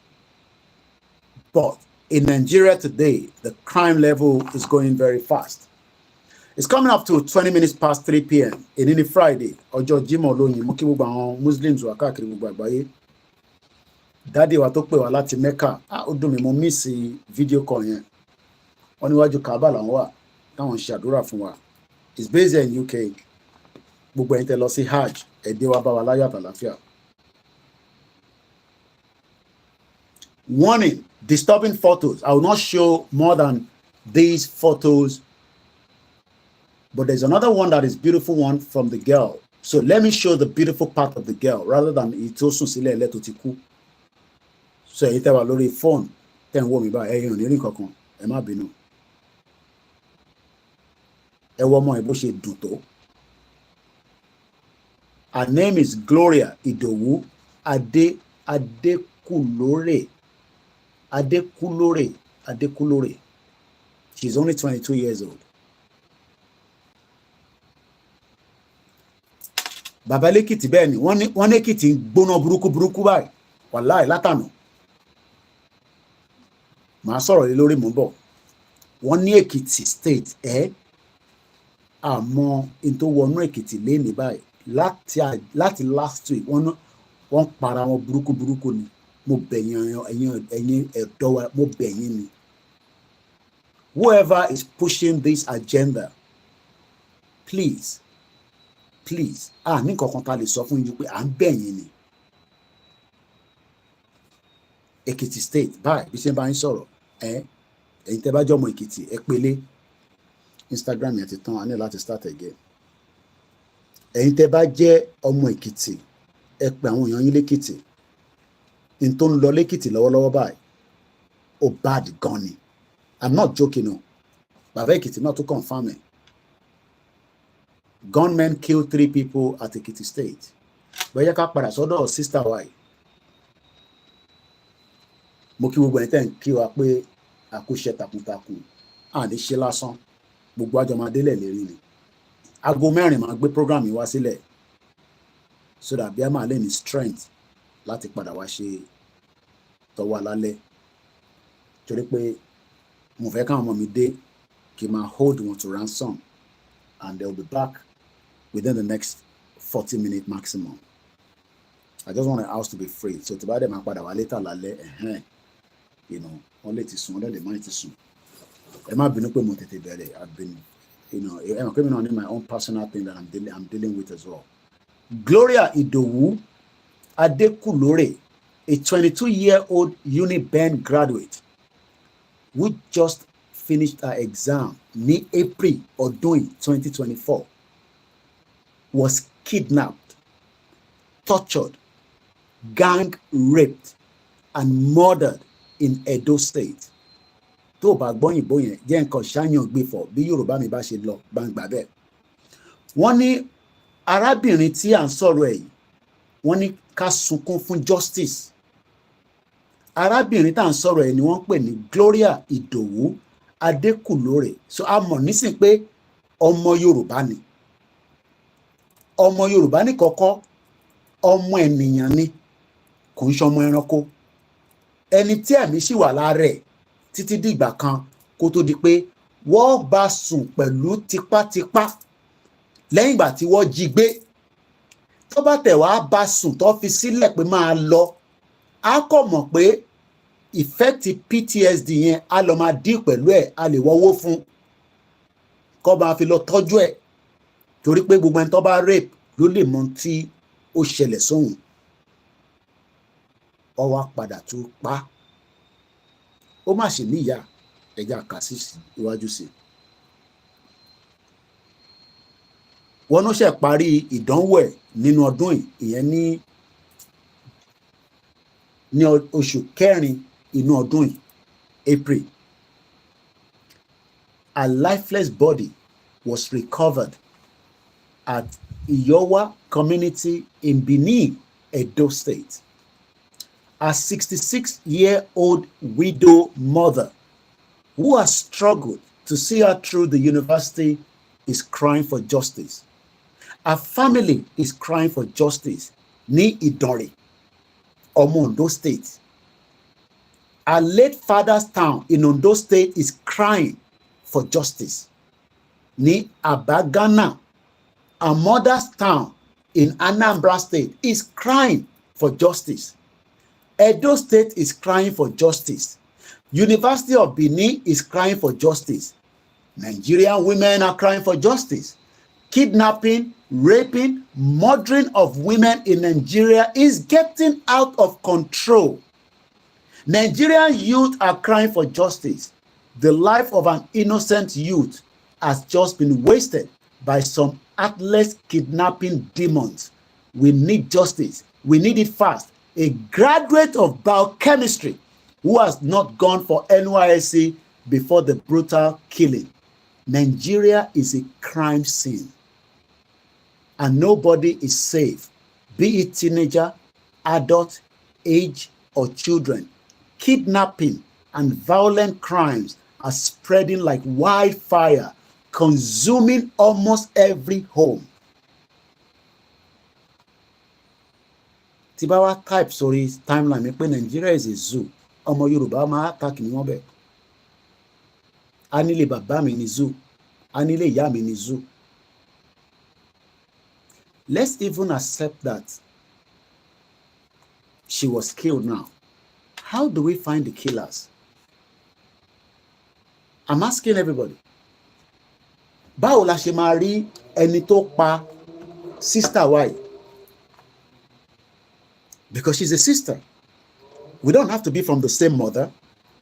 But in Nigeria today, the crime level is going very fast. It's coming up to 20 minutes past 3 p.m. in any Friday. Ọjọ́ Jímọ̀ lónìí, mo kí gbogbo àwọn Muslims wà káàkiri gbogbo àgbáyé. Daddy wa tó pè wá láti Mecca. Ó dùn mí, mo miss video call yẹn. Wọ́n níwájú Kaaba làwọn wà, táwọn ṣe àdúrà fún wa. It's based here in UK. Gbogbo ẹ̀yin tẹ́ lọ sí Hajj, ẹ dé wá bá wa láyọ̀ àtàlàáfíà. Warning, disturbing photos. I will not show more than these photos. But there's another one that is beautiful one from the girl. So let me show the beautiful part of the girl rather than itosun sile eleto ti kú. So ite wa lórí phone ten wo mi ba eyan ni rin kankan ẹ má bínú. Ẹ wo ọmọ ẹ bó ṣe dùn tó. Her name is Gloria Idowu Adekulore. She's only 22 years old. Bàbá l'Èkìtì bẹ́ẹ̀ ni wọ́n ní Èkìtì ń gbóná burúkú báyìí wàláì látànà. Màá sọ̀rọ̀ lé lórí mò ń bọ̀. Wọ́n ní Èkìtì state àmọ́ in tó wọnú Èkìtì lénìí báyìí láti last week wọ́n para wọn burúkú ni. Mo bẹ̀yìn ẹ̀yin ẹ̀dọ́ wa, mo bẹ̀yìn ni. Whoever is pushing this agenda, please, ní nǹkan kan tá lè sọ fún yín pé à ń bẹ̀yìn ni. Èkìtì state báyìí bí ṣe bá ń sọ̀rọ̀ ẹ̀yin tẹ́ bá jẹ́ ọmọ Èkìtì ẹ pélé Instagram yẹn ti tán a ní láti start again. Ẹ̀yin tẹ́ bá jẹ́ ọmọ Èkìtì ẹ pè àwọn èèyàn yín l'Èkìtì. In tó ń lọ l'Èkìtì lọ́wọ́lọ́wọ́ báyìí ó bad gan ni. I'm not joking o. Bàbá Èkìtì náà tó confirm ẹ̀. Gunmen killed 3 people at Ekiti State. Bóyá ká padà sọ́dọ̀ sister wa yìí. Mo kí gbogbo ẹni tẹ́ ń kí wa pé àkúṣe takuntakun. Àní ṣe lásán. Gbogbo àjọ máa délẹ̀ lérí ni. Aago 4 máa gbé program yìí wá sílẹ̀. So that bí a máa lè ní strength láti padà wá ṣe tọwọ́ alálẹ̀. Torí pé mo fẹ́ káwọn ọmọ mi dé kí n máa hold wọn to ransom. And they'll be back within the next 40 minutes maximum. I just want the house to be free. So tí bá dẹ̀ máa padà wá later lálẹ́, you know, wọ́n lè ti sùn, wọ́n dẹ̀ lè má ti sùn. Ẹ má bínú pé mo tètè bẹ̀rẹ̀. I've been, you know, I'm coming on in my own personal thing that I'm dealing with as well. Gloria Idowu Adekulore, a 22-year-old Uniben graduate who just finished her exam ní April ọdún 2024, was kidnapped, tortured, gang raped, and murdered in Edo State. Tó bá gbọ́yìnbó yẹn jẹ́ nǹkan ṣáyàn gbé fọ̀ bí Yorùbá mi bá ṣe lọ gbangba bẹ́ẹ̀. Wọ́n ní arábìnrin tí à ń sọ̀rọ̀ ẹ̀ yìí, wọ́n ní ká sunkún fún justice. Arábìnrin tá à ń sọ̀rọ̀ ẹ̀ ni wọ́n ń pè ní Gloria Idowu Adekulore. So a mọ̀ nísìn pé ọmọ Yorùbá ni. Ọmọ Yorùbá ní kọ́kọ́, ọmọ ènìyàn ni, kò ń ṣọmọ ẹranko. Ẹni tí ẹ̀mí sì wà lára ẹ̀ títí dìgbà kan kó tó di pé wọ́n bá sùn pẹ̀lú tipátipá lẹ́yìn ìgbà tí wọ́n jí gbé. Tó bá tẹ̀ wá bá sùn tó fi sílẹ̀ pé máa lọ, á kọ̀ mọ̀ pé ìfẹ́ẹ̀tì PTSD yẹn á lọ máa dín pẹ̀lú ẹ̀, á lè wọ́wọ́ fún kó máa fi lọ tọ́jú ẹ̀, torí pé gbogbo ẹni tó bá rape ló lè mọ tí ó ṣẹlẹ̀ sóhun. Ó wá padà tún pa. Ó má ṣe níyà, ẹja kà sí iwájú sí. Wọ́n ló ṣe parí ìdánwò ẹ̀ nínú ọdún yìí, ìyẹn ní oṣù kẹrin inú ọdún yìí, April. A lifeless body was recovered at Iyowa community in Benin, Edo State. A 66-year-old widow mother who has struggled to see her through the university is crying for justice. Her family is crying for justice ní Ìdànrè, Ondo State. Her late father's town in Ondo State is crying for justice ní Abagana. Her mother's town in Anambra State is crying for justice. Edo State is crying for justice. University of Benin is crying for justice. Nigerian women are crying for justice. Kidnapping, raping, murdering of women in Nigeria is getting out of control. Nigerian youth are crying for justice. The life of an innocent youth has just been wasted by some heartless kidnapping demons. We need justice. We need it fast. A graduate of biochemistry who has not gone for NYSC before the brutal killing. Nigeria is a crime scene, and nobody is safe, be it teenager, adult, age, or children. Kidnapping and violent crimes are spreading like wildfire, consuming almost every home. Tí bá wá type sórí timeline mi pé Nigeria is a zoo, ọmọ Yorùbá máa attack ní wọ́n bẹ̀. A nílé bàbá mi ní zoo, a nílé ìyá mi ní zoo. Let's even accept that she was killed now. How do we find the killers? I'm asking everybody. Báwo la ṣe máa rí ẹni tó pa sister wa yìí? Because she's a sister. We don't have to be from the same mother.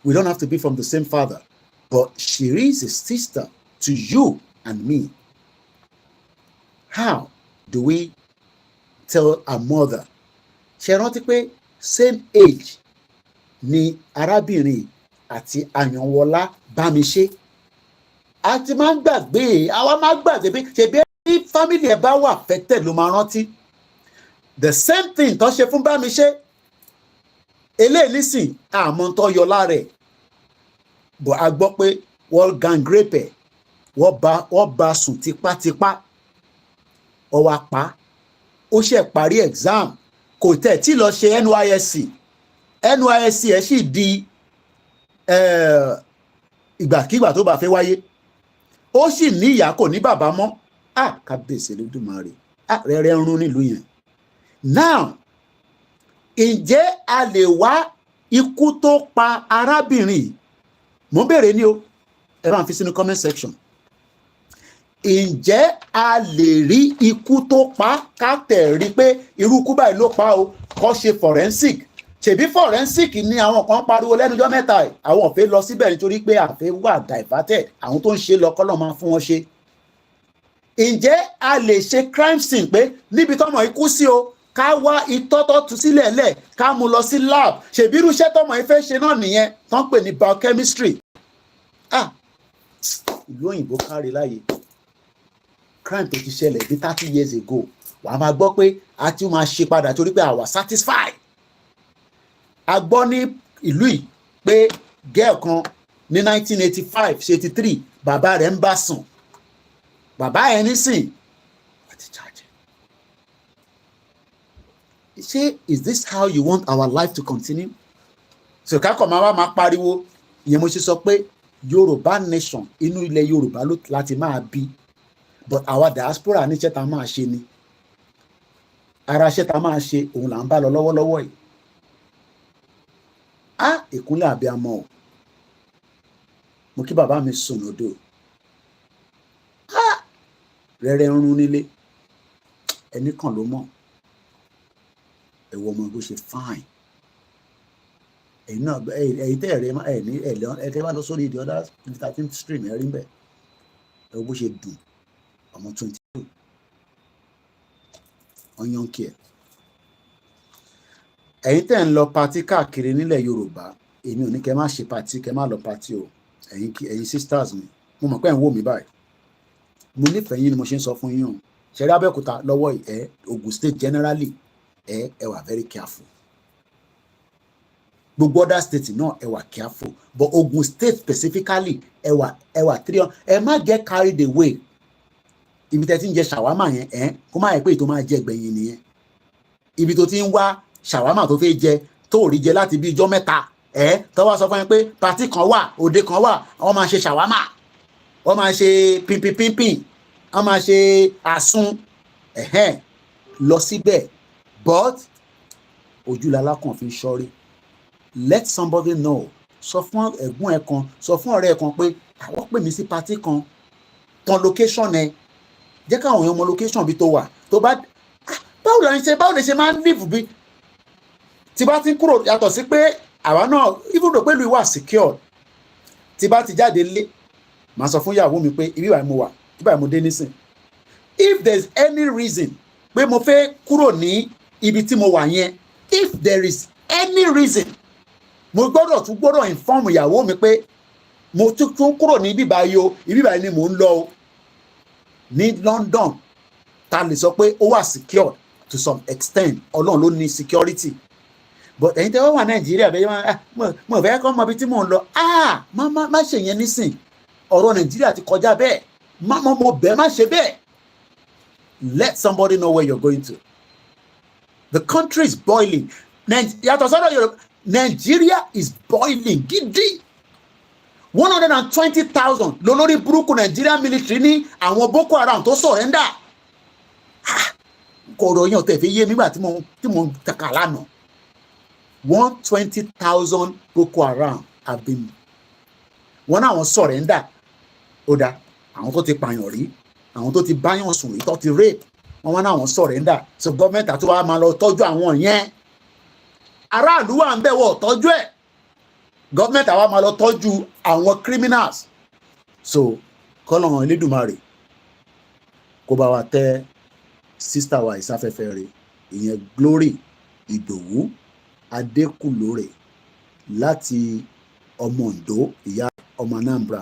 We don't have to be from the same father. But she is a sister to you and me. How do we tell a mother? Ṣé rántí pé same age ni arábìnrin àti Àyànwọlá Bámiṣé. A ti máa ń gbàgbé, àwa máa gbàgbé pé ṣebí bí family ẹ̀ bá wà affected ló máa rántí. The same thing tó ṣe fún Bámiṣé. Eléyìí nísìn àmọ́ tó yọ lára ẹ̀. But a gbọ́ pé wọ́n gang rape ẹ̀, wọ́n bá sùn tipátipá. Ó wá pa. Ó ṣe parí exam. Kò tẹ̀ tí lọ ṣe NYSC. NYSC ẹ̀ sì di ìgbàkígbà tó bá fẹ́ wáyé. Ó sì ní ìyá kò ní bàbá mọ́. Kábíyèsí Olódùmarè. Rẹ́rẹ́ ń rún nílùú yẹn. Now, ǹjẹ́ a lè wá ikú tó pa arábìnrin? Mo béèrè ni o, ẹ bá ń fi sínú comment section. Ǹjẹ́ a lè rí ikú tó pa ká tẹ̀ rí pé irú ikú báyìí ló pa o, kó ṣe forensic? Ṣèbí forensic ni àwọn kan pariwo lẹ́nujọ́ mẹ́ta ẹ̀, àwọn ò fẹ́ lọ síbẹ̀ nítorí pé àfẹ́ wà diverted, àwọn tó ń ṣe lọ kọ́lọ́ máa fún wọn ṣe. Ǹjẹ́ a lè ṣe crime scene pé níbi tọ́mọ ikú sí o, ká wá ìtọ́tọ́ tú sílẹ̀ lẹ̀, ká mú lọ sí lab? Ṣèbí irú iṣẹ́ tọ́mọ yìí fẹ́ ṣe náà nìyẹn tán pè ní biochemistry. Ìlú òyìnbó kárí láyé, crime tó ti ṣẹlẹ̀ bí 30 years ago, wàá máa gbọ́ pé a ti máa ṣe padà torí pé àwa satisfied. A gbọ́ ní ìlú yìí pé girl kan ní 1985-83 bàbá rẹ̀ ń bá sùn, bàbá ẹ̀ nísìn wọ́n ti charge. Ṣé is this how you want our life to continue? So kákọ̀ máa pariwo, ìyẹn mo ṣe sọ pé Yorùbá nation inú ilẹ̀ Yorùbá láti máa bí, but àwa diaspora ní iṣẹ́ tá a máa ṣe ni, ara iṣẹ́ tá a máa ṣe òun là ń bá lọ lọ́wọ́lọ́wọ́ yìí. Ìkúnlẹ̀ abiyamọ o, mo kí bàbá mi sùn lódò, rẹ́rẹ́ ń rún nílé, ẹnì kan ló mọ̀, ẹ̀wọ̀ ọmọ bó ṣe fine. Ẹ̀yin náà ẹ̀yin tẹ́ ẹ̀rẹ́ ẹ̀tẹ́ bá lọ sórí the other 13th stream ẹ̀rí ń bẹ̀, ẹ̀wọ̀ bó ṣe dùn, ọmọ 22 ọyàn kí ẹ̀. Ẹ̀yin tẹ́ ń lọ patí káàkiri nílẹ̀ Yorùbá, èmi ò ní kẹ́ má ṣe patí, kẹ́ má lọ patí o. Ẹ̀yin sisters mi, mo mọ̀ pé ẹ̀ ń wò mí báyìí, mo nífẹ̀ẹ́ yín ni mo ṣe ń sọ fún yín o. Ṣẹ̀rí Abẹ́òkúta lọ́wọ́ Ogun State generally ẹ wà very careful. Gbogbo other state náà ẹ wà careful, but Ogun State specifically ẹ wà 300. Ẹ má get carried away. Ibi tẹ́ ti ń jẹ ṣàwámà yẹn kó má yẹ pé ètò máa jẹ gbẹ̀yìn nìyẹn. Ibi tó ti ń wá ṣàwámà tó fẹ́ jẹ tó rí jẹ láti bí ijọ́ mẹ́ta tó wá sọ fún yín pé pàtí kan wà, òde kan wà, wọ́n máa ṣe ṣàwámà, wọ́n máa ṣe pínpín, wọ́n máa ṣe àsun, lọ síbẹ̀, but ojúlala kan fi ṣọ́rí. Let somebody know. Sọ fún ẹ̀gbọ́n ẹ kan, sọ fún ọ̀rẹ́ ẹ kan pé àwọn pè mí sí pàtí kan, tan location ẹ, jẹ́ káwọn èèyàn mọ location bí tó wà. Tó bá báwo lè ṣe máa ń live bí tí bá ti ń kúrò, yàtọ̀ sí pé àwa náà even though pé ìlú wà secure, tí bá ti jáde lé màá sọ fún ìyàwó mi pé ibi ìwà mo wà, ibi ìwà mo dé nísìn. If there is any reason pé mo fẹ́ kúrò ní ibi tí mo wà yẹn, if there is any reason, mo gbọ́dọ̀ inform ìyàwó mi pé mo tún kúrò ní ibi báyìí o, ibi báyìí ni mò ń lọ o. Ní London ta lè sọ pé ó wà secure to some extent, Ọlọ́run ló ní security, but ẹ̀yin tẹ́ wọ́n wà Nàìjíríà bẹ́ẹ̀ mo fẹ́ kọ́ mọ ibi tí mò ń lọ, má ṣe yẹn nísìn, ọ̀rọ̀ Nàìjíríà ti kọjá bẹ́ẹ̀, mo bẹ́ẹ̀ má ṣe bẹ́ẹ̀. Let somebody know where you're going to. The country is boiling. Yàtọ̀ sọ́dọ̀ Yorùbá, Nigeria is boiling gidi. 120,000 lólórí burúkú Nigeria military ní àwọn Boko Haram tó surrender. Kọ̀ọ̀rọ̀ yẹn ò tẹ̀ fi yé nígbà tí mo kàkà lánàá. 120,000 Boko Haram have been. Wọ́n náà wọ́n surrender. Ó dá àwọn tó ti pààyàn rí, àwọn tó ti báyàn sùn rí, tó ti rape, wọ́n náà wọ́n surrender. So gọ́ọ̀mẹ̀ntì àti wàá máa lọ tọ́jú àwọn yẹn. Aráàlú wà ń bẹ̀ wọ̀ tọ́jú ẹ̀. Gọ́ọ̀mẹ̀ntì àwa máa lọ tọ́jú àwọn criminals. So kọ́lọ́run Elédùmarè kó bá wa tẹ́ sísítà wa ìsáfẹ́fẹ́ rẹ̀, ìyẹn Glory Ìdòwú Adékùlórè láti ọmọ Oǹdó, ìyá ọmọ Anambra,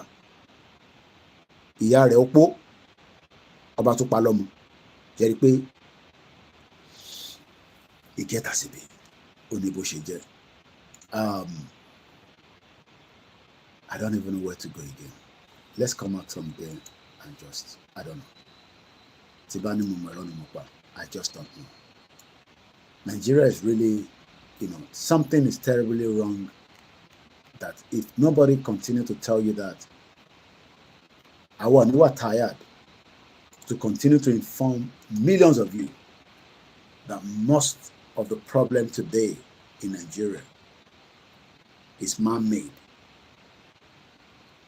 ìyá rẹ̀ opó, ọba tó pa lọ́mọ, jẹ́rìí pé ìkẹta síbi ó ní bó ṣe jẹ́. I don't even know where to go again. Let's come out from there and just, I don't know. Tibani Mumaroni Mopa, I just don't know. Nigeria is really, something is terribly wrong. That if nobody continue to tell you that, you are tired to continue to inform millions of you that must of the problem today in Nigeria is man-made.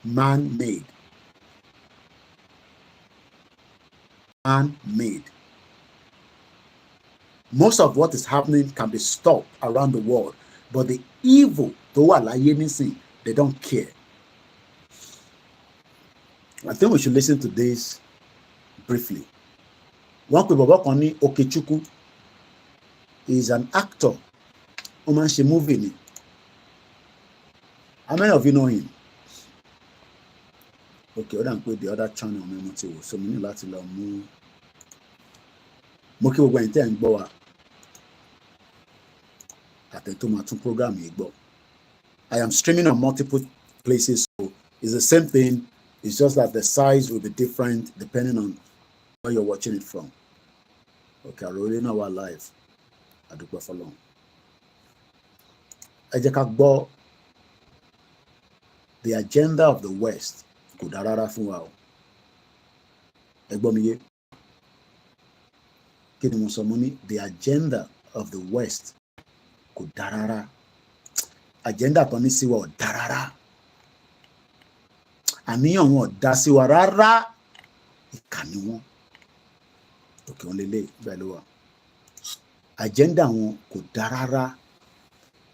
Man-made. Man-made. Most of what is happening can be stopped around the world, but the evil, they don't care. I think we should listen to this briefly. One Okechukwu Okechukwu is an actor. Omanche movie. How many of you know him? Okay, I don't put the other channel on so many láti lọ mú. Mo kí gbogbo ẹ̀yin tẹ́ ń gbọ́ wa. Àtẹ̀tó máa tún program yìí gbọ́. I am streaming on multiple places, so it's the same thing. It's just that the size will be different depending on where you're watching it from. Okay, I already know our live. I do for long. Ẹ jẹ́ ká gbọ́ the agenda of the West. Kò dára rárá fún wa o. Ẹ gbọ́ mi yé. Kí ni mo sọ mo ní the agenda of the West kò dára rárá. Agenda tó ní sí wa ò dára rárá. Àníyàn wọn ò dá sí wa rárá. Ìkà ni wọn. Òkè wọn lélẹ̀ bẹ́ẹ̀ ló wà. Agenda wọn kò dára rárá.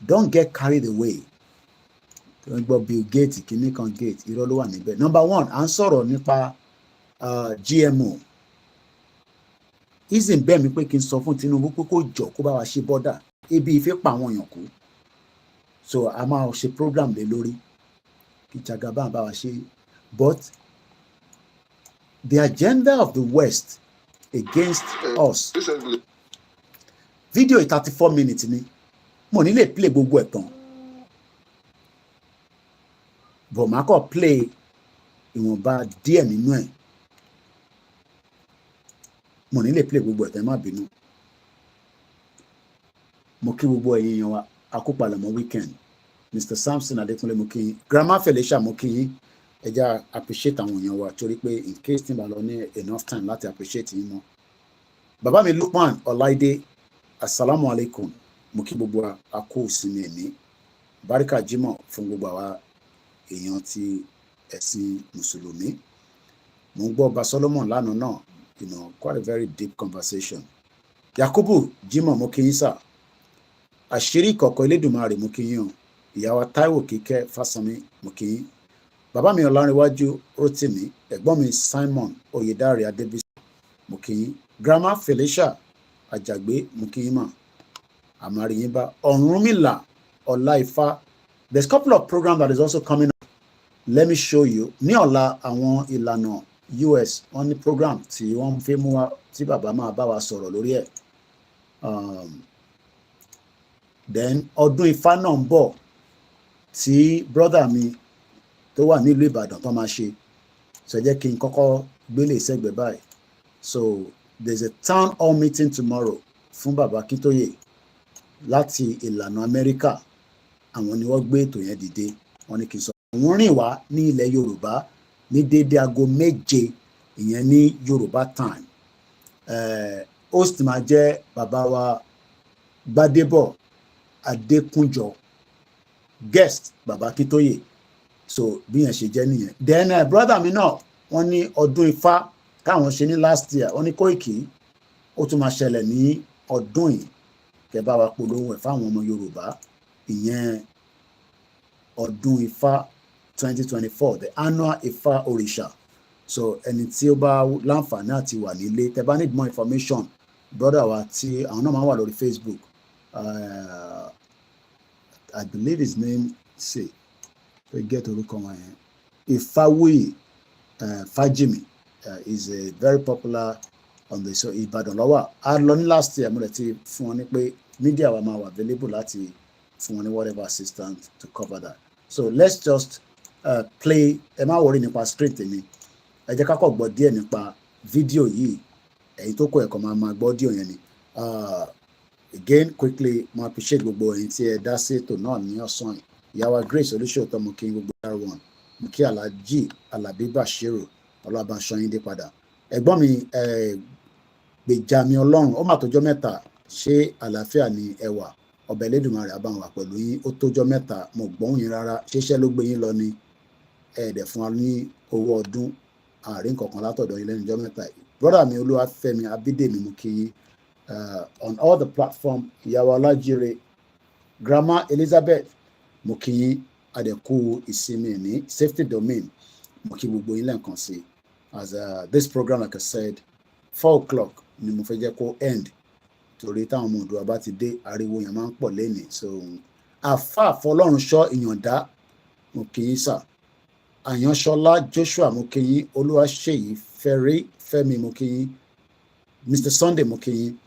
Don't get carried away. Don't go Bill Gates, kìíní kan Gates, irọ́ ló wà níbẹ̀. Number one, à ń sọ̀rọ̀ nípa GMO. Ìsìn bẹ́ẹ̀ mi pé kí n sọ fún Tinubu pé kó jọ kó bá wa ṣe bọ́dà. Ebi ìfẹ́ pa àwọn èèyàn kú. So a máa ṣe program lé lórí. Kí Jagaban bá wa ṣe. But the agenda of the West against us. Video 34 minutes ni. Mo ní lè play gbogbo ẹ̀ tán. But màá kọ́ play ìwọ̀nba díẹ̀ nínú ẹ̀. Mo ní lè play gbogbo ẹ̀ tán, má bínú. Mo kí gbogbo ẹ̀yin èèyàn wa akópalẹ̀mọ́ weekend. Mr. Samson Adékúnlé mo kí yín. Grandma Felicia mo kí yín. Ẹ jẹ́ appreciate àwọn èèyàn wa torí pé in case tí n bá lọ ní enough time láti appreciate yín mọ́. Bàbá mi Lukman Ọláìdé, assalamu alaikum. Mo kí gbogbo akó ìsinmi ẹ̀mí. Báríkà Jímọ̀ fún gbogbo àwa èèyàn ti ẹ̀sìn Mùsùlùmí. Mo ń gbọ́ Ọba Solomon lánàá náà, quite a very deep conversation. Yakubu Jímọ̀ mo kí yín sà. Àṣírí ìkọ̀kọ̀ Elédùmarè mo kí yín o. Ìyá wa Táíwò Kíkẹ́ Fásánmi mo kí yín. Bàbá mi Ọlárìnwájú Rótìmí, ẹ̀gbọ́n mi Simon Oyèdáre Adébísí mo kí yín. Grandma Felicia Àjàgbé mo kí yín mà. Àmàrìyìnbá Ọ̀rúnmìlà Ọláìfá. There's a couple of programs that is also coming up. Let me show you. Ní ọ̀la àwọn ìlànà US wọ́n ní program tí wọ́n fẹ́ mú wa tí bàbá máa bá wa sọ̀rọ̀ lórí ẹ̀. Then ọdún Ifá náà ń bọ̀ tí brother mi tó wà nílùú Ìbàdàn tó máa ṣe. So ẹ jẹ́ kí n kọ́kọ́ gbélé ìṣẹ́gbẹ̀ báyìí. So there's a town hall meeting tomorrow fún bàbá Akíntóyè láti ìlànà Amẹ́ríkà. Àwọn ni wọ́n gbé ètò yẹn dìde. Wọ́n ní kí n sọ. Wọ́n rìn wá ní ilẹ̀ Yorùbá ní dédé aago 7 ìyẹn ní Yorùbá time. Host máa jẹ́ bàbá wa Gbádébọ̀ Adékúnjọ. Guest bàbá Akíntóyè. So bí yẹn ṣe jẹ́ nìyẹn. Then brother mi náà wọ́n ní ọdún Ifá káwọn ṣe ní last year. Wọ́n ní Kóìkì ó tún máa ṣẹlẹ̀ ní ọdún yìí. Kẹ́ bá wa polówó ẹ̀ fáwọn ọmọ Yorùbá. Ìyẹn ọdún Ifá 2024, the annual Ifá Òrìṣà. So ẹni tí ó bá láǹfààní àti wà nílé, tẹ́ bá need more information, brother wa tí àwọn náà máa wà lórí Facebook. I believe his name say we get orúkọ wọn yẹn. Ifáwùyí Fájìmí is a very popular on the so Ìbàdàn lọ́wọ́. A lọ ní last year mo lè ti fún wọn ní pé media wa máa wà available láti fún wọn ní whatever assistance to cover that. So let's just play. Ẹ má worry nípa script ni. Ẹ jẹ́ ká kọ́ gbọ́ díẹ̀ nípa fídíò yìí. Ẹ̀yin tó kọ́ ẹ̀kọ́ máa gbọ́ díò yẹn ni. Again quickly mo appreciate gbogbo ẹ̀yin tí ẹ dá sí ètò náà ní ọ̀sán yìí. Ìyá wa Grace Olúṣòótọ́ mo kí gbogbo R1. Mo kí Alhaji Alabi Bashiru Ọlọ́banṣọ́yìn dé padà. Ẹ̀gbọ́n mi Gbèjàmí Ọlọ́run ó mà tọ́jọ́ mẹ́ta ṣé àlàáfíà ni ẹ wà? Ọba Elédùmarè á bá wa pẹ̀lú yín. Ó tójọ́ mẹ́ta mo gbóhùn yín rárá. Ṣéṣẹ́ ló gbé yín lọ ni? Ẹ̀ẹ́dẹ̀ fún wa ní owó ọdún àárín kankan látọ̀dọ̀ yín lẹ́nu ọjọ́ mẹ́ta yìí. Brother mi Olúwafẹ́mi Abídèmí mo kí yín. On all the platform, ìyàwó Ọlájíre, Grandma Elizabeth mo kí yín. Adẹ̀kú ìsinmi ní safety domain mo kí gbogbo yín lẹ́ẹ̀kan sí. As this program, like I said, 4 o'clock ni mo fẹ́ jẹ́ kó end torí táwọn ọmọ Oòduà bá ti dé ariwo yẹn máa ń pọ̀ lẹ́nìí. So àfáà Fọlọ́runṣọ́ Ìyàndá mo kí yín sà. Àyànṣọlá Joshua mo kí yín. Olúwaṣèyí Fẹ́mi mo kí yín. Mr Sunday mo kí yín.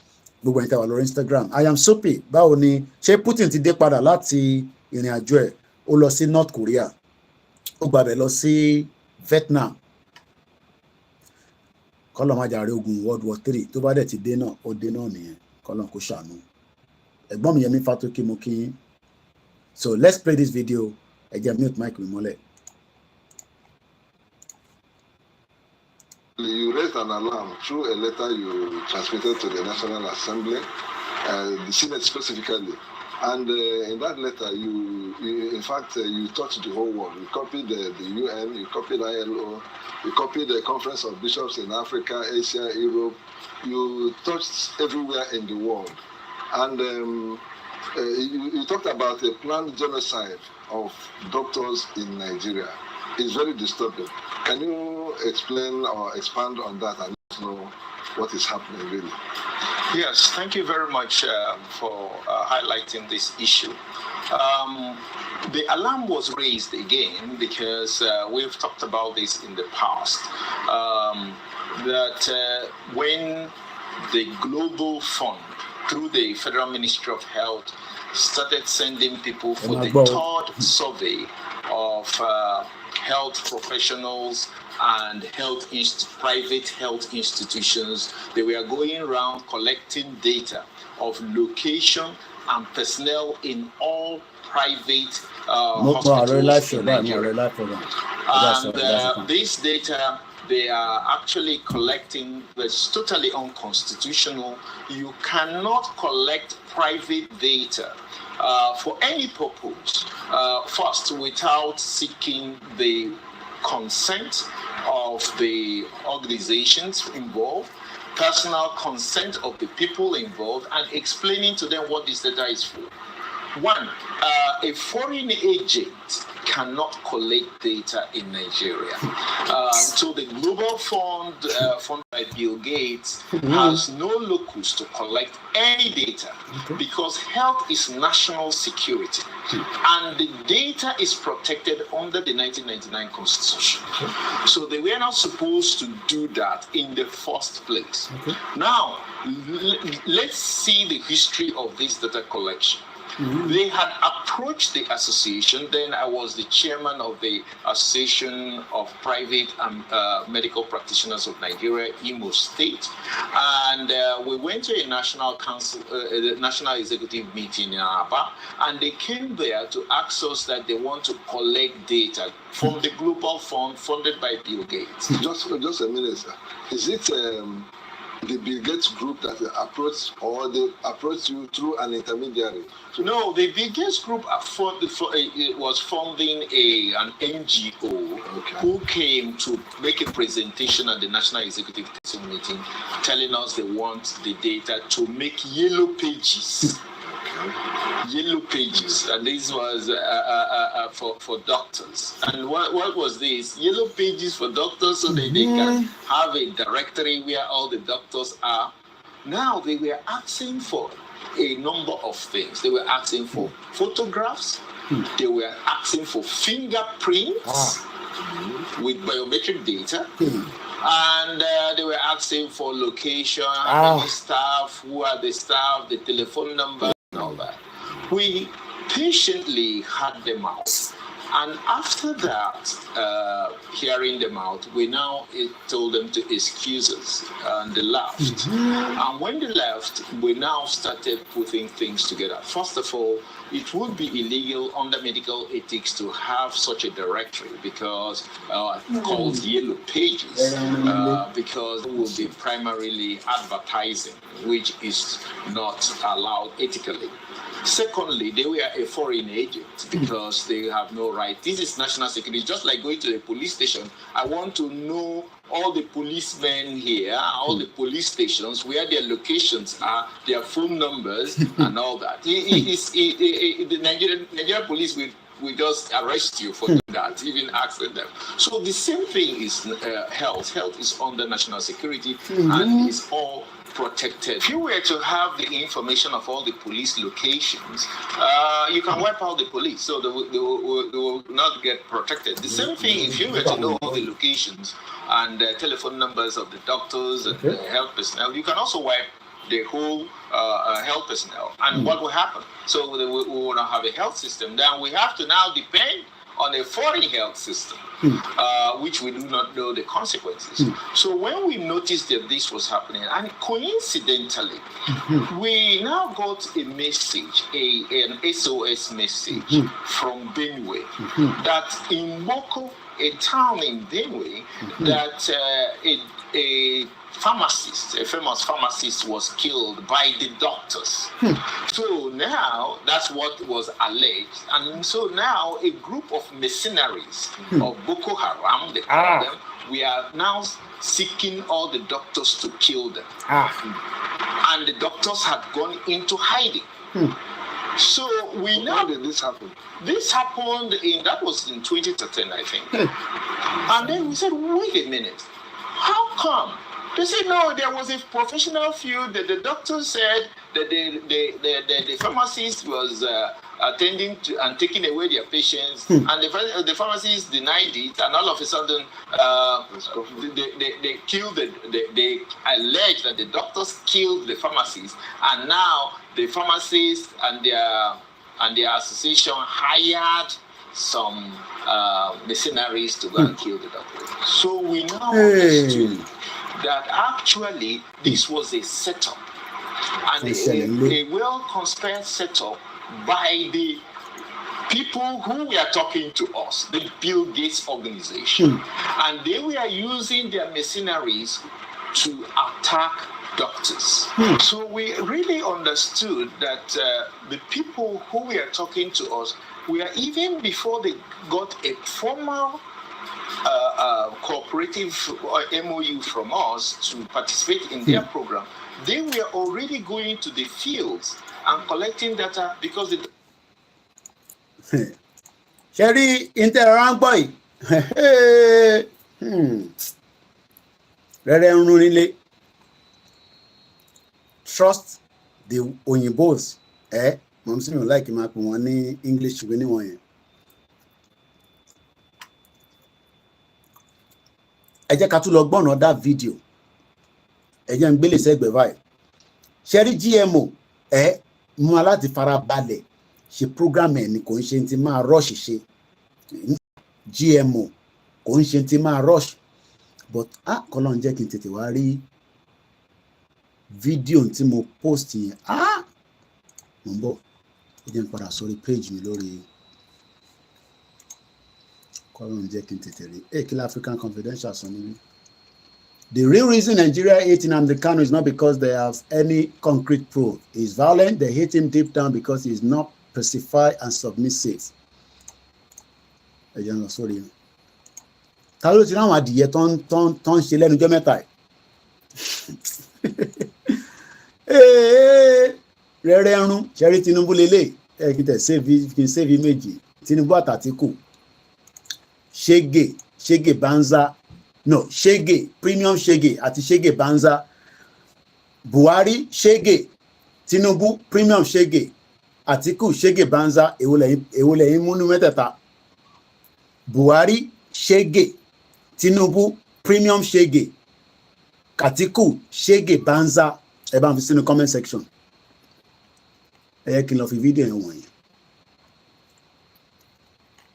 Gbogbo ẹ̀yin tá wà lórí Instagram. I am Sophie. Báwo ni ṣé Putin ti dé padà láti ìrìn àjò ẹ̀? Ó lọ sí North Korea, ó gbàbẹ̀ lọ sí Vietnam. Kọ́lọ̀ má jàre ogun World War 3 tó bá dẹ̀ ti dé náà, ó dé náà nìyẹn. Kọ́lọ̀ kó ṣàánú. Ẹ̀gbọ́n mi Yẹmí Fátókí mo kí yín. So let's play this video. Ẹ jẹ́ mute mic mi mọ́lẹ̀. You raised an alarm through a letter you transmitted to the National Assembly, the Senate specifically. And in that letter, in fact, you touched the whole world. You copied the UN, you copied ILO, you copied the Conference of Bishops in Africa, Asia, Europe. You touched everywhere in the world. And you talked about a planned genocide of doctors in Nigeria. It's very disturbing. Can you explain or expand on that and let us know what is happening really? Yes, thank you very much for highlighting this issue. The alarm was raised again because we've talked about this in the past, that when the Global Fund, through the Federal Ministry of Health, started sending people for the 3rd survey of health professionals and private health institutions, they were going around collecting data of location and personnel in all private hospitals in Nigeria. And this data they are actually collecting that's totally unconstitutional. You cannot collect private data for any purpose, first without seeking the consent of the organizations involved, personal consent of the people involved, and explaining to them what this data is for. One, a foreign agent cannot collect data in Nigeria. So the Global Fund, funded by Bill Gates, has no locus to collect any data because health is national security. And the data is protected under the 1999 Constitution. So they were not supposed to do that in the first place. Now, let's see the history of this data collection. They had approached the association. Then I was the chairman of the Association of Private and Medical Practitioners of Nigeria, Imo State, and we went to a national council, national executive meeting in Aba, and they came there to ask us that they want to collect data from the Global Fund funded by Bill Gates. Just a minute, sir. Is it the Bill Gates group that approached, or they approached you through an intermediary? No, the Bill Gates group was funding an NGO who came to make a presentation at the National Executive meeting, telling us they want the data to make yellow pages. Yellow pages, and this was for doctors. And what was this? Yellow pages for doctors, so that they can have a directory where all the doctors are. Now they were asking for a number of things. They were asking for photographs. They were asking for fingerprints with biometric data. And they were asking for location, how many staff, who are the staff, the telephone number, and all that. We patiently had them out. And after that, hearing them out, we now told them to excuse us, and they left. And when they left, we now started putting things together. First of all, it would be illegal under medical ethics to have such a directory because called yellow pages, because it will be primarily advertising, which is not allowed ethically. Secondly, they were a foreign agent because they have no right. This is national security. Just like going to the police station, I want to know all the policemen here, all the police stations, where their locations are, their phone numbers, and all that. The Nigerian police will just arrest you for that, even asking them. So the same thing is health. Health is under national security and is all protected. If you were to have the information of all the police locations, you can wipe out the police, so they will not get protected. The same thing if you were to know all the locations and telephone numbers of the doctors and the health personnel, you can also wipe the whole health personnel. And what will happen? So we will not have a health system. Then we have to now depend on a foreign health system, which we do not know the consequences. So when we noticed that this was happening, and coincidentally, we now got a message, an SOS message from Benue, that in Moko, a town in Benue, that a pharmacist, a famous pharmacist, was killed by the doctors. So now that's what was alleged, and so now a group of mercenaries of Boko Haram, they call them, we are now seeking all the doctors to kill them. And the doctors had gone into hiding. So we now, how did this happen? This happened that was in 2013, I think. And then we said, wait a minute, how come? They said, no, there was a professional field that the doctor said that the pharmacist was attending to and taking away their patients, and the pharmacist denied it, and all of a sudden they killed they alleged that the doctors killed the pharmacist, and now the pharmacist and their association hired some mercenaries to go and kill the doctor. So we now understood that actually this was a setup, and a well-conspired setup by the people who were talking to us, the Bill Gates organization, and they were using their mercenaries to attack doctors. So we really understood that the people who were talking to us were, even before they got a formal cooperative MOU from us to participate in their program, they were already going to the fields and collecting data because the Sherry Interang boy. Trust the Oyinbos. Mom see me like him up one English anyway. Ẹ jẹ́ ká tún lọ gbọ́nà that video. Ẹ jẹ́ ń gbélé sẹ́gbẹ̀ẹ́ báyìí. Sherry GMO mú aláti fara balẹ̀ ṣe program ẹ̀ ni kò ń ṣe ti máa rush ṣe. GMO kò ń ṣe ti máa rush, but kọ́lọ́n jẹ́ kí n tètè wá rí fídíò tí mo post yẹn. Mo ń bọ̀, ẹ jẹ́ n padà sórí page mi lórí kọ́lọ́n jẹ́ kí n tètè rí. Kill African Confidential sọ níbí. The real reason Nigeria hate Nnamdi Kanu is not because they have any concrete proof. He's violent. They hate him deep down because he's not pacified and submissive. Sorry. Ta ló ti ráwọn adìyẹ tó ń ṣe lẹ́nu ọjọ́ mẹ́ta yìí? Rẹ́rẹ́ ẹrún ṣẹ́rí Tinubu lélẹ̀ kí n save méjì. Tinubu àtàtìkù. Ṣégè Banza. No, Shege, Premium Shege àti Shege Banza. Buhari Shege, Tinubu Premium Shege, Atiku Shege Banza. Èwo lẹ́yìn múnú mẹ́tẹ̀ẹ̀ta. Buhari Shege, Tinubu Premium Shege, Atiku Shege Banza. Ẹ bá ń fi sínú comment section. Ẹ yẹ kí n lọ fi fídíò yẹn wọ̀nyí.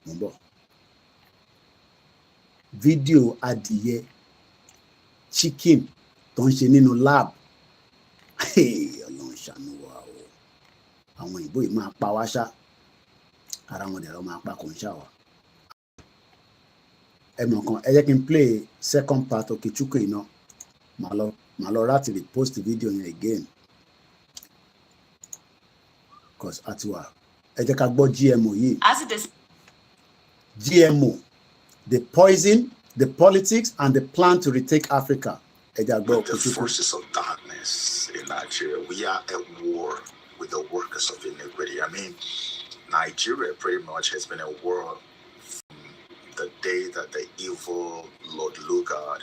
Mo ń bọ̀. fídíò adìyẹ chicken tó ń ṣe nínú lab. Ọlọ́run ṣàánú wa o, àwọn òyìnbó yìí máa pa wá ṣá, ara wọn dẹ̀rọ máa pa kò ń ṣà wá. Ẹ mọ̀ kan, ẹ jẹ́ kí n play second part Okechukwu iná, màá lọ láti repost video yẹn again cause àtiwà ẹ jẹ́ ká gbọ́ GMO yìí. As it is. GMO, the poison, the politics, and the plan to retake Africa. With the forces of darkness in Nigeria, we are at war with the workers of iniquity. I mean, Nigeria pretty much has been at war from the day that the evil Lord Lugard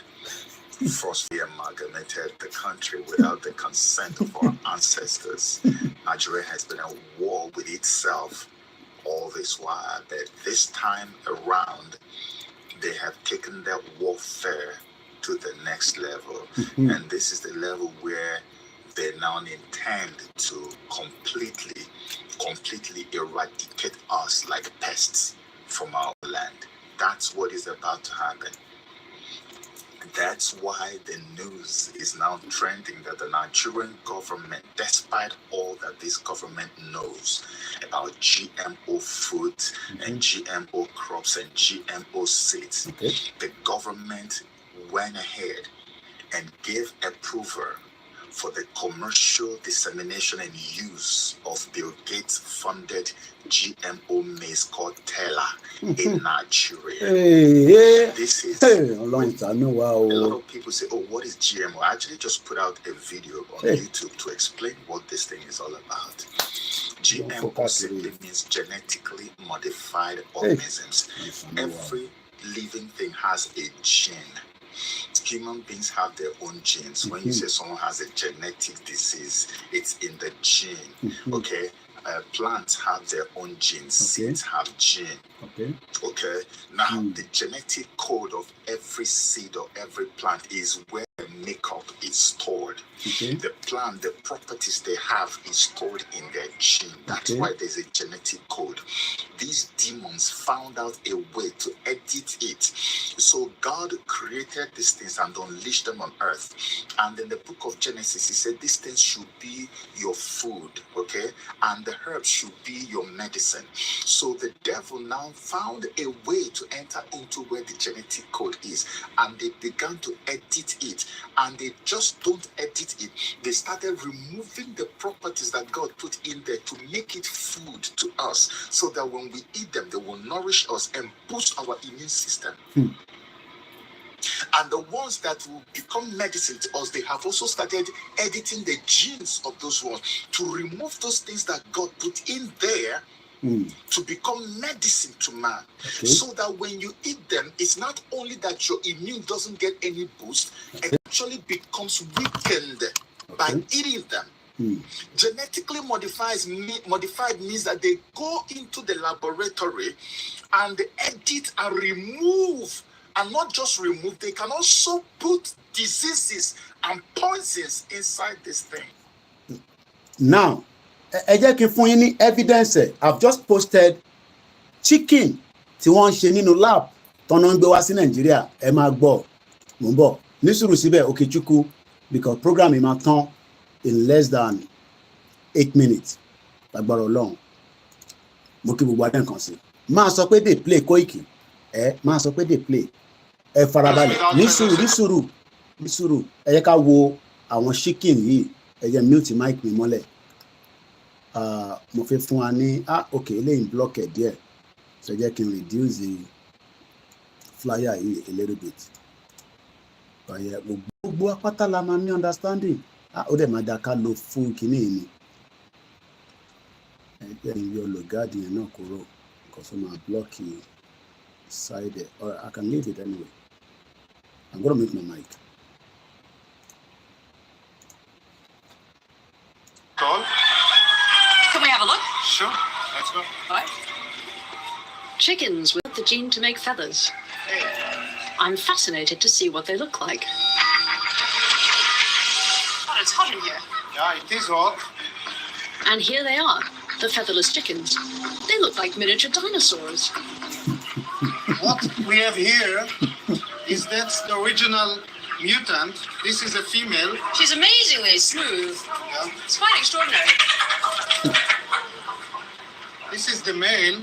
forcefully amalgamated the country without the consent of our ancestors. Nigeria has been at war with itself all this while, but this time around, they have taken that warfare to the next level. And this is the level where they now intend to completely eradicate us like pests from our land. That's what is about to happen. That's why the news is now trending that the Nigerian government, despite all that this government knows about GMO food and GMO crops and GMO seeds, the government went ahead and gave approval for the commercial dissemination and use of Bill Gates funded GMO maize called Tela in Nigeria. This is a lot of people say, oh, what is GMO? I actually just put out a video on YouTube to explain what this thing is all about. GMO simply means genetically modified organisms. Every living thing has a gene. Human beings have their own genes. When you say someone has a genetic disease, it's in the gene. Okay, plants have their own genes. Seeds have gene. Okay. Now the genetic code of every seed or every plant is where the makeup is stored. The plant, the properties they have is stored in their gene. That's why there's a genetic code. These demons found out a way to edit it. So God created these things and unleashed them on earth. And in the book of Genesis, he said these things should be your food, okay? And the herbs should be your medicine. So the devil now found a way to enter into where the genetic code is. And they began to edit it. And they just don't edit it. They started removing the properties that God put in there to make it food to us, so that when we eat them, they will nourish us and boost our immune system. And the ones that will become medicine to us, they have also started editing the genes of those ones to remove those things that God put in there to become medicine to man. So that when you eat them, it's not only that your immune doesn't get any boost, it actually becomes weakened by eating them. Genetically modified means that they go into the laboratory and they edit and remove, and not just remove, they can also put diseases and poisons inside this thing. Now, ẹ jẹ́ kí n fún yín ní evidence. I've just posted chicken tí wọ́n ń ṣe nínú lab tọ́nà ń gbé wá sí Nàìjíríà. Ẹ máa gbọ́, mò ń bọ̀ ní sùúrù síbẹ̀ Okechukwu, because program yìí máa tán in less than 8 minutes. Lágbára Ọlọ́run, mo kí gbogbo adé nǹkan sí. Máa sọ pé dey play Koiki, máa sọ pé dey play. Ẹ farabalẹ̀ ní sùúrù. Ẹ jẹ́ ká wo àwọn chicken yìí. Ẹ jẹ́ mute mic mi mọ́lẹ̀. Mo fẹ́ fún wa ní okay, eléyìí block ẹ̀ díẹ̀, so jẹ́ kí n reduce the flyer yìí a little bit. Báyẹ̀ gbogbo apáta la máa ní understanding. Ó dẹ̀ máa da ká lo fún kínní yìí ni. Ẹgbẹ́ mi yọ lògáàdì yẹn náà kúrò, because ó máa block side ẹ̀. Or I can leave it anyway. I'm gonna mute my mic. Can we have a look? Sure, let's go. Right. Chickens with the gene to make feathers. I'm fascinated to see what they look like. Oh, it's hot in here. Yeah, it is hot. And here they are, the featherless chickens. They look like miniature dinosaurs. What we have here is that the original mutant. This is a female. She's amazingly smooth. Yeah. It's quite extraordinary. This is the male.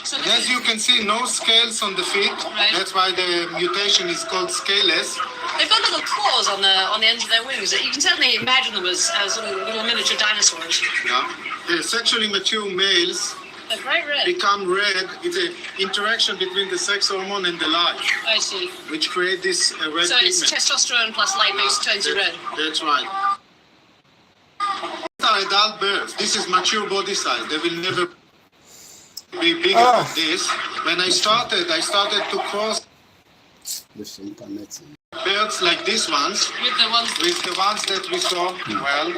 So And as you can see, no scales on the feet. Right. That's why the mutation is called scaleless. they've got little claws on the ends of their wings. You can certainly imagine them as little miniature dinosaurs. Yeah. The sexually mature males They're bright red. become red. It's an interaction between the sex hormone and the light, I see. which create this red So it's pigment. testosterone plus lipase turns you red. That's right. These are adult birds. This is mature body size. They will never be bigger than this. When I started to cross birds like these ones With the ones with the ones that we saw. Well,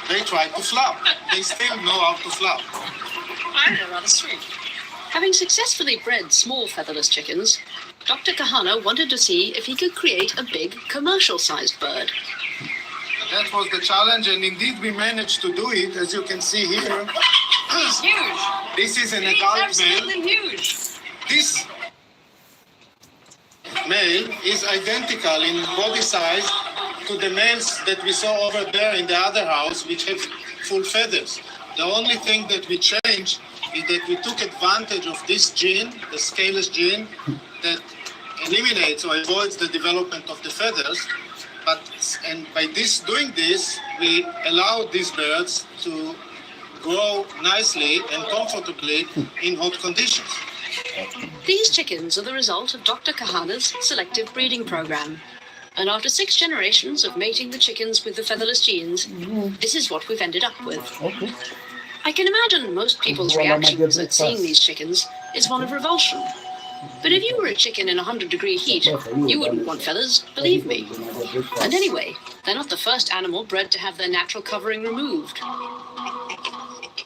they try to flap. They still know how to flap. I know, rather sweet. Having successfully bred small featherless chickens, Dr. Kahana wanted to see if he could create a big commercial-sized bird. That was the challenge, and indeed we managed to do it, as you can see here. He's huge. This is an He's adult male. absolutely huge. This male is identical in body size to the males that we saw over there in the other house, which have full feathers. The only thing that we changed is that we took advantage of this gene, the scaleless gene, that eliminates or avoids the development of the feathers. And by doing this, we allow these birds to grow nicely and comfortably in hot conditions. These chickens are the result of Dr. Kahana's selective breeding program. And after 6 generations of mating the chickens with the featherless genes, this is what we've ended up with. I can imagine most people's reactions at seeing these chickens is one of revulsion. But if you were a chicken in 100-degree heat, you wouldn't want feathers, believe me. And anyway, they're not the first animal bred to have their natural covering removed.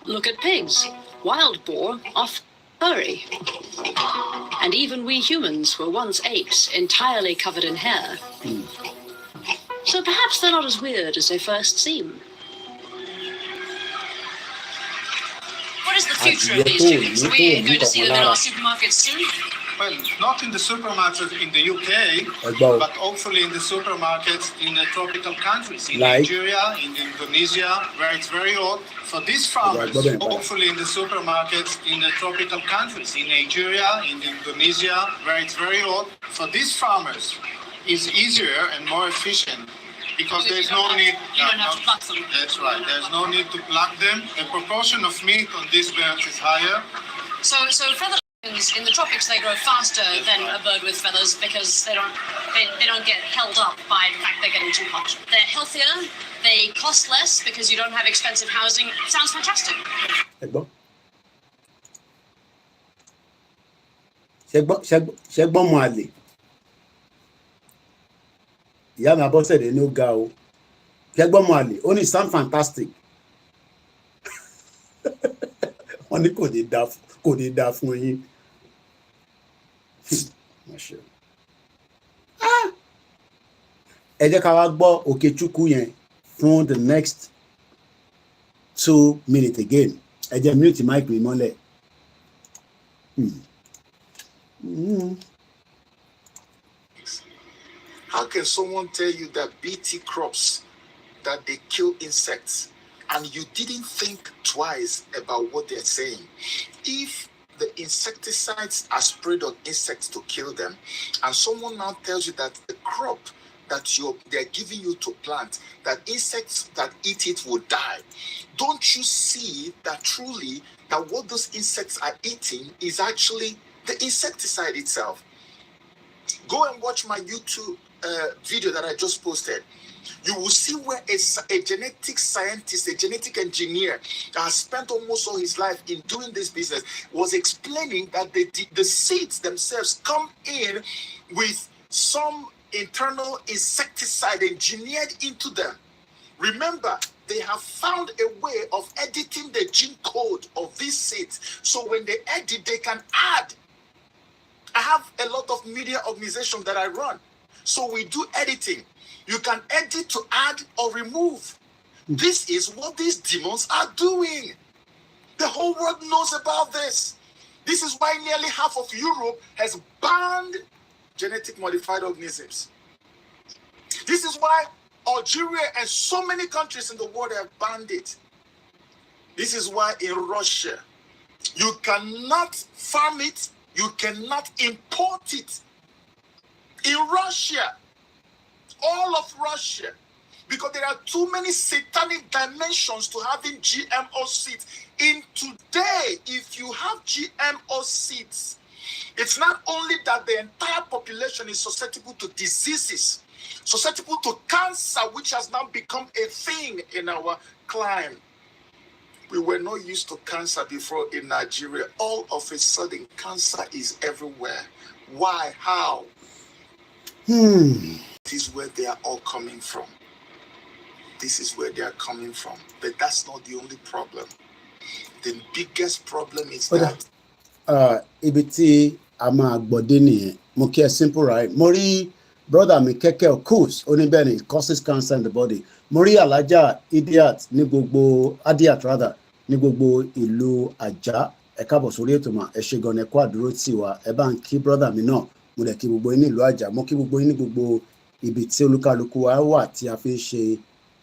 Look at pigs. Wild boar are furry. And even we humans were once apes, entirely covered in hair. So perhaps they're not as weird as they first seem. What is the future of these chickens? Are we going to see them in our supermarkets soon? Well, not in the supermarkets in the UK, but hopefully in the supermarkets in the tropical countries, in Nigeria, in Indonesia, where it's very hot. For these farmers, hopefully in the supermarkets in the tropical countries, in Nigeria, in Indonesia, where it's very hot. For these farmers, it's easier and more efficient because there's no need. You don't have to pluck them. That's right. There's no need to pluck them. The proportion of meat on these birds is higher. So feather in the tropics, they grow faster than a bird with feathers because they don't get held up by the fact they're getting too hot. They're healthier, they cost less because you don't have expensive housing. It sounds fantastic. ṣẹgbọ́n mọ àlè ìyá mi Abọ́sẹ̀dé ní ó ga o ṣẹgbọ́n mọ àlè ó ní sound fantastic wọ́n ní kò ní dáa fún yín. Ẹ jẹ́ ká wá gbọ́ Okechukwu yẹn fún the next 2 minutes again. Ẹ jẹ́ mute mic mi mọ́lẹ̀. How can someone tell you that BT crops, that they kill insects, and you didn't think twice about what they're saying? If the insecticides are sprayed on insects to kill them, and someone now tells you that the crop that they're giving you to plant, that insects that eat it will die, don't you see that truly that what those insects are eating is actually the insecticide itself? Go and watch my YouTube video that I just posted. You will see where a genetic scientist, a genetic engineer that has spent almost all his life in doing this business was explaining that the seeds themselves come in with some internal insecticide engineered into them. Remember, they have found a way of editing the gene code of these seeds. So when they edit, they can add. I have a lot of media organizations that I run. So we do editing. You can edit to add or remove. This is what these demons are doing. The whole world knows about this. This is why nearly half of Europe has banned genetic modified organisms. This is why Algeria and so many countries in the world have banned it. This is why in Russia, you cannot farm it, you cannot import it. In Russia, all of Russia, because there are too many satanic dimensions to having GMO seeds. In today, if you have GMO seeds, it's not only that the entire population is susceptible to diseases, susceptible to cancer, which has now become a thing in our climate. We were not used to cancer before in Nigeria. All of a sudden, cancer is everywhere. Why? How? This is where they are all coming from. This is where they are coming from. But that's not the only problem. The biggest problem is that ibi tí a máa gbọ́dé nìyẹn. Mo kí ẹ simple right. Mo rí brother mi Keke Okus oníbẹ̀rẹ̀ it causes cancer in the body. Mo rí Alhaja Idiat ní gbogbo Adiat rather ní gbogbo ìlú Ajah. Ẹ káàbọ̀ sórí ètò mà ẹ ṣé gan ẹ kú àdúró tì wá. Ẹ bá ń kí brother mi náà. Mo dẹ̀ kí gbogbo yín ní ìlú Ajah. Mo kí gbogbo yín ní gbogbo ibi tí olúkálùkù wa wà tí a fi ń ṣe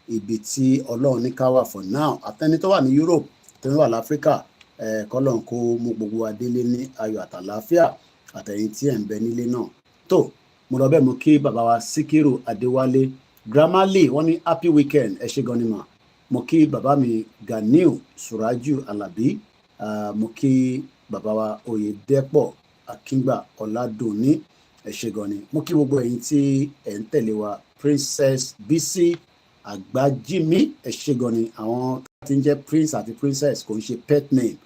ibi tí Ọlọ́run ní ká wà for now. Àtẹni tó wà ní Europe, tó wà l'Africa, kọ́lọ́run kó mú gbogbo wa délé ní ayọ̀ àtàlàáfíà àtẹ̀yìn tí ẹ̀ ń bẹ nílé náà. Tó mo lọ bẹ́ẹ̀ mo kí bàbá wa Síkírù Adéwálé Grammarly wọ́n ní happy weekend ẹ ṣé gan ni mà. Mo kí bàbá mi Ganiu Suraju Alabi, mo kí bàbá wa Oyèdépọ̀ Akíngbà Ọládùnní ẹ ṣé gan ni. Mo kí gbogbo ẹ̀yin tí ẹ̀ ń tẹ̀lé wa Princess Bisi Àgbájímí ẹ ṣé gan ni. Àwọn tí ń jẹ́ prince àti princess kò ń ṣe pet name,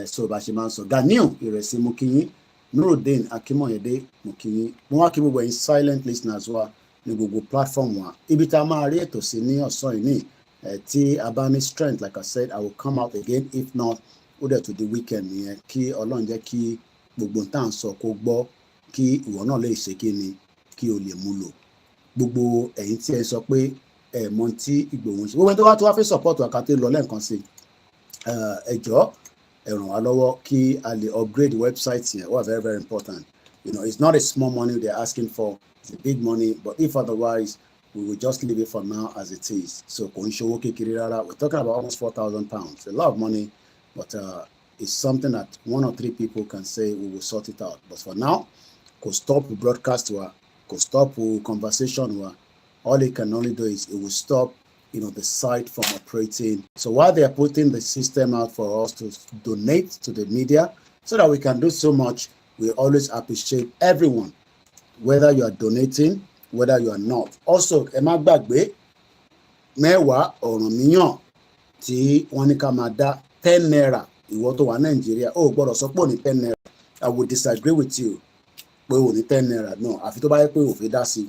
so bá ṣe máa ń sọ. Ganiu Ìrẹsì mo kí yín, Nurudeen Akínmọ̀yẹdé mo kí yín. Mo wá kí gbogbo ẹ̀yin silent listeners wa ní gbogbo platform wa. Ibi tá a máa rí ètò sí ní ọ̀sán yìí ní tí a bá ní strength like I said I will come out again, if not ó dẹ̀ tó di weekend nìyẹn kí Ọlọ́run jẹ́ kí gbogbo tá à ń sọ kó gbọ́ kí ìwọ náà lè ṣe kí ni kí o lè mú lò. Gbogbo ẹ̀yin tí ẹ sọ pé mọ tí Ìgbòho ń ṣe gbogbo ẹni tó wá fi support àkàtì lọ lẹ́ẹ̀kan sí ẹ jọ̀ọ́ ẹ ràn wá lọ́wọ́ kí a lè upgrade website yẹn. Wà very very important. You know, it's not a small money they're asking for, it's a big money, but if otherwise we will just leave it for now as it is. So kò ń ṣòwò kékeré rárá. We're talking about almost £4,000. A lot of money, but it's something that 1 or 3 people can say we will sort it out. But for now, kò stop broadcast wa, kò stop conversation wa. All it can only do is it will stop, you know, the site from operating. So while they are putting the system out for us to donate to the media so that we can do so much, we always appreciate everyone, whether you are donating, whether you are not. Also, ẹ má gbàgbé mẹ́wàá Ọ̀rànmíyàn tí wọ́n ní ká máa dá 10 naira. Ìwọ tó wà Nàìjíríà ó gbọ́dọ̀ sọ pé ó ní 10 naira. I would disagree with you pé ó ní 10 naira. No, àfi tó bá yẹ pé ó fi dá sí.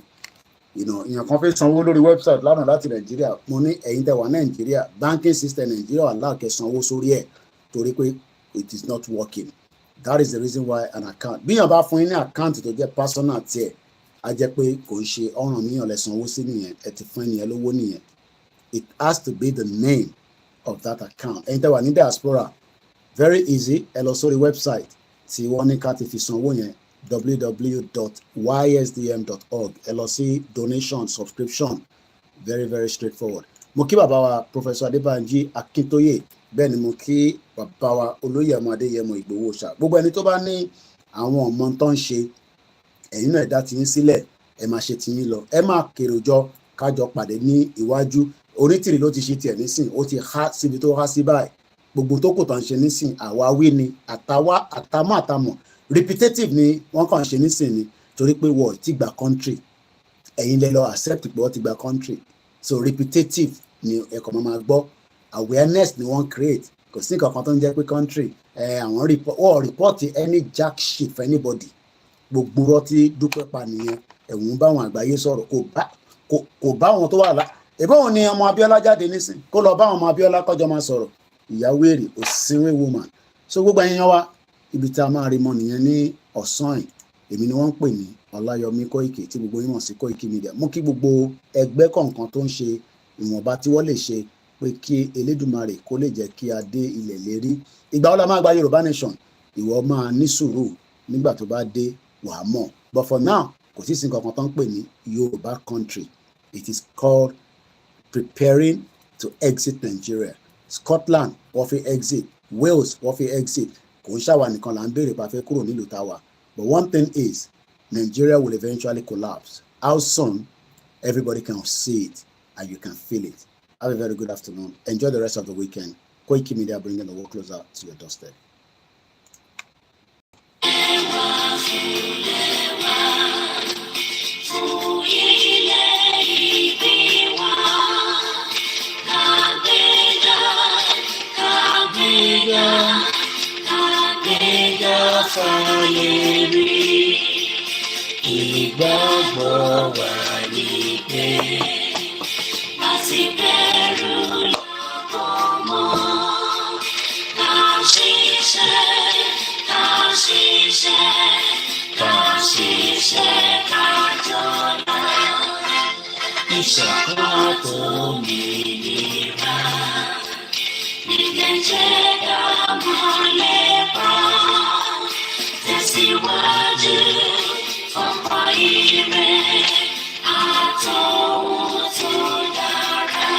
You know, èèyàn kan fẹ́ sanwó lórí website lánàá láti Nàìjíríà. Mo ní ẹ̀yin tẹ́ wà Nàìjíríà, banking system Nàìjíríà wà láàkẹ́ sanwó sórí ẹ̀ torí pé it is not working. That is the reason why an account. Bí yàn bá fún yín ní account tó jẹ́ personal tiẹ̀, á jẹ́ pé kò ń ṣe Ọ̀rànmíyàn lẹ sanwó sí nìyẹn, ẹ ti fún ẹnìyẹn lówó nìyẹn. It has to be the name of that account. Ẹ̀yin tẹ́ wà ní diaspora, very easy, ẹ lọ sórí website tí wọ́n ní ká ti fi sanwó yẹn, www.ysdm.org. ẹ lọ sí donation subscription, very very straightforward. Mo kí bàbá wa Professor Adébánjí Akíntóyè, bẹ́ẹ̀ ni mo kí bàbá wa Olóyèmọ Adéyẹmọ Ìgbòho ṣá. Gbogbo ẹni tó bá ní àwọn ọmọ tó ń ṣe, ẹ̀yin náà ẹ dá tiyín sílẹ̀, ẹ máa ṣe tiyín lọ, ẹ máa kéré jọ kájọ pàdé ní iwájú. Onítìrì ló ti ṣe tiẹ̀ nísìn, ó ti há síbi tó há sí báyìí. Gbogbo tó kù tó ń ṣe nísìn àwáwí ni, àtàwá àtàmọ́ àtàmọ́, repetitive ni wọ́n kàn ṣe nísìn ni torí pé wọ́n ti gba country, ẹ̀yin lẹ lọ accept pé wọ́n ti gba country, so repetitive ni ẹ̀kọ́ máa gbọ́. Awareness ni wọ́n create, kò sí nǹkan kan tó ń jẹ́ pé country àwọn report any jack shit for anybody. Gbogbo rọtí Dúpẹ́ pa nìyẹn, ẹ̀wọ̀n bá àwọn àgbáyé sọ̀rọ̀ kò bá wọn tó wà lá. Ìbọn ni ọmọ Abíọ́lá jáde nísìn kó lọ bá ọmọ Abíọ́lá kọjọ máa sọ̀rọ̀, ìyàwó èrè òsínwé woman. So gbogbo ẹ̀yin wa ibi tá a máa rí mọ nìyẹn ní ọ̀sán yìí. Èmi ni wọ́n ń pè ní Ọláyọmí Kóìkì tí gbogbo yín mọ̀ sí Koikimedia. Mú kí gbogbo ẹgbẹ́ kọ̀ọ̀kan tó ń ṣe ìwọ̀nba tí wọ́n lè ṣe pé kí Elédùmarè kó lè jẹ́ kí a dé ilẹ̀ lérí. Ìgbà wo la máa gba Yorùbá nation? Ìwọ máa ní sùúrù, nígbà tó bá dé wàá mọ̀. But for now, kò sí nǹkan kan tó ń pè ní Yorùbá country. It is called preparing to exit Nigeria. Scotland wọ́n fi exit, Wales wọ́n fi exit. Kò ń ṣàwà nìkan là ń béèrè pa fẹ́ kúrò nílùú táwa. But one thing is, Nigeria will eventually collapse. How soon? Everybody can see it and you can feel it. Have a very good afternoon. Enjoy the rest of the weekend. Koikimedia bringing the world closer to your doorstep. Ìgbàgbọ́ wa ni pé láti bẹ̀rù lọ́kọ̀ mọ́, ká ṣiṣẹ́, ká jọlá. Ìṣọ̀kan tó mìíràn ìgbẹ́jẹ́ ká mọ́lẹ̀ bá tẹ̀síwájú. Ọ̀pọ̀ ire àtọ̀hún tó dára,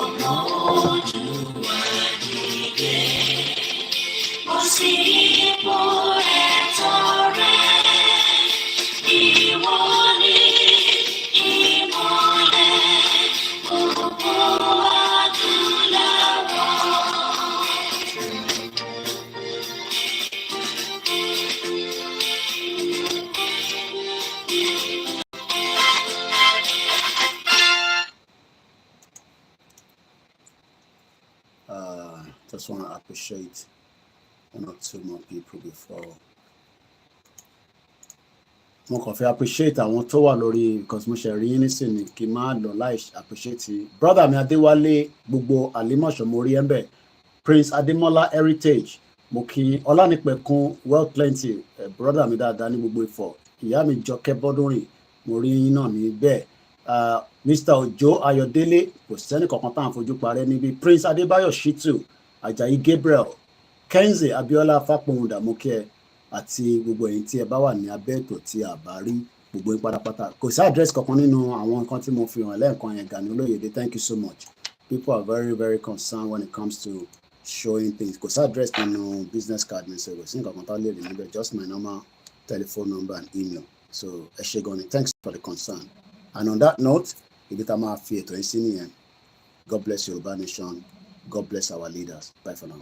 ọ̀nà Oòduà dìde, bọ́ sí ipò ẹ̀tọ́ rẹ̀. Ìwọ ni ìmọ́lẹ̀ gbogbo adúláwọ̀. Just want to appreciate one or two more people before. Mo kàn fẹ́ appreciate àwọn tó wà lórí, because mo ṣe rí yín nísìnyí kí n máa lọ láì appreciate brother mi Adéwálé, gbogbo Àlímọ̀ṣọ́ mo rí ẹ́ńbẹ̀, Prince Adémọ́lá Heritage, mo kí Ọlánìpẹ̀kun Well Plenty, brother mi dáadáa ní gbogbo Ifọ̀, ìyá mi Jọkẹ́ Bọ́dúnrìn, mo rí yín náà níbẹ̀. Mr. Ojo Ayọ̀délé, kò sẹ́ni kankan tá à ń fojú parẹ́ níbi, Prince Adébáyọ̀ Shitu, Ajayi Gabriel, Kenze Abiola Fápọ̀hùndà, mo kí ẹ, àti gbogbo ẹ̀yin tí ẹ bá wà ní abẹ́ ètò tí a bá rí gbogbo yín pátápátá. Kò sí àdírẹ́sì kankan nínú àwọn nǹkan tí mo fi hàn lẹ́ẹ̀kan yẹn. Gani Olóyèdé, thank you so much. People are very very concerned when it comes to showing things. Kò sí àdírẹ́sì nínú business card mi, so kò sí nǹkan kan tó lè rí níbẹ̀, just my normal telephone number and email. So ẹ ṣé gan ni, thanks for the concern. And on that note, ibi tá a máa fi ètò yín sí nìyẹn. God bless Yorùbá nation. God bless our leaders. Bye for now.